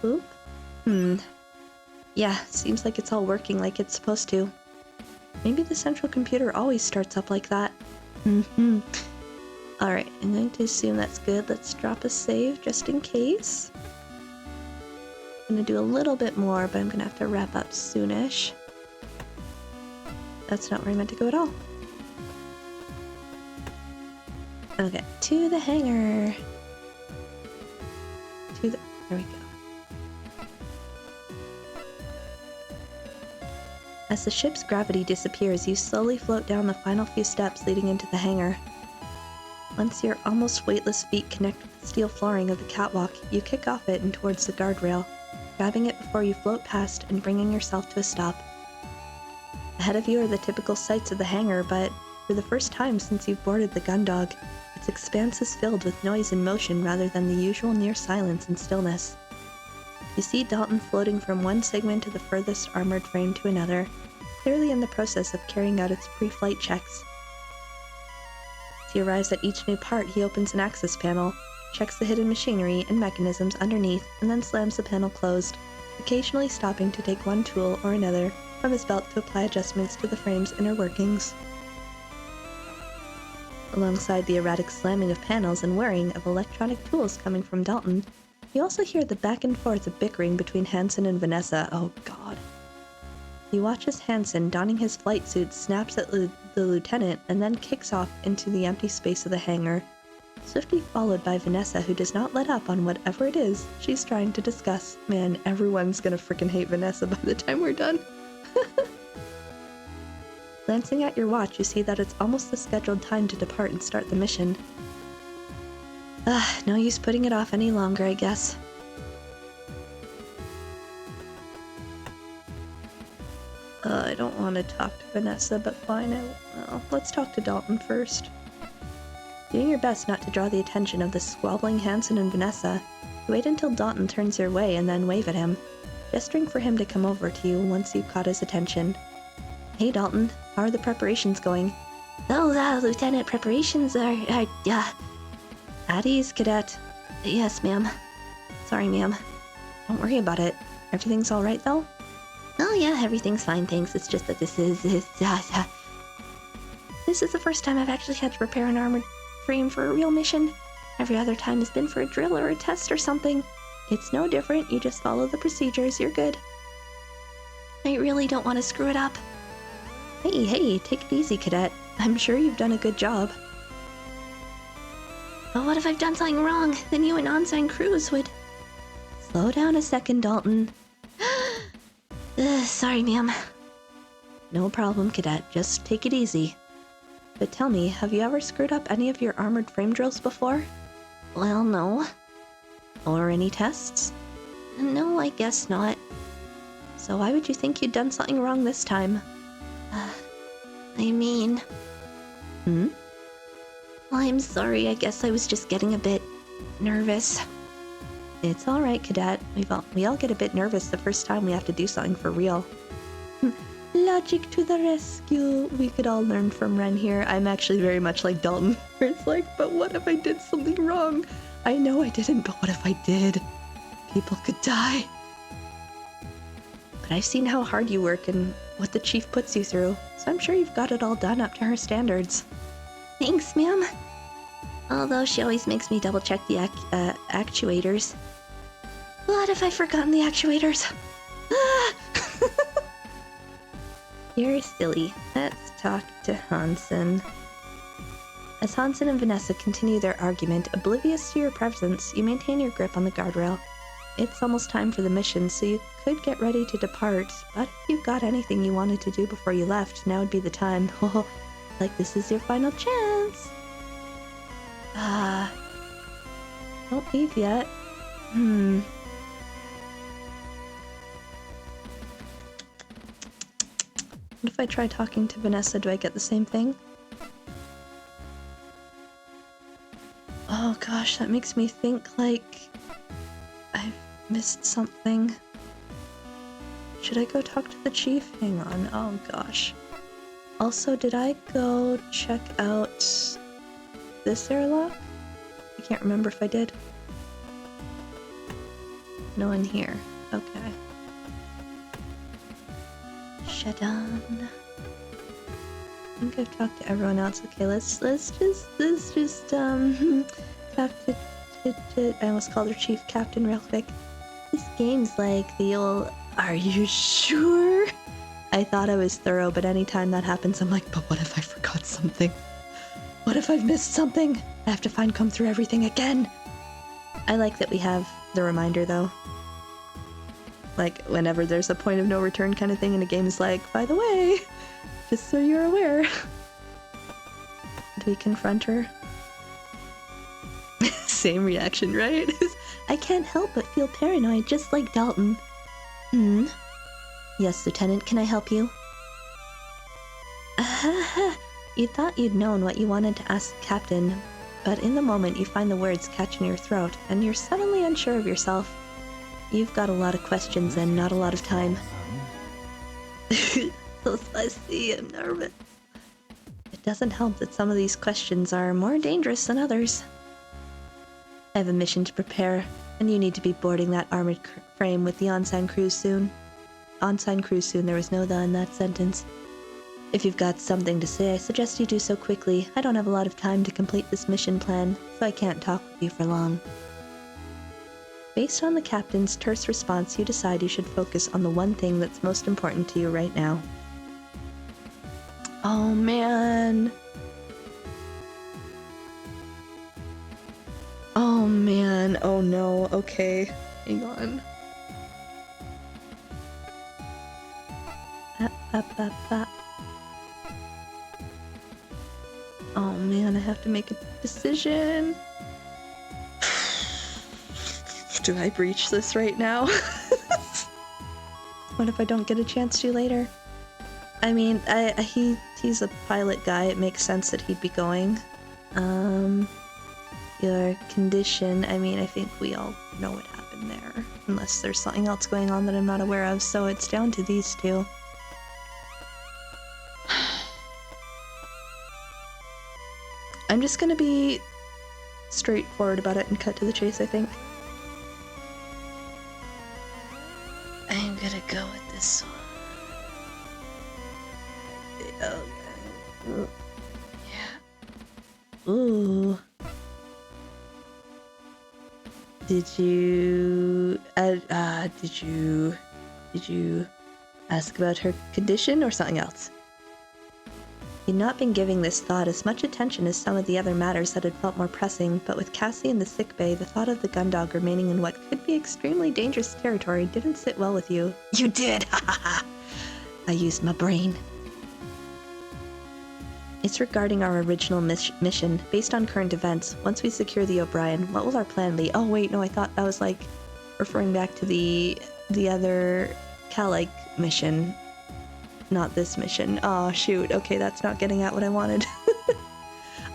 Oop. Yeah, seems like it's all working like it's supposed to. Maybe the central computer always starts up like that. Alright, I'm going to assume that's good. Let's drop a save just in case. I'm gonna do a little bit more, but I'm gonna have to wrap up soonish. That's not where I meant to go at all. Okay, to the hangar. There we go. As the ship's gravity disappears, you slowly float down the final few steps leading into the hangar. Once your almost weightless feet connect with the steel flooring of the catwalk, you kick off it and towards the guardrail, grabbing it before you float past and bringing yourself to a stop. Ahead of you are the typical sights of the hangar, but for the first time since you've boarded the Gundog, its expanse is filled with noise and motion rather than the usual near silence and stillness. You see Dalton floating from one segment of the furthest armored frame to another, clearly in the process of carrying out its pre-flight checks. As he arrives at each new part, he opens an access panel, checks the hidden machinery and mechanisms underneath, and then slams the panel closed, occasionally stopping to take one tool or another from his belt to apply adjustments to the frame's inner workings. Alongside the erratic slamming of panels and whirring of electronic tools coming from Dalton, you also hear the back and forth of bickering between Hansen and Vanessa. Oh god. You watch as Hansen, donning his flight suit, snaps at the lieutenant and then kicks off into the empty space of the hangar, swiftly followed by Vanessa, who does not let up on whatever it is she's trying to discuss. Man, everyone's gonna freaking hate Vanessa by the time we're done. Glancing at your watch, you see that it's almost the scheduled time to depart and start the mission. No use putting it off any longer, I guess. I don't want to talk to Vanessa, but fine, well, let's talk to Dalton first. Doing your best not to draw the attention of the squabbling Hansen and Vanessa, you wait until Dalton turns your way and then wave at him, gesturing for him to come over to you once you've caught his attention. Hey Dalton, how are the preparations going? Oh, Lieutenant, preparations are at ease, Cadet. Yes, ma'am. Sorry, ma'am. Don't worry about it. Everything's alright, though? Oh yeah, everything's fine, thanks. It's just that this is the first time I've actually had to prepare an armored frame for a real mission. Every other time has been for a drill or a test or something. It's no different, you just follow the procedures, you're good. I really don't want to screw it up. Hey, take it easy, Cadet. I'm sure you've done a good job. But what if I've done something wrong? Then you and on-sign crews would... Slow down a second, Dalton. Sorry, ma'am. No problem, Cadet. Just take it easy. But tell me, have you ever screwed up any of your armored frame drills before? Well, no. Or any tests? No, I guess not. So why would you think you'd done something wrong this time? Well, I'm sorry. I guess I was just getting a bit nervous. It's alright, Cadet. We all get a bit nervous the first time we have to do something for real. Logic to the rescue. We could all learn from Wren here. I'm actually very much like Dalton, where it's like, but what if I did something wrong? I know I didn't, but what if I did? People could die. But I've seen how hard you work and what the chief puts you through, so I'm sure you've got it all done up to her standards. Thanks, ma'am. Although she always makes me double-check the actuators. What if I've forgotten the actuators? You're silly. Let's talk to Hansen. As Hansen and Vanessa continue their argument, oblivious to your presence, you maintain your grip on the guardrail. It's almost time for the mission, so you could get ready to depart, but if you've got anything you wanted to do before you left, now would be the time. Like this is your final chance. Don't leave yet. What if I try talking to Vanessa? Do I get the same thing? Oh gosh, that makes me think like I've missed something. Should I go talk to the chief? Hang on. Oh gosh. Also, did I go check out this airlock? I can't remember if I did. No one here. Okay. Shut down. I think I've talked to everyone else. Okay, let's just talk to I almost called her Chief Captain real quick. This game's like the old, are you sure? I thought I was thorough, but anytime that happens, I'm like, but what if I forgot something? What if I've missed something? I have to come through everything again. I like that we have the reminder, though. Like, whenever there's a point of no return kind of thing in a game, is like, by the way, just so you're aware. Do we confront her? Same reaction, right? I can't help but feel paranoid, just like Dalton. Yes, Lieutenant, can I help you? You thought you'd known what you wanted to ask the Captain, but in the moment you find the words catch in your throat, and you're suddenly unsure of yourself. You've got a lot of questions and not a lot of time. So spicy, I'm nervous. It doesn't help that some of these questions are more dangerous than others. I have a mission to prepare, and you need to be boarding that armored frame with the on-sign crew soon. On-sign crew soon, there was no the in that sentence. If you've got something to say, I suggest you do so quickly. I don't have a lot of time to complete this mission plan, so I can't talk with you for long. Based on the captain's terse response, you decide you should focus on the one thing that's most important to you right now. Oh, man. Oh, man. Oh, no. Okay. Hang on. Oh, man. I have to make a decision. Do I breach this right now? What if I don't get a chance to later? I mean, he's a pilot guy. It makes sense that he'd be going. Your condition, I mean, I think we all know what happened there. Unless there's something else going on that I'm not aware of, so it's down to these two. I'm just gonna be straightforward about it and cut to the chase, I think. I'm gonna go with this one. Okay. Yeah. Ooh. Did you ask about her condition or something else? He'd not been giving this thought as much attention as some of the other matters that had felt more pressing, but with Cassie in the sickbay, the thought of the Gundog remaining in what could be extremely dangerous territory didn't sit well with you. You did! Ha ha ha! I used my brain. It's regarding our original mission. Based on current events, once we secure the O'Brien, what will our plan be? Oh wait, no, I thought that was like referring back to the other Cal-like mission. Not this mission. Oh shoot, okay, that's not getting at what I wanted.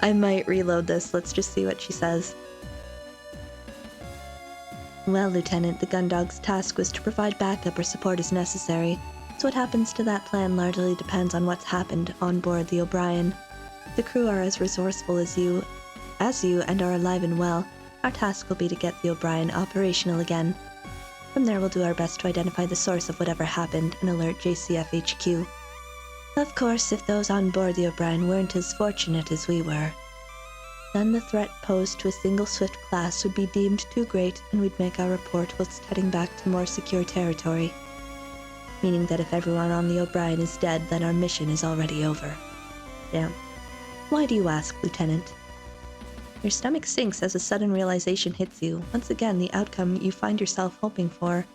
I might reload this, let's just see what she says. Well, Lieutenant, the Gundog's task was to provide backup or support as necessary. So what happens to that plan largely depends on what's happened on board the O'Brien. If the crew are as resourceful as you and are alive and well, our task will be to get the O'Brien operational again. From there we'll do our best to identify the source of whatever happened and alert JCF HQ. Of course, if those on board the O'Brien weren't as fortunate as we were, then the threat posed to a single Swift class would be deemed too great and we'd make our report whilst heading back to more secure territory. Meaning that if everyone on the O'Brien is dead, then our mission is already over. Damn. Why do you ask, Lieutenant? Your stomach sinks as a sudden realization hits you. Once again, the outcome you find yourself hoping for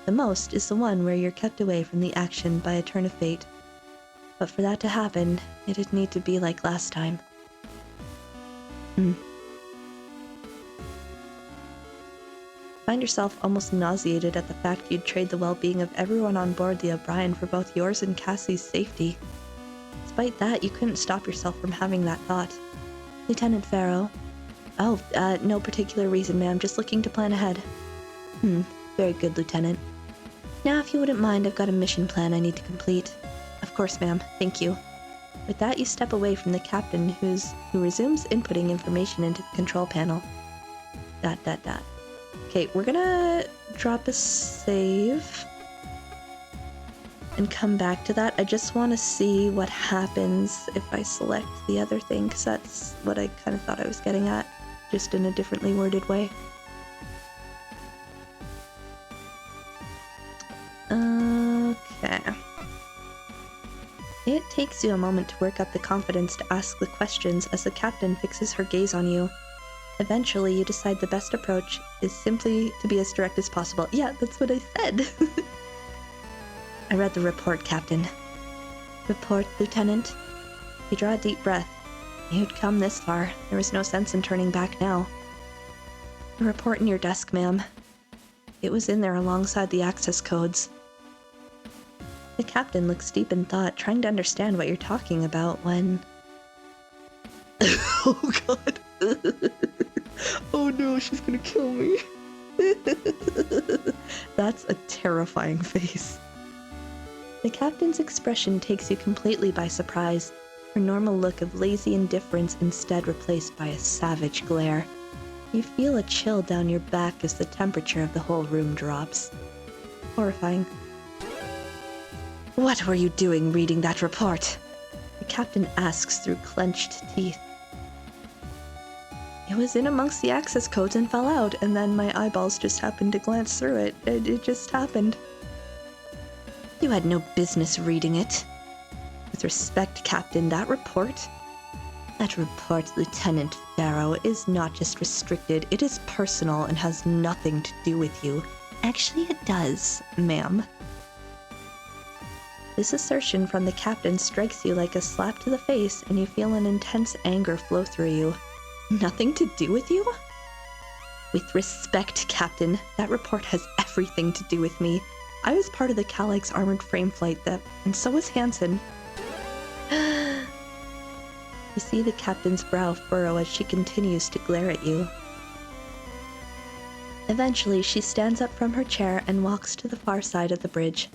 the most is the one where you're kept away from the action by a turn of fate. But for that to happen, it'd need to be like last time. Find yourself almost nauseated at the fact you'd trade the well-being of everyone on board the O'Brien for both yours and Cassie's safety. Despite that, you couldn't stop yourself from having that thought. Lieutenant Farrow. Oh, no particular reason, ma'am. Just looking to plan ahead. Very good, Lieutenant. Now, if you wouldn't mind, I've got a mission plan I need to complete. Of course, ma'am. Thank you. With that, you step away from the captain, who resumes inputting information into the control panel. ... Okay, we're gonna drop a save and come back to that. I just want to see what happens if I select the other thing, because that's what I kind of thought I was getting at, just in a differently worded way. Okay. It takes you a moment to work up the confidence to ask the questions as the captain fixes her gaze on you. Eventually, you decide the best approach is simply to be as direct as possible. Yeah, that's what I said. I read the report, Captain. Report, Lieutenant? You draw a deep breath. You'd come this far. There was no sense in turning back now. The report in your desk, ma'am. It was in there alongside the access codes. The captain looks deep in thought, trying to understand what you're talking about when... Oh god. Oh no, she's gonna kill me. That's a terrifying face. The captain's expression takes you completely by surprise, her normal look of lazy indifference instead replaced by a savage glare. You feel a chill down your back as the temperature of the whole room drops. Horrifying. What were you doing reading that report? The captain asks through clenched teeth. It was in amongst the access codes and fell out, and then my eyeballs just happened to glance through it. It just happened. You had no business reading it. With respect, Captain, that report, Lieutenant Farrow, is not just restricted, it is personal and has nothing to do with you. Actually, it does, ma'am. This assertion from the captain strikes you like a slap to the face, and you feel an intense anger flow through you. Nothing to do with you? With respect, Captain, that report has everything to do with me. I was part of the Calyx armored frame flight, and so was Hansen. You see the captain's brow furrow as she continues to glare at you. Eventually, she stands up from her chair and walks to the far side of the bridge.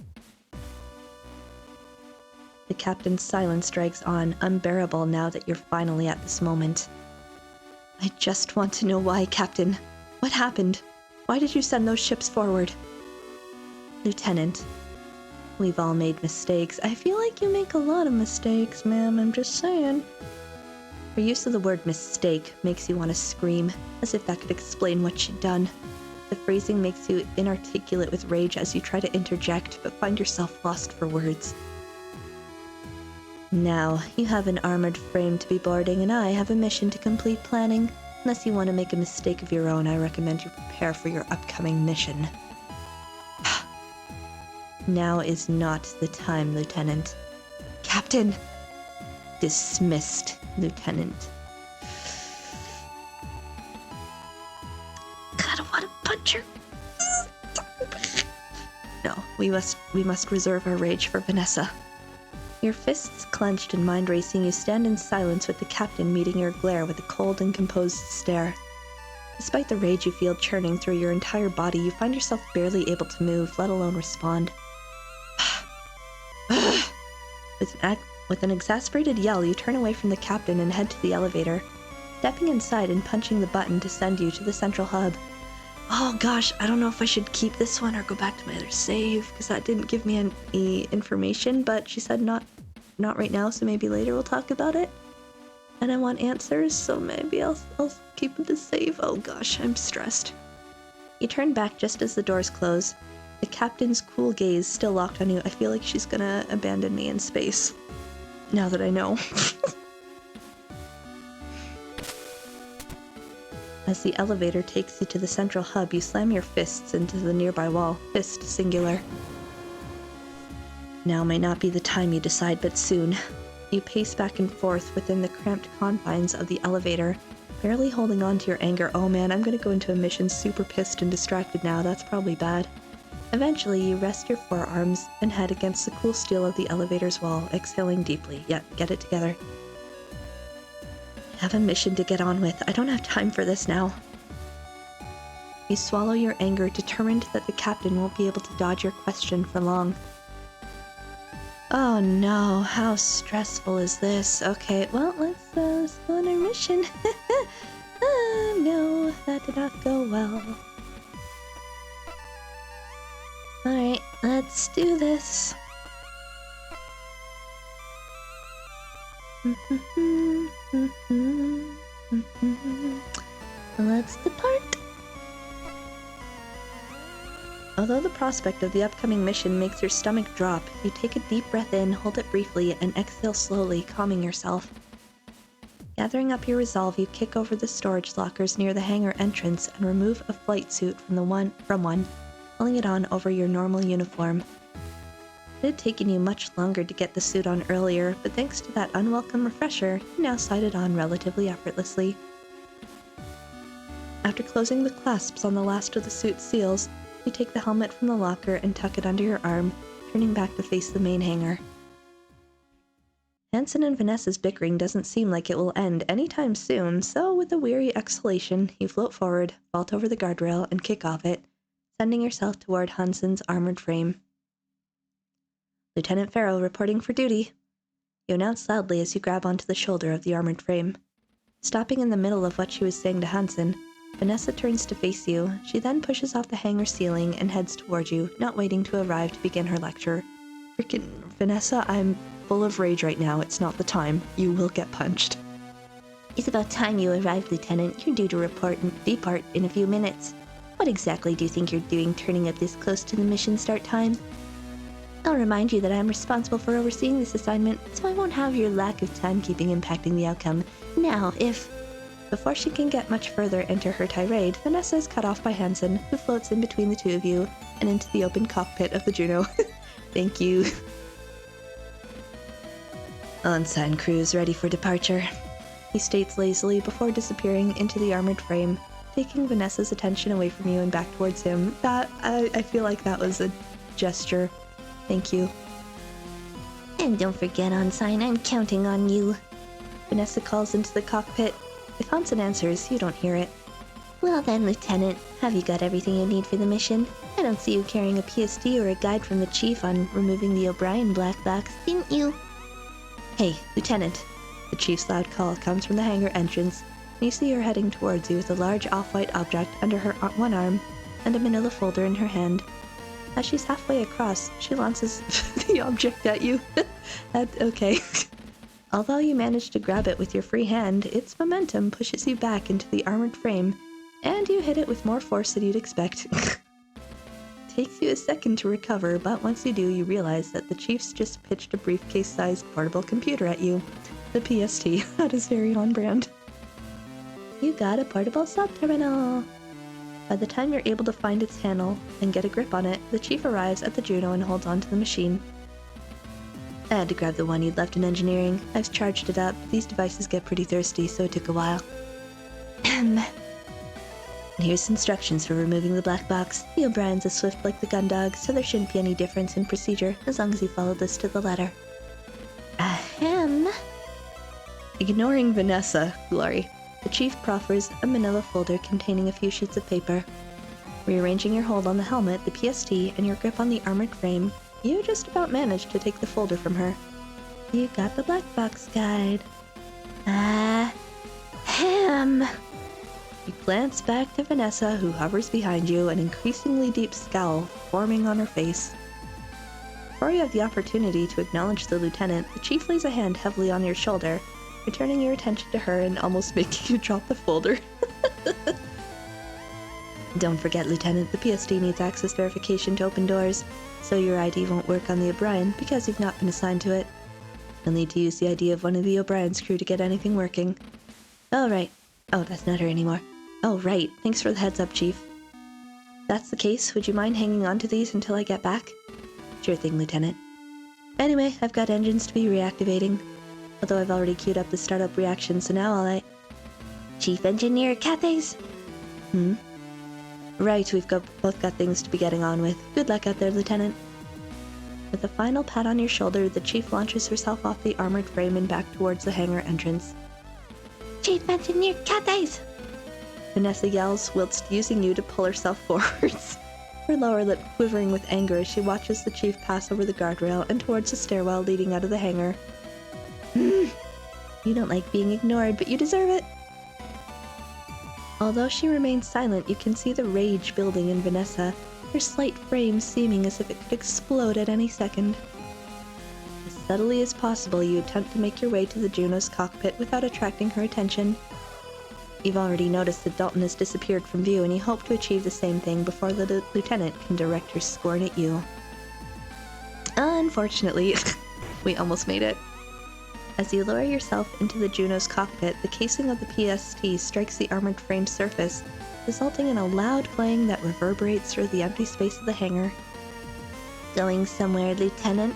The captain's silence drags on, unbearable now that you're finally at this moment. I just want to know why, Captain. What happened? Why did you send those ships forward? Lieutenant, we've all made mistakes. I feel like you make a lot of mistakes, ma'am. I'm just saying. Her use of the word mistake makes you want to scream, as if that could explain what you'd done. The phrasing makes you inarticulate with rage as you try to interject, but find yourself lost for words. Now, you have an armored frame to be boarding, and I have a mission to complete planning. Unless you want to make a mistake of your own, I recommend you prepare for your upcoming mission. Now is not the time, Lieutenant. Captain! Dismissed, Lieutenant. God, I want to punch her. No, we must reserve our rage for Vanessa. Your fists clenched and mind racing, you stand in silence with the captain meeting your glare with a cold and composed stare. Despite the rage you feel churning through your entire body, you find yourself barely able to move, let alone respond. With an exasperated yell, you turn away from the captain and head to the elevator, stepping inside and punching the button to send you to the central hub. Oh gosh, I don't know if I should keep this one or go back to my other save, because that didn't give me any information, but she said not right now, so maybe later we'll talk about it. And I want answers, so maybe I'll keep the save. Oh gosh, I'm stressed. You turn back just as the doors close. The captain's cool gaze still locked on you. I feel like she's gonna abandon me in space. Now that I know. As the elevator takes you to the central hub, you slam your fists into the nearby wall. Fist singular. Now may not be the time you decide, but soon. You pace back and forth within the cramped confines of the elevator, barely holding on to your anger. Oh man, I'm gonna go into a mission super pissed and distracted now. That's probably bad. Eventually, you rest your forearms and head against the cool steel of the elevator's wall, exhaling deeply. Yep, get it together. I have a mission to get on with. I don't have time for this now. You swallow your anger, determined that the captain won't be able to dodge your question for long. Oh no, how stressful is this? Okay, well, let's go on our mission. No, that did not go well. Alright, let's do this. Let's depart. Although the prospect of the upcoming mission makes your stomach drop, you take a deep breath in, hold it briefly, and exhale slowly, calming yourself. Gathering up your resolve, you kick over the storage lockers near the hangar entrance and remove a flight suit from one, pulling it on over your normal uniform. It had taken you much longer to get the suit on earlier, but thanks to that unwelcome refresher, you now slide it on relatively effortlessly. After closing the clasps on the last of the suit's seals, you take the helmet from the locker and tuck it under your arm, turning back to face the main hangar. Hansen and Vanessa's bickering doesn't seem like it will end anytime soon, so with a weary exhalation, you float forward, vault over the guardrail, and kick off it, sending yourself toward Hansen's armored frame. Lieutenant Farrow reporting for duty. You announce loudly as you grab onto the shoulder of the armored frame. Stopping in the middle of what she was saying to Hansen, Vanessa turns to face you. She then pushes off the hangar ceiling and heads toward you, not waiting to arrive to begin her lecture. Freaking Vanessa, I'm full of rage right now. It's not the time. You will get punched. It's about time you arrived, Lieutenant. You're due to depart in a few minutes. What exactly do you think you're doing turning up this close to the mission start time? I'll remind you that I'm responsible for overseeing this assignment, so I won't have your lack of timekeeping impacting the outcome. Now, if... Before she can get much further into her tirade, Vanessa is cut off by Hansen, who floats in between the two of you and into the open cockpit of the Juno. Thank you. Ensign crew's ready for departure, he states lazily before disappearing into the armored frame, taking Vanessa's attention away from you and back towards him. I feel like that was a gesture. Thank you. And don't forget, Ensign, I'm counting on you. Vanessa calls into the cockpit. If Hansen answers, you don't hear it. Well then, Lieutenant, have you got everything you need for the mission? I don't see you carrying a PST or a guide from the Chief on removing the O'Brien black box, didn't you? Hey, Lieutenant. The Chief's loud call comes from the hangar entrance, and you see her heading towards you with a large off-white object under her one arm and a manila folder in her hand. As she's halfway across, she launches the object at you. Okay. Although you manage to grab it with your free hand, its momentum pushes you back into the armored frame, and you hit it with more force than you'd expect. Takes you a second to recover, but once you do, you realize that the Chief's just pitched a briefcase-sized portable computer at you. The PST. That is very on-brand. You got a portable sub-terminal! By the time you're able to find its handle and get a grip on it, the Chief arrives at the Juno and holds onto the machine. I had to grab the one you'd left in engineering. I've charged it up. These devices get pretty thirsty, so it took a while. And here's instructions for removing the black box. The O'Brien's are swift like the gun dog, so there shouldn't be any difference in procedure, as long as you follow this to the letter. Ahem. Ignoring Vanessa, Glory, the Chief proffers a manila folder containing a few sheets of paper. Rearranging your hold on the helmet, the PST, and your grip on the armored frame, you just about managed to take the folder from her. You got the black box guide. Ahem. You glance back to Vanessa, who hovers behind you, an increasingly deep scowl forming on her face. Before you have the opportunity to acknowledge the Lieutenant, the Chief lays a hand heavily on your shoulder, returning your attention to her and almost making you drop the folder. Don't forget, Lieutenant, the PST needs access verification to open doors, so your ID won't work on the O'Brien because you've not been assigned to it. You'll need to use the ID of one of the O'Brien's crew to get anything working. Oh, right. Oh, that's not her anymore. Oh, right. Thanks for the heads up, Chief. If that's the case, would you mind hanging on to these until I get back? Sure thing, Lieutenant. Anyway, I've got engines to be reactivating. Although I've already queued up the startup reaction, so now Chief Engineer Cathays? Right, we've both got things to be getting on with. Good luck out there, Lieutenant. With a final pat on your shoulder, the Chief launches herself off the armored frame and back towards the hangar entrance. Chief Engineer Cathays! Vanessa yells, whilst using you to pull herself forwards. Her lower lip quivering with anger as she watches the Chief pass over the guardrail and towards the stairwell leading out of the hangar. You don't like being ignored, but you deserve it. Although she remains silent, you can see the rage building in Vanessa, her slight frame seeming as if it could explode at any second. As subtly as possible, you attempt to make your way to the Juno's cockpit without attracting her attention. You've already noticed that Dalton has disappeared from view, and you hope to achieve the same thing before the Lieutenant can direct her scorn at you. Unfortunately, we almost made it. As you lower yourself into the Juno's cockpit, the casing of the PST strikes the armored frame surface, resulting in a loud clang that reverberates through the empty space of the hangar. Going somewhere, Lieutenant?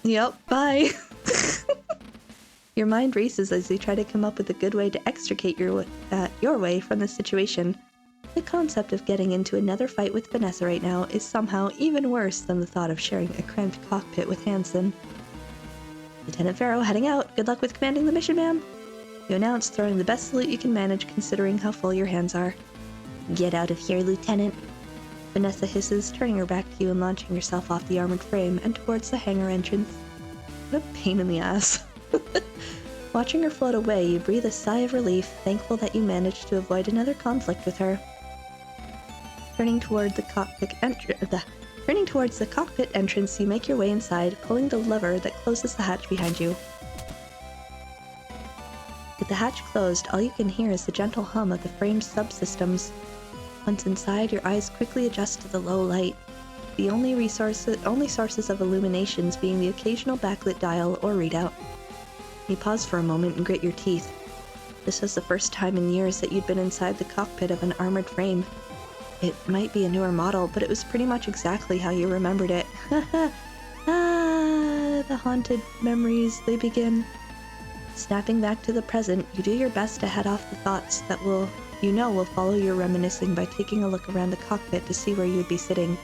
Yep, bye. Your mind races as you try to come up with a good way to extricate your way from the situation. The concept of getting into another fight with Vanessa right now is somehow even worse than the thought of sharing a cramped cockpit with Hansen. Lieutenant Farrow heading out. Good luck with commanding the mission, ma'am. You announce, throwing the best salute you can manage considering how full your hands are. Get out of here, Lieutenant. Vanessa hisses, turning her back to you and launching herself off the armored frame and towards the hangar entrance. What a pain in the ass. Watching her float away, you breathe a sigh of relief, thankful that you managed to avoid another conflict with her. Turning toward the cockpit Turning towards the cockpit entrance, you make your way inside, pulling the lever that closes the hatch behind you. With the hatch closed, all you can hear is the gentle hum of the frame's subsystems. Once inside, your eyes quickly adjust to the low light, the only sources of illuminations being the occasional backlit dial or readout. You pause for a moment and grit your teeth. This was the first time in years that you'd been inside the cockpit of an armored frame. It might be a newer model, but it was pretty much exactly how you remembered it. The haunted memories, they begin. Snapping back to the present, you do your best to head off the thoughts that will follow your reminiscing by taking a look around the cockpit to see where you would be sitting.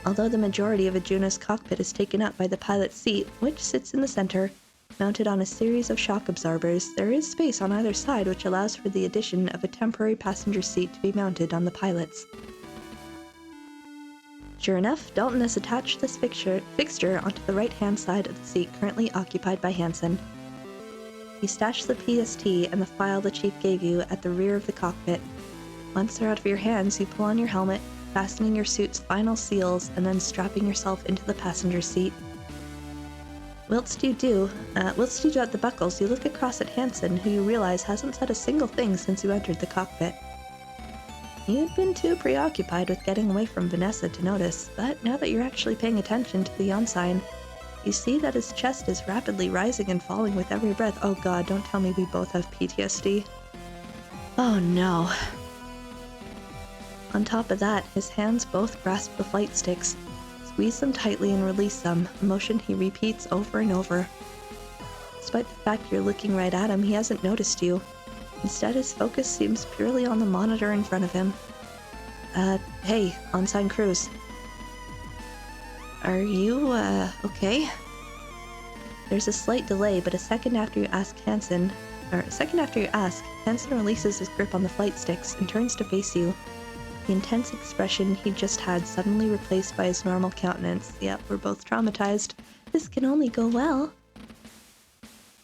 Although the majority of a Juno's cockpit is taken up by the pilot's seat, which sits in the center, mounted on a series of shock absorbers, there is space on either side which allows for the addition of a temporary passenger seat to be mounted on the pilot's. Sure enough, Dalton has attached this fixture onto the right-hand side of the seat currently occupied by Hansen. You stash the PST and the file the chief gave you at the rear of the cockpit. Once they're out of your hands, you pull on your helmet, fastening your suit's final seals, and then strapping yourself into the passenger seat. Whilst you do at the buckles, you look across at Hansen, who you realize hasn't said a single thing since you entered the cockpit. You'd been too preoccupied with getting away from Vanessa to notice, but now that you're actually paying attention to the ensign, you see that his chest is rapidly rising and falling with every breath. Oh god, don't tell me we both have PTSD. Oh no. On top of that, his hands both grasp the flight sticks. Squeeze them tightly and release them, a motion he repeats over and over. Despite the fact you're looking right at him, he hasn't noticed you. Instead, his focus seems purely on the monitor in front of him. Hey, ensign crews. Are you, okay? There's a slight delay, but a second after you ask, Hansen releases his grip on the flight sticks and turns to face you. The intense expression he just had suddenly replaced by his normal countenance. Yep, we're both traumatized. This can only go well.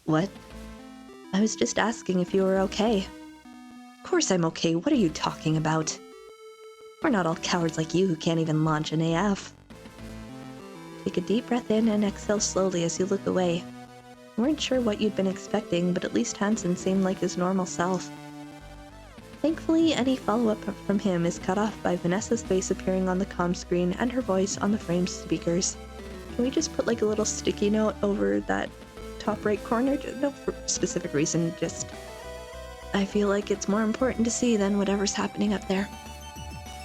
What? I was just asking if you were okay. Of course I'm okay. What are you talking about? We're not all cowards like you who can't even launch an AF. Take a deep breath in and exhale slowly as you look away. You weren't sure what you'd been expecting, but at least Hansen seemed like his normal self. Thankfully, any follow-up from him is cut off by Vanessa's face appearing on the comm screen and her voice on the frame's speakers. Can we just put like a little sticky note over that top right corner? No for specific reason, just I feel like it's more important to see than whatever's happening up there.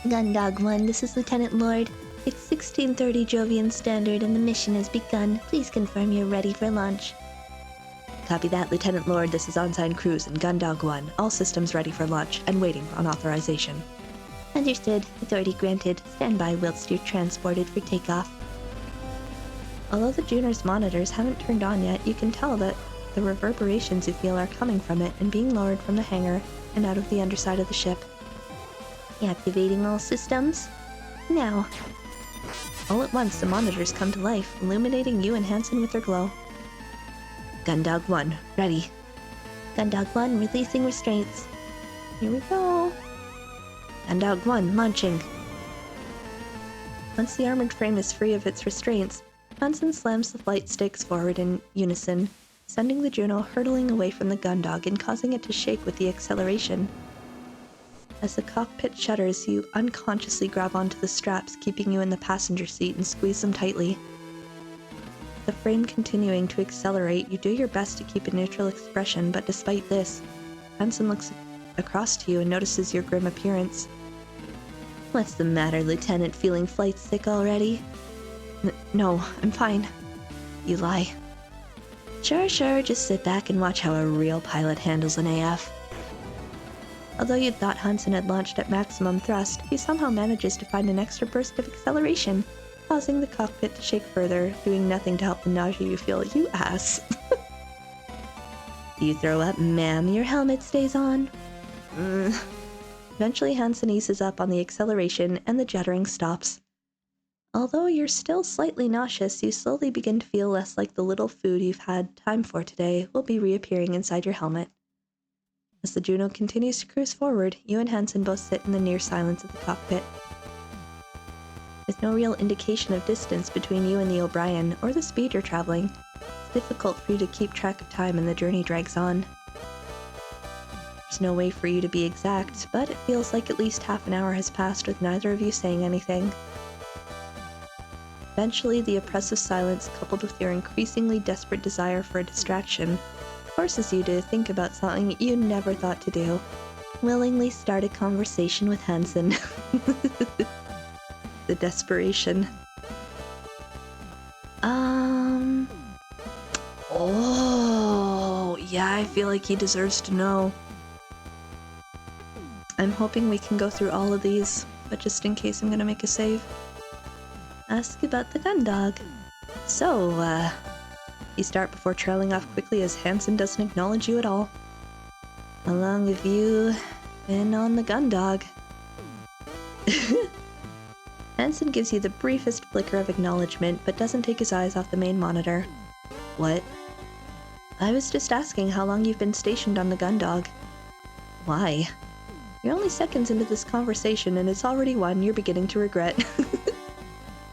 Gundog 1, this is Lieutenant Lord. It's 16:30 Jovian Standard and the mission has begun. Please confirm you're ready for launch. Copy that, Lieutenant Lord. This is Ensign Cruz and Gundog 1. All systems ready for launch and waiting on authorization. Understood. Authority granted. Stand by whilst you're transported for takeoff. Although the Juner's monitors haven't turned on yet, you can tell that the reverberations you feel are coming from it and being lowered from the hangar and out of the underside of the ship. Activating all systems. Now. All at once, the monitors come to life, illuminating you and Hansen with their glow. Gundog 1, ready. Gundog 1, releasing restraints. Here we go. Gundog 1, launching. Once the armored frame is free of its restraints, Hansen slams the flight sticks forward in unison, sending the Juno hurtling away from the Gundog and causing it to shake with the acceleration. As the cockpit shudders, you unconsciously grab onto the straps keeping you in the passenger seat and squeeze them tightly. The frame continuing to accelerate, you do your best to keep a neutral expression, but despite this, Hansen looks across to you and notices your grim appearance. What's the matter, Lieutenant? Feeling flight sick already? No, I'm fine. You lie. Sure, just sit back and watch how a real pilot handles an AF. Although you'd thought Hansen had launched at maximum thrust, he somehow manages to find an extra burst of acceleration, causing the cockpit to shake further, doing nothing to help the nausea you feel. You ass. You throw up, ma'am. Your helmet stays on. Eventually, Hansen eases up on the acceleration and the juddering stops. Although you're still slightly nauseous, you slowly begin to feel less like the little food you've had time for today will be reappearing inside your helmet. As the Juno continues to cruise forward, you and Hansen both sit in the near silence of the cockpit. There's no real indication of distance between you and the O'Brien, or the speed you're traveling. It's difficult for you to keep track of time and the journey drags on. There's no way for you to be exact, but it feels like at least half an hour has passed with neither of you saying anything. Eventually, the oppressive silence, coupled with your increasingly desperate desire for a distraction, forces you to think about something you never thought to do. Willingly start a conversation with Hansen. The desperation. Oh, yeah, I feel like he deserves to know. I'm hoping we can go through all of these, but just in case I'm gonna make a save. Ask about the gun dog. So, you start before trailing off quickly as Hansen doesn't acknowledge you at all. How long have you been on the gun dog? Hansen gives you the briefest flicker of acknowledgement, but doesn't take his eyes off the main monitor. What? I was just asking how long you've been stationed on the gun dog. Why? You're only seconds into this conversation and it's already one you're beginning to regret.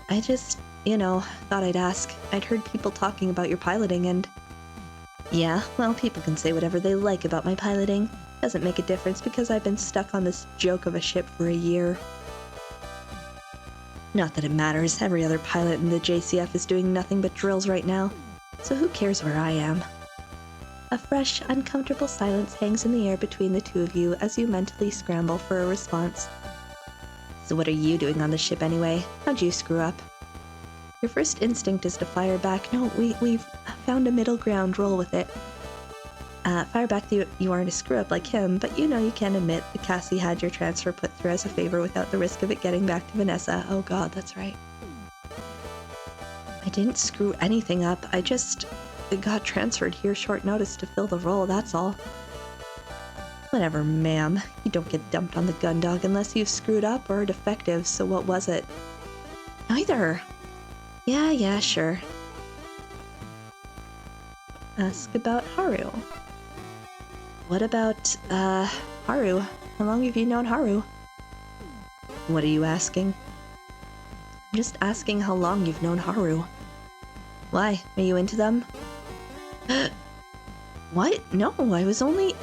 I just, thought I'd ask. I'd heard people talking about your piloting and... Yeah, well, people can say whatever they like about my piloting. Doesn't make a difference because I've been stuck on this joke of a ship for a year. Not that it matters, every other pilot in the JCF is doing nothing but drills right now, so who cares where I am? A fresh, uncomfortable silence hangs in the air between the two of you as you mentally scramble for a response. So what are you doing on the ship anyway? How'd you screw up? Your first instinct is to fire back. No, we've found a middle ground, roll with it. Fire back that you aren't a screw-up like him, but you can't admit that Cassie had your transfer put through as a favor without the risk of it getting back to Vanessa. Oh god, that's right. I didn't screw anything up, I just got transferred here short notice to fill the role, that's all. Whatever, ma'am. You don't get dumped on the gun dog unless you've screwed up or are defective, so what was it? Neither. Yeah, sure. Ask about Haru. What about, Haru? How long have you known Haru? What are you asking? I'm just asking how long you've known Haru. Why? Are you into them? What? No, I was only...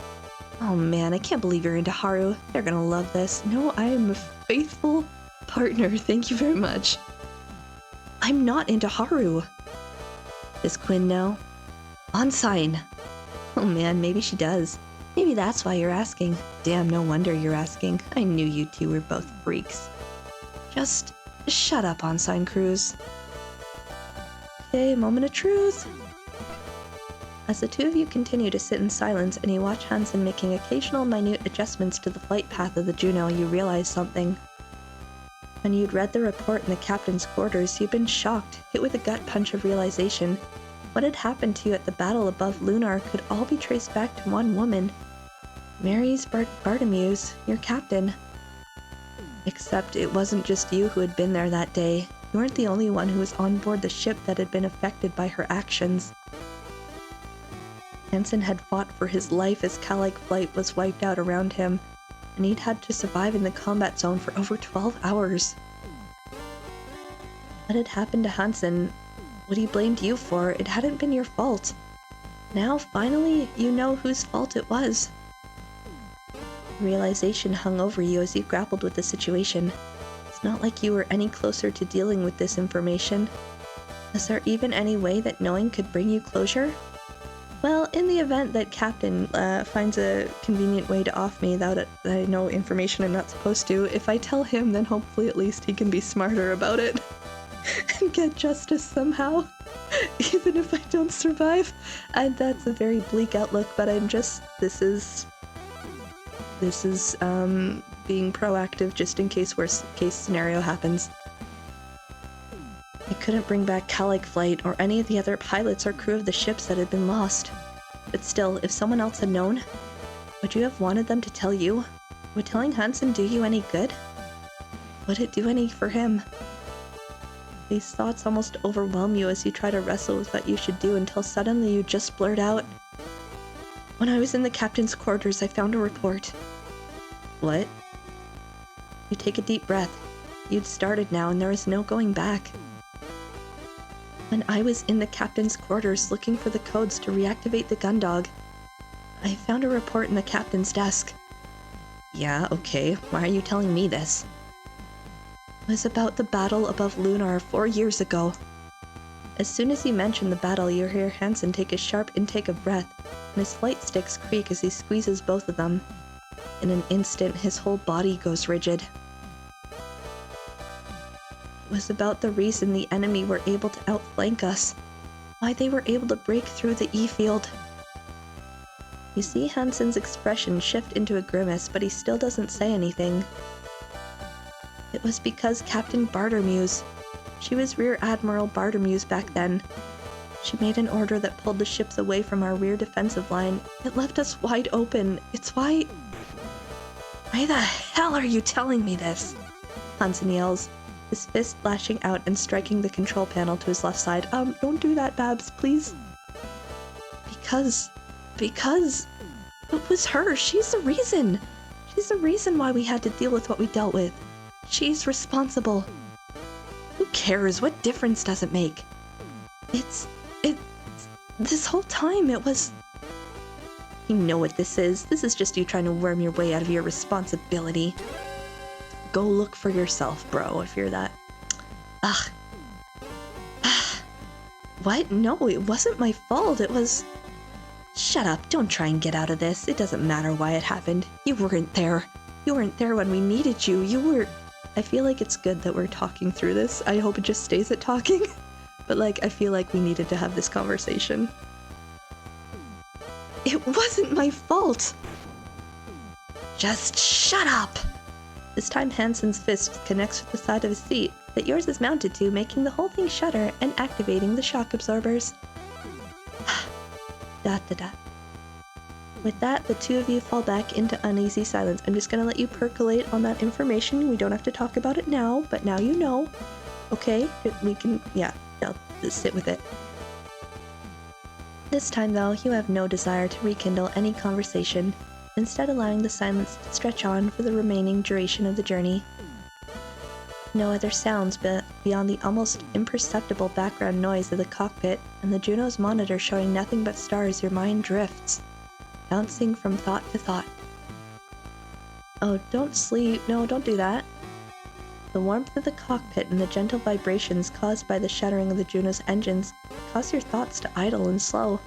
Oh man, I can't believe you're into Haru. They're gonna love this. No, I am a faithful partner, thank you very much. I'm not into Haru. Does Quinn know? On sign. Oh man, maybe she does. Maybe that's why you're asking. Damn, no wonder you're asking. I knew you two were both freaks. Just shut up, On-Sign Cruz. Okay, moment of truth. As the two of you continue to sit in silence and you watch Hansen making occasional minute adjustments to the flight path of the Juno, you realize something. When you'd read the report in the captain's quarters, you'd been shocked, hit with a gut punch of realization. What had happened to you at the battle above Lunar could all be traced back to one woman. Mary's Bartomeu's, your captain. Except it wasn't just you who had been there that day. You weren't the only one who was on board the ship that had been affected by her actions. Hansen had fought for his life as Calic flight was wiped out around him, and he'd had to survive in the combat zone for over 12 hours. What had happened to Hansen? What he blamed you for, it hadn't been your fault. Now, finally, you know whose fault it was. Realization hung over you as you grappled with the situation. It's not like you were any closer to dealing with this information. Is there even any way that knowing could bring you closure? Well, in the event that Captain finds a convenient way to off me that I know information I'm not supposed to, if I tell him, then hopefully at least he can be smarter about it. And get justice somehow, even if I don't survive. And that's a very bleak outlook, but I'm just, this is being proactive just in case worst case scenario happens. I couldn't bring back Calic flight or any of the other pilots or crew of the ships that had been lost. But still, if someone else had known, would you have wanted them to tell you? Would telling Hansen do you any good? Would it do any for him? These thoughts almost overwhelm you as you try to wrestle with what you should do until suddenly you just blurt out, "When I was in the captain's quarters, I found a report." What? You take a deep breath. you'd started now and there was no going back. When I was in the captain's quarters looking for the codes to reactivate the gun dog, I found a report in the captain's desk. Yeah, okay, why are you telling me this? It was about the battle above Lunar 4 years ago. As soon as you mention the battle, you hear Hansen take a sharp intake of breath, and his flight sticks creak as he squeezes both of them. In an instant, his whole body goes rigid. It was about the reason the enemy were able to outflank us, why they were able to break through the E-field. You see Hansen's expression shift into a grimace, but he still doesn't say anything. It was because Captain Bartermuse. She was Rear Admiral Bartermuse back then. She made an order that pulled the ships away from our rear defensive line. It left us wide open. It's why... Why the hell are you telling me this? Hansen yells, his fist lashing out and striking the control panel to his left side. Don't do that, Babs, please. Because it was her. She's the reason. She's the reason why we had to deal with what we dealt with. She's responsible. Who cares? What difference does it make? This whole time it was... You know what this is. This is just you trying to worm your way out of your responsibility. Go look for yourself, bro, if you're that... Ugh. What? No, it wasn't my fault. It was... Shut up. Don't try and get out of this. It doesn't matter why it happened. You weren't there. You weren't there when we needed you. You were... I feel like it's good that we're talking through this. I hope it just stays at talking. But, like, I feel like we needed to have this conversation. It wasn't my fault! Just shut up! This time Hansen's fist connects with the side of his seat that yours is mounted to, making the whole thing shudder and activating the shock absorbers. Da-da-da. With that, the two of you fall back into uneasy silence. I'm just gonna let you percolate on that information. We don't have to talk about it now, but now you know. Okay? We can... Yeah. No, just sit with it. This time, though, you have no desire to rekindle any conversation, instead allowing the silence to stretch on for the remaining duration of the journey. No other sounds beyond the almost imperceptible background noise of the cockpit and the Juno's monitor showing nothing but stars. Your mind drifts, bouncing from thought to thought. Oh, don't sleep. No, don't do that. The warmth of the cockpit and the gentle vibrations caused by the shuddering of the Juno's engines cause your thoughts to idle and slow.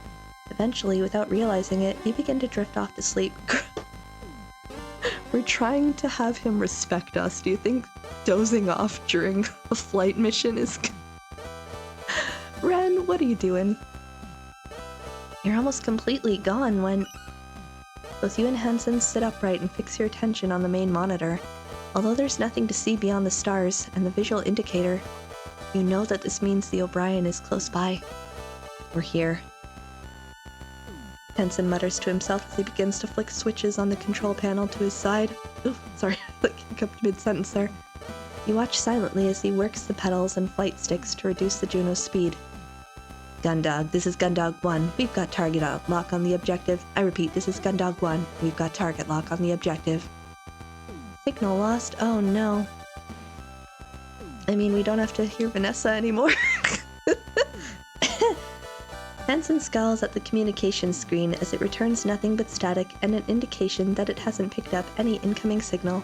Eventually, without realizing it, you begin to drift off to sleep. We're trying to have him respect us. Do you think dozing off during a flight mission is... Wren, what are you doing? You're almost completely gone when... Both you and Hansen sit upright and fix your attention on the main monitor. Although there's nothing to see beyond the stars and the visual indicator, you know that this means the O'Brien is close by. We're here. Hansen mutters to himself as he begins to flick switches on the control panel to his side. Oof, sorry, I hiccuped mid-sentence there. You watch silently as he works the pedals and flight sticks to reduce the Juno's speed. Gundog, this is Gundog 1. We've got target lock on the objective. I repeat, this is Gundog 1. We've got target lock on the objective. Signal lost? Oh no. I mean, we don't have to hear Vanessa anymore. Hansen scowls at the communications screen as it returns nothing but static and an indication that it hasn't picked up any incoming signal.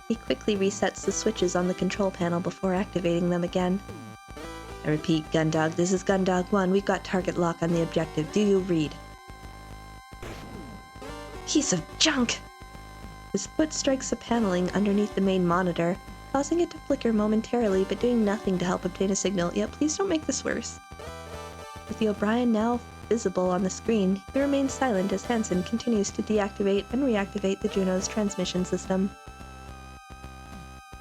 He quickly resets the switches on the control panel before activating them again. I repeat, Gundog, this is Gundog 1. We've got target lock on the objective. Do you read? Piece of junk! His foot strikes the paneling underneath the main monitor, causing it to flicker momentarily but doing nothing to help obtain a signal. Yeah, please don't make this worse. With the O'Brien now visible on the screen, he remains silent as Hansen continues to deactivate and reactivate the Juno's transmission system.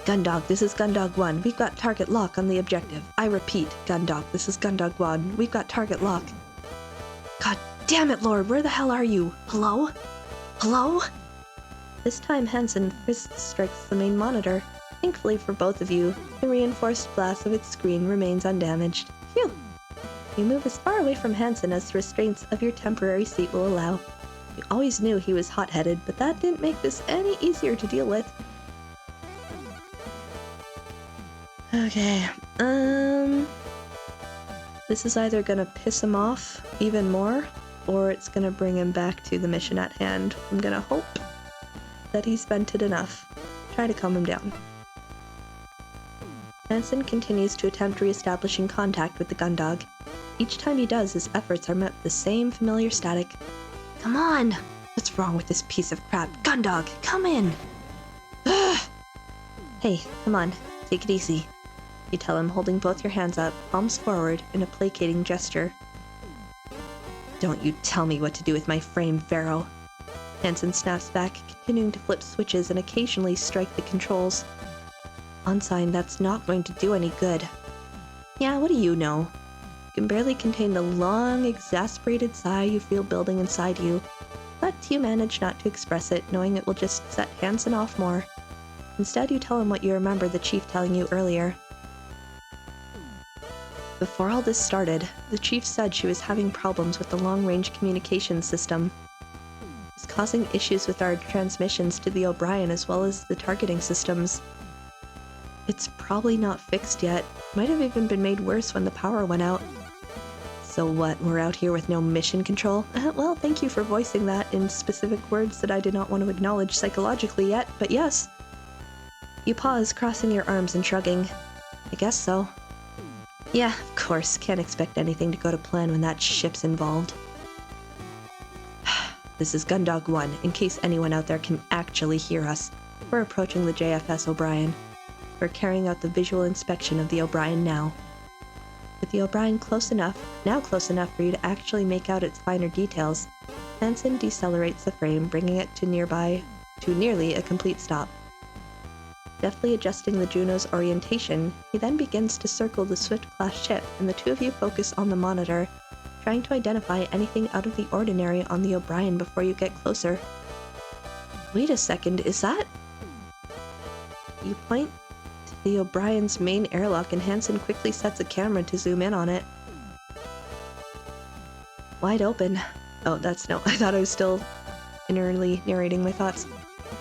Gundog, this is Gundog 1. We've got target lock on the objective. I repeat, Gundog, this is Gundog 1. We've got target lock. God damn it, Lord, where the hell are you? Hello? Hello? This time Hansen fist strikes the main monitor. Thankfully for both of you, the reinforced glass of its screen remains undamaged. Phew! You move as far away from Hansen as the restraints of your temporary seat will allow. You always knew he was hot-headed, but that didn't make this any easier to deal with. Okay, this is either gonna piss him off even more, or it's gonna bring him back to the mission at hand. I'm gonna hope that he's vented enough. Try to calm him down. Hansen continues to attempt re-establishing contact with the gun dog. Each time he does, his efforts are met with the same familiar static. Come on! What's wrong with this piece of crap? Gun dog, come in! Ugh. Hey, come on, take it easy. You tell him, holding both your hands up, palms forward, in a placating gesture. Don't you tell me what to do with my frame, Farrow. Hansen snaps back, continuing to flip switches and occasionally strike the controls. Unsigned, that's not going to do any good. Yeah, what do you know? You can barely contain the long, exasperated sigh you feel building inside you, but you manage not to express it, knowing it will just set Hansen off more. Instead, you tell him what you remember the chief telling you earlier. Before all this started, the chief said she was having problems with the long-range communications system. It's causing issues with our transmissions to the O'Brien as well as the targeting systems. It's probably not fixed yet. Might have even been made worse when the power went out. So what, we're out here with no mission control? Well, thank you for voicing that in specific words that I did not want to acknowledge psychologically yet, but yes. You pause, crossing your arms and shrugging. I guess so. Yeah, of course, can't expect anything to go to plan when that ship's involved. This is Gundog 1, in case anyone out there can actually hear us. We're approaching the JFS O'Brien. We're carrying out the visual inspection of the O'Brien now. With the O'Brien now close enough for you to actually make out its finer details, Hansen decelerates the frame, bringing it to nearly a complete stop. Deftly adjusting the Juno's orientation, he then begins to circle the Swift-class ship, and the two of you focus on the monitor, trying to identify anything out of the ordinary on the O'Brien before you get closer. Wait a second, is that? You point to the O'Brien's main airlock, and Hansen quickly sets a camera to zoom in on it. Wide open. Oh, that's no, I thought I was still inwardly narrating my thoughts.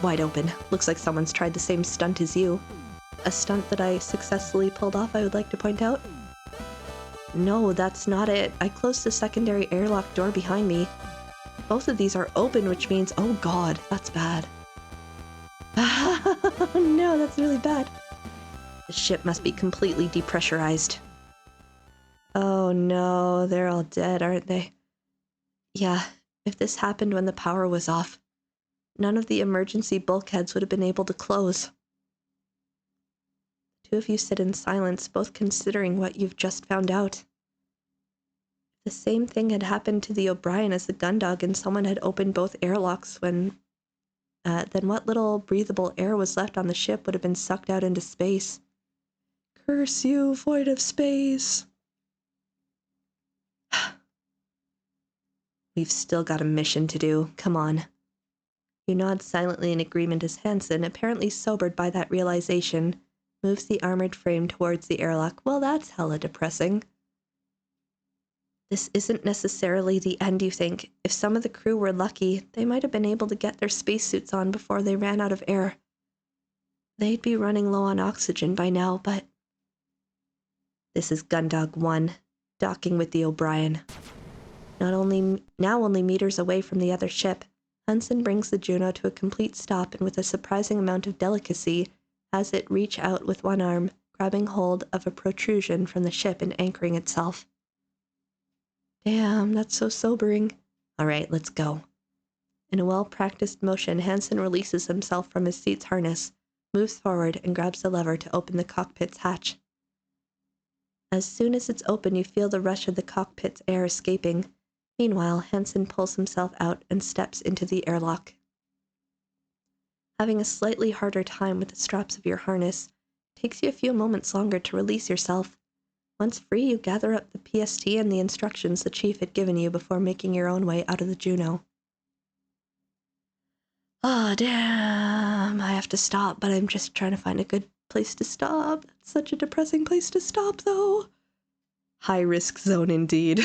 Wide open. Looks like someone's tried the same stunt as you. A stunt that I successfully pulled off, I would like to point out. No, that's not it. I closed the secondary airlock door behind me. Both of these are open, which means, oh god, that's bad. No, that's really bad. The ship must be completely depressurized. Oh no, they're all dead, aren't they? Yeah, if this happened when the power was off, none of the emergency bulkheads would have been able to close. The two of you sit in silence, both considering what you've just found out. If the same thing had happened to the O'Brien as the Gundog and someone had opened both airlocks then what little breathable air was left on the ship would have been sucked out into space. Curse you, void of space! We've still got a mission to do. Come on. You nod silently in agreement as Hansen, apparently sobered by that realization, moves the armored frame towards the airlock. Well, that's hella depressing. This isn't necessarily the end, you think. If some of the crew were lucky, they might have been able to get their spacesuits on before they ran out of air. They'd be running low on oxygen by now, but... This is Gundog 1, docking with the O'Brien. Now only meters away from the other ship, Hansen brings the Juno to a complete stop and with a surprising amount of delicacy has it reach out with one arm, grabbing hold of a protrusion from the ship and anchoring itself. Damn, that's so sobering. All right, let's go. In a well-practiced motion, Hansen releases himself from his seat's harness, moves forward, and grabs the lever to open the cockpit's hatch. As soon as it's open, you feel the rush of the cockpit's air escaping. Meanwhile, Hansen pulls himself out and steps into the airlock. Having a slightly harder time with the straps of your harness, it takes you a few moments longer to release yourself. Once free, you gather up the PST and the instructions the chief had given you before making your own way out of the Juno. Oh, damn. I have to stop, but I'm just trying to find a good place to stop. That's such a depressing place to stop, though. High-risk zone, indeed.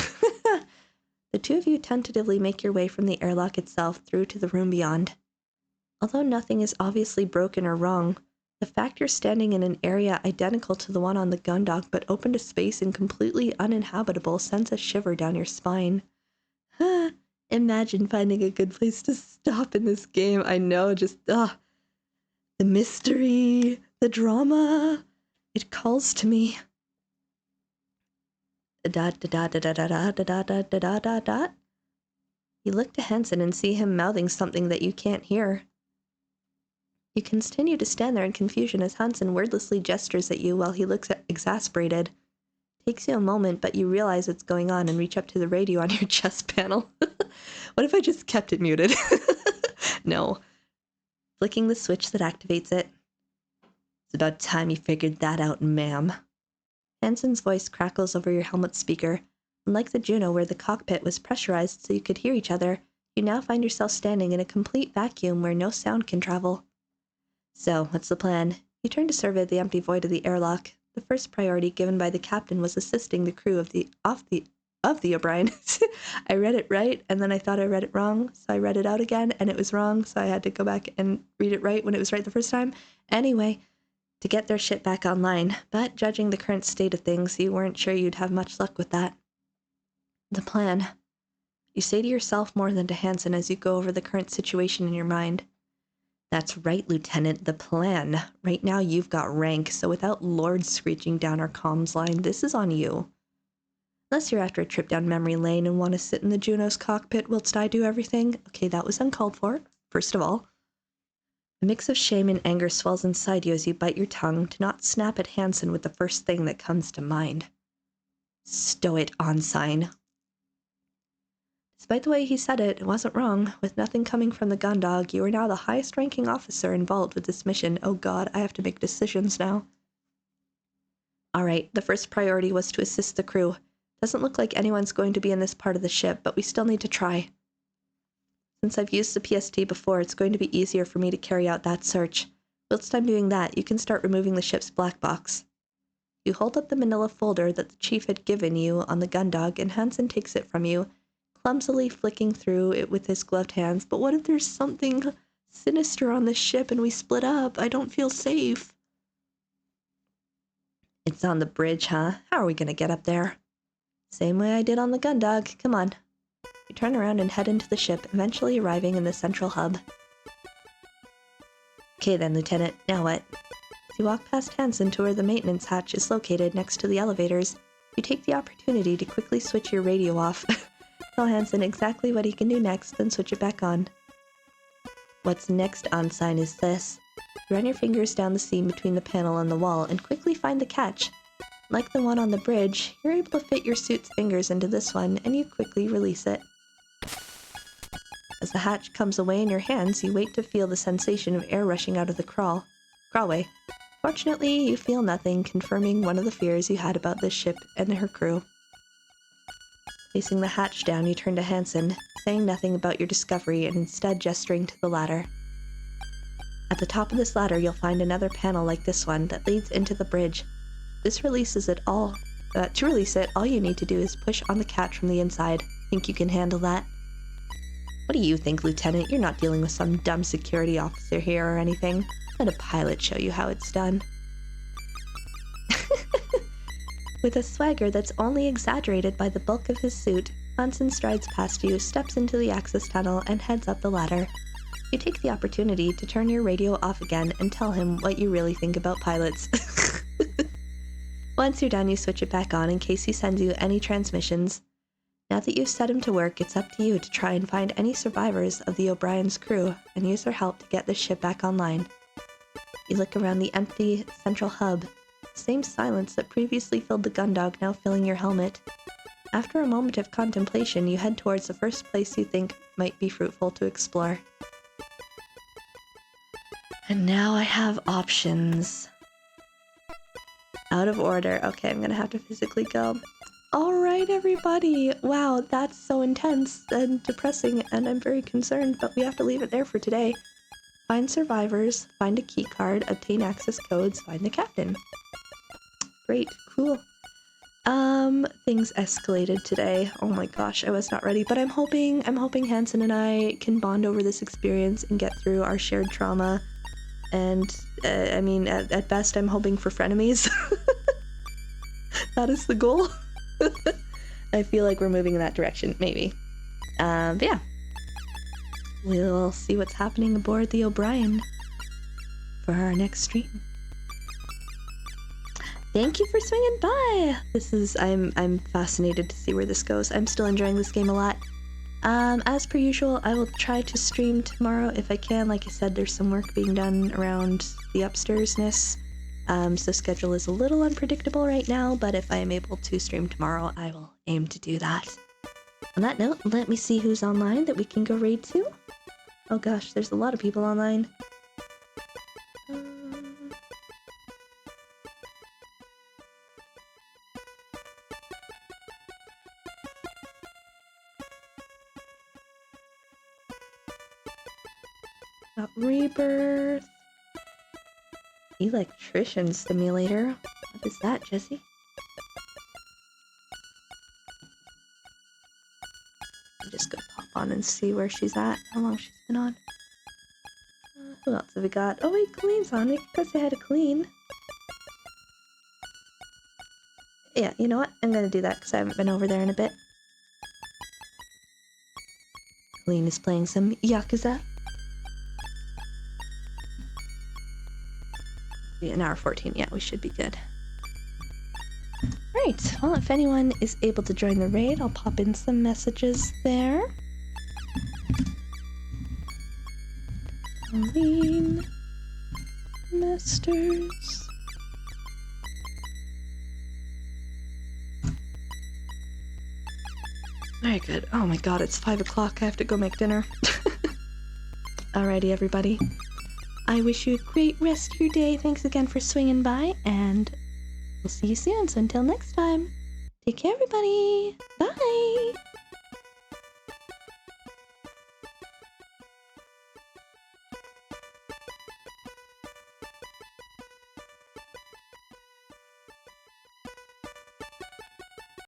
The two of you tentatively make your way from the airlock itself through to the room beyond. Although nothing is obviously broken or wrong, The fact you're standing in an area identical to the one on the gun dock but open to space and completely uninhabitable sends a shiver down your spine. Imagine finding a good place to stop in this game. I know, just, the mystery, the drama, it calls to me. Dot, dot, dot, dot, dot, dot, dot, dot, dot, dot. You look to Hansen and see him mouthing something that you can't hear. You continue to stand there in confusion as Hansen wordlessly gestures at you while he looks exasperated. Takes you a moment, but you realize what's going on and reach up to the radio on your chest panel. What if I just kept it muted? No. Flicking the switch that activates it. It's about time you figured that out, ma'am. Hansen's voice crackles over your helmet speaker. Unlike the Juno where the cockpit was pressurized so you could hear each other, you now find yourself standing in a complete vacuum where no sound can travel. So, what's the plan? You turn to survey the empty void of the airlock. The first priority given by the captain was assisting the crew of the O'Brien. I read it right, and then I thought I read it wrong, so I read it out again, and it was wrong, so I had to go back and read it right when it was right the first time. Anyway, to get their ship back online, but judging the current state of things, you weren't sure you'd have much luck with that. The plan. You say to yourself more than to Hansen as you go over the current situation in your mind. That's right, Lieutenant, the plan. Right now you've got rank, so without Lord screeching down our comms line, this is on you. Unless you're after a trip down memory lane and want to sit in the Juno's cockpit whilst I do everything. Okay, that was uncalled for, first of all. A mix of shame and anger swells inside you as you bite your tongue to not snap at Hansen with the first thing that comes to mind. Stow it, Ensign. Despite the way he said it, it wasn't wrong. With nothing coming from the gun dog, you are now the highest-ranking officer involved with this mission. Oh god, I have to make decisions now. Alright, the first priority was to assist the crew. Doesn't look like anyone's going to be in this part of the ship, but we still need to try. Since I've used the PST before, it's going to be easier for me to carry out that search. Whilst I'm doing that, you can start removing the ship's black box. You hold up the manila folder that the chief had given you on the gun dog, and Hansen takes it from you, clumsily flicking through it with his gloved hands. But what if there's something sinister on this ship and we split up? I don't feel safe. It's on the bridge, huh? How are we gonna get up there? Same way I did on the gun dog. Come on. You turn around and head into the ship, eventually arriving in the central hub. Okay then, Lieutenant. Now what? As you walk past Hansen to where the maintenance hatch is located next to the elevators, you take the opportunity to quickly switch your radio off. Tell Hansen exactly what he can do next, then switch it back on. What's next, Ensign, is this. You run your fingers down the seam between the panel and the wall and quickly find the catch. Like the one on the bridge, you're able to fit your suit's fingers into this one, and you quickly release it. As the hatch comes away in your hands, you wait to feel the sensation of air rushing out of the crawlway. Fortunately, you feel nothing, confirming one of the fears you had about this ship and her crew. Placing the hatch down, you turn to Hansen, saying nothing about your discovery and instead gesturing to the ladder. At the top of this ladder, you'll find another panel like this one that leads into the bridge. This releases it all. To release it, all you need to do is push on the catch from the inside. Think you can handle that? What do you think, Lieutenant? You're not dealing with some dumb security officer here or anything. Let a pilot show you how it's done. With a swagger that's only exaggerated by the bulk of his suit, Hansen strides past you, steps into the access tunnel, and heads up the ladder. You take the opportunity to turn your radio off again and tell him what you really think about pilots. Once you're done, you switch it back on in case he sends you any transmissions. Now that you've set him to work, it's up to you to try and find any survivors of the O'Brien's crew and use their help to get this ship back online. You look around the empty central hub. Same silence that previously filled the gun dog now filling your helmet. After a moment of contemplation, you head towards the first place you think might be fruitful to explore. And now I have options. Out of order. Okay, I'm gonna have to physically go. Alright, everybody! Wow, that's so intense and depressing, and I'm very concerned, but we have to leave it there for today. Find survivors, find a keycard, obtain access codes, find the captain. Great, cool. Things escalated today. Oh my gosh, I was not ready, but I'm hoping Hansen and I can bond over this experience and get through our shared trauma. and I mean, at best, I'm hoping for frenemies. That is the goal. I feel like we're moving in that direction, maybe. But yeah. We'll see what's happening aboard the O'Brien for our next stream. Thank you for swinging by! I'm fascinated to see where this goes. I'm still enjoying this game a lot. As per usual, I will try to stream tomorrow if I can. Like I said, there's some work being done around the upstairsness. So schedule is a little unpredictable right now, but if I am able to stream tomorrow, I will aim to do that. On that note, let me see who's online that we can go raid to. Oh gosh, there's a lot of people online. Got Rebirth. Electrician Simulator. What is that, Jesse? I'm just gonna pop on and see where she's at, how long she's been on. Who else have we got? Oh wait, Colleen's on. We can say hi to Colleen. Yeah, you know what? I'm gonna do that because I haven't been over there in a bit. Colleen is playing some Yakuza. An hour 14, yeah, we should be good. Right, well, if anyone is able to join the raid, I'll pop in some messages there. Colleen Masters. Very good. Oh my god, it's 5 o'clock. I have to go make dinner. Alrighty, everybody. I wish you a great rest of your day. Thanks again for swinging by, and we'll see you soon. So until next time, take care, everybody. Bye.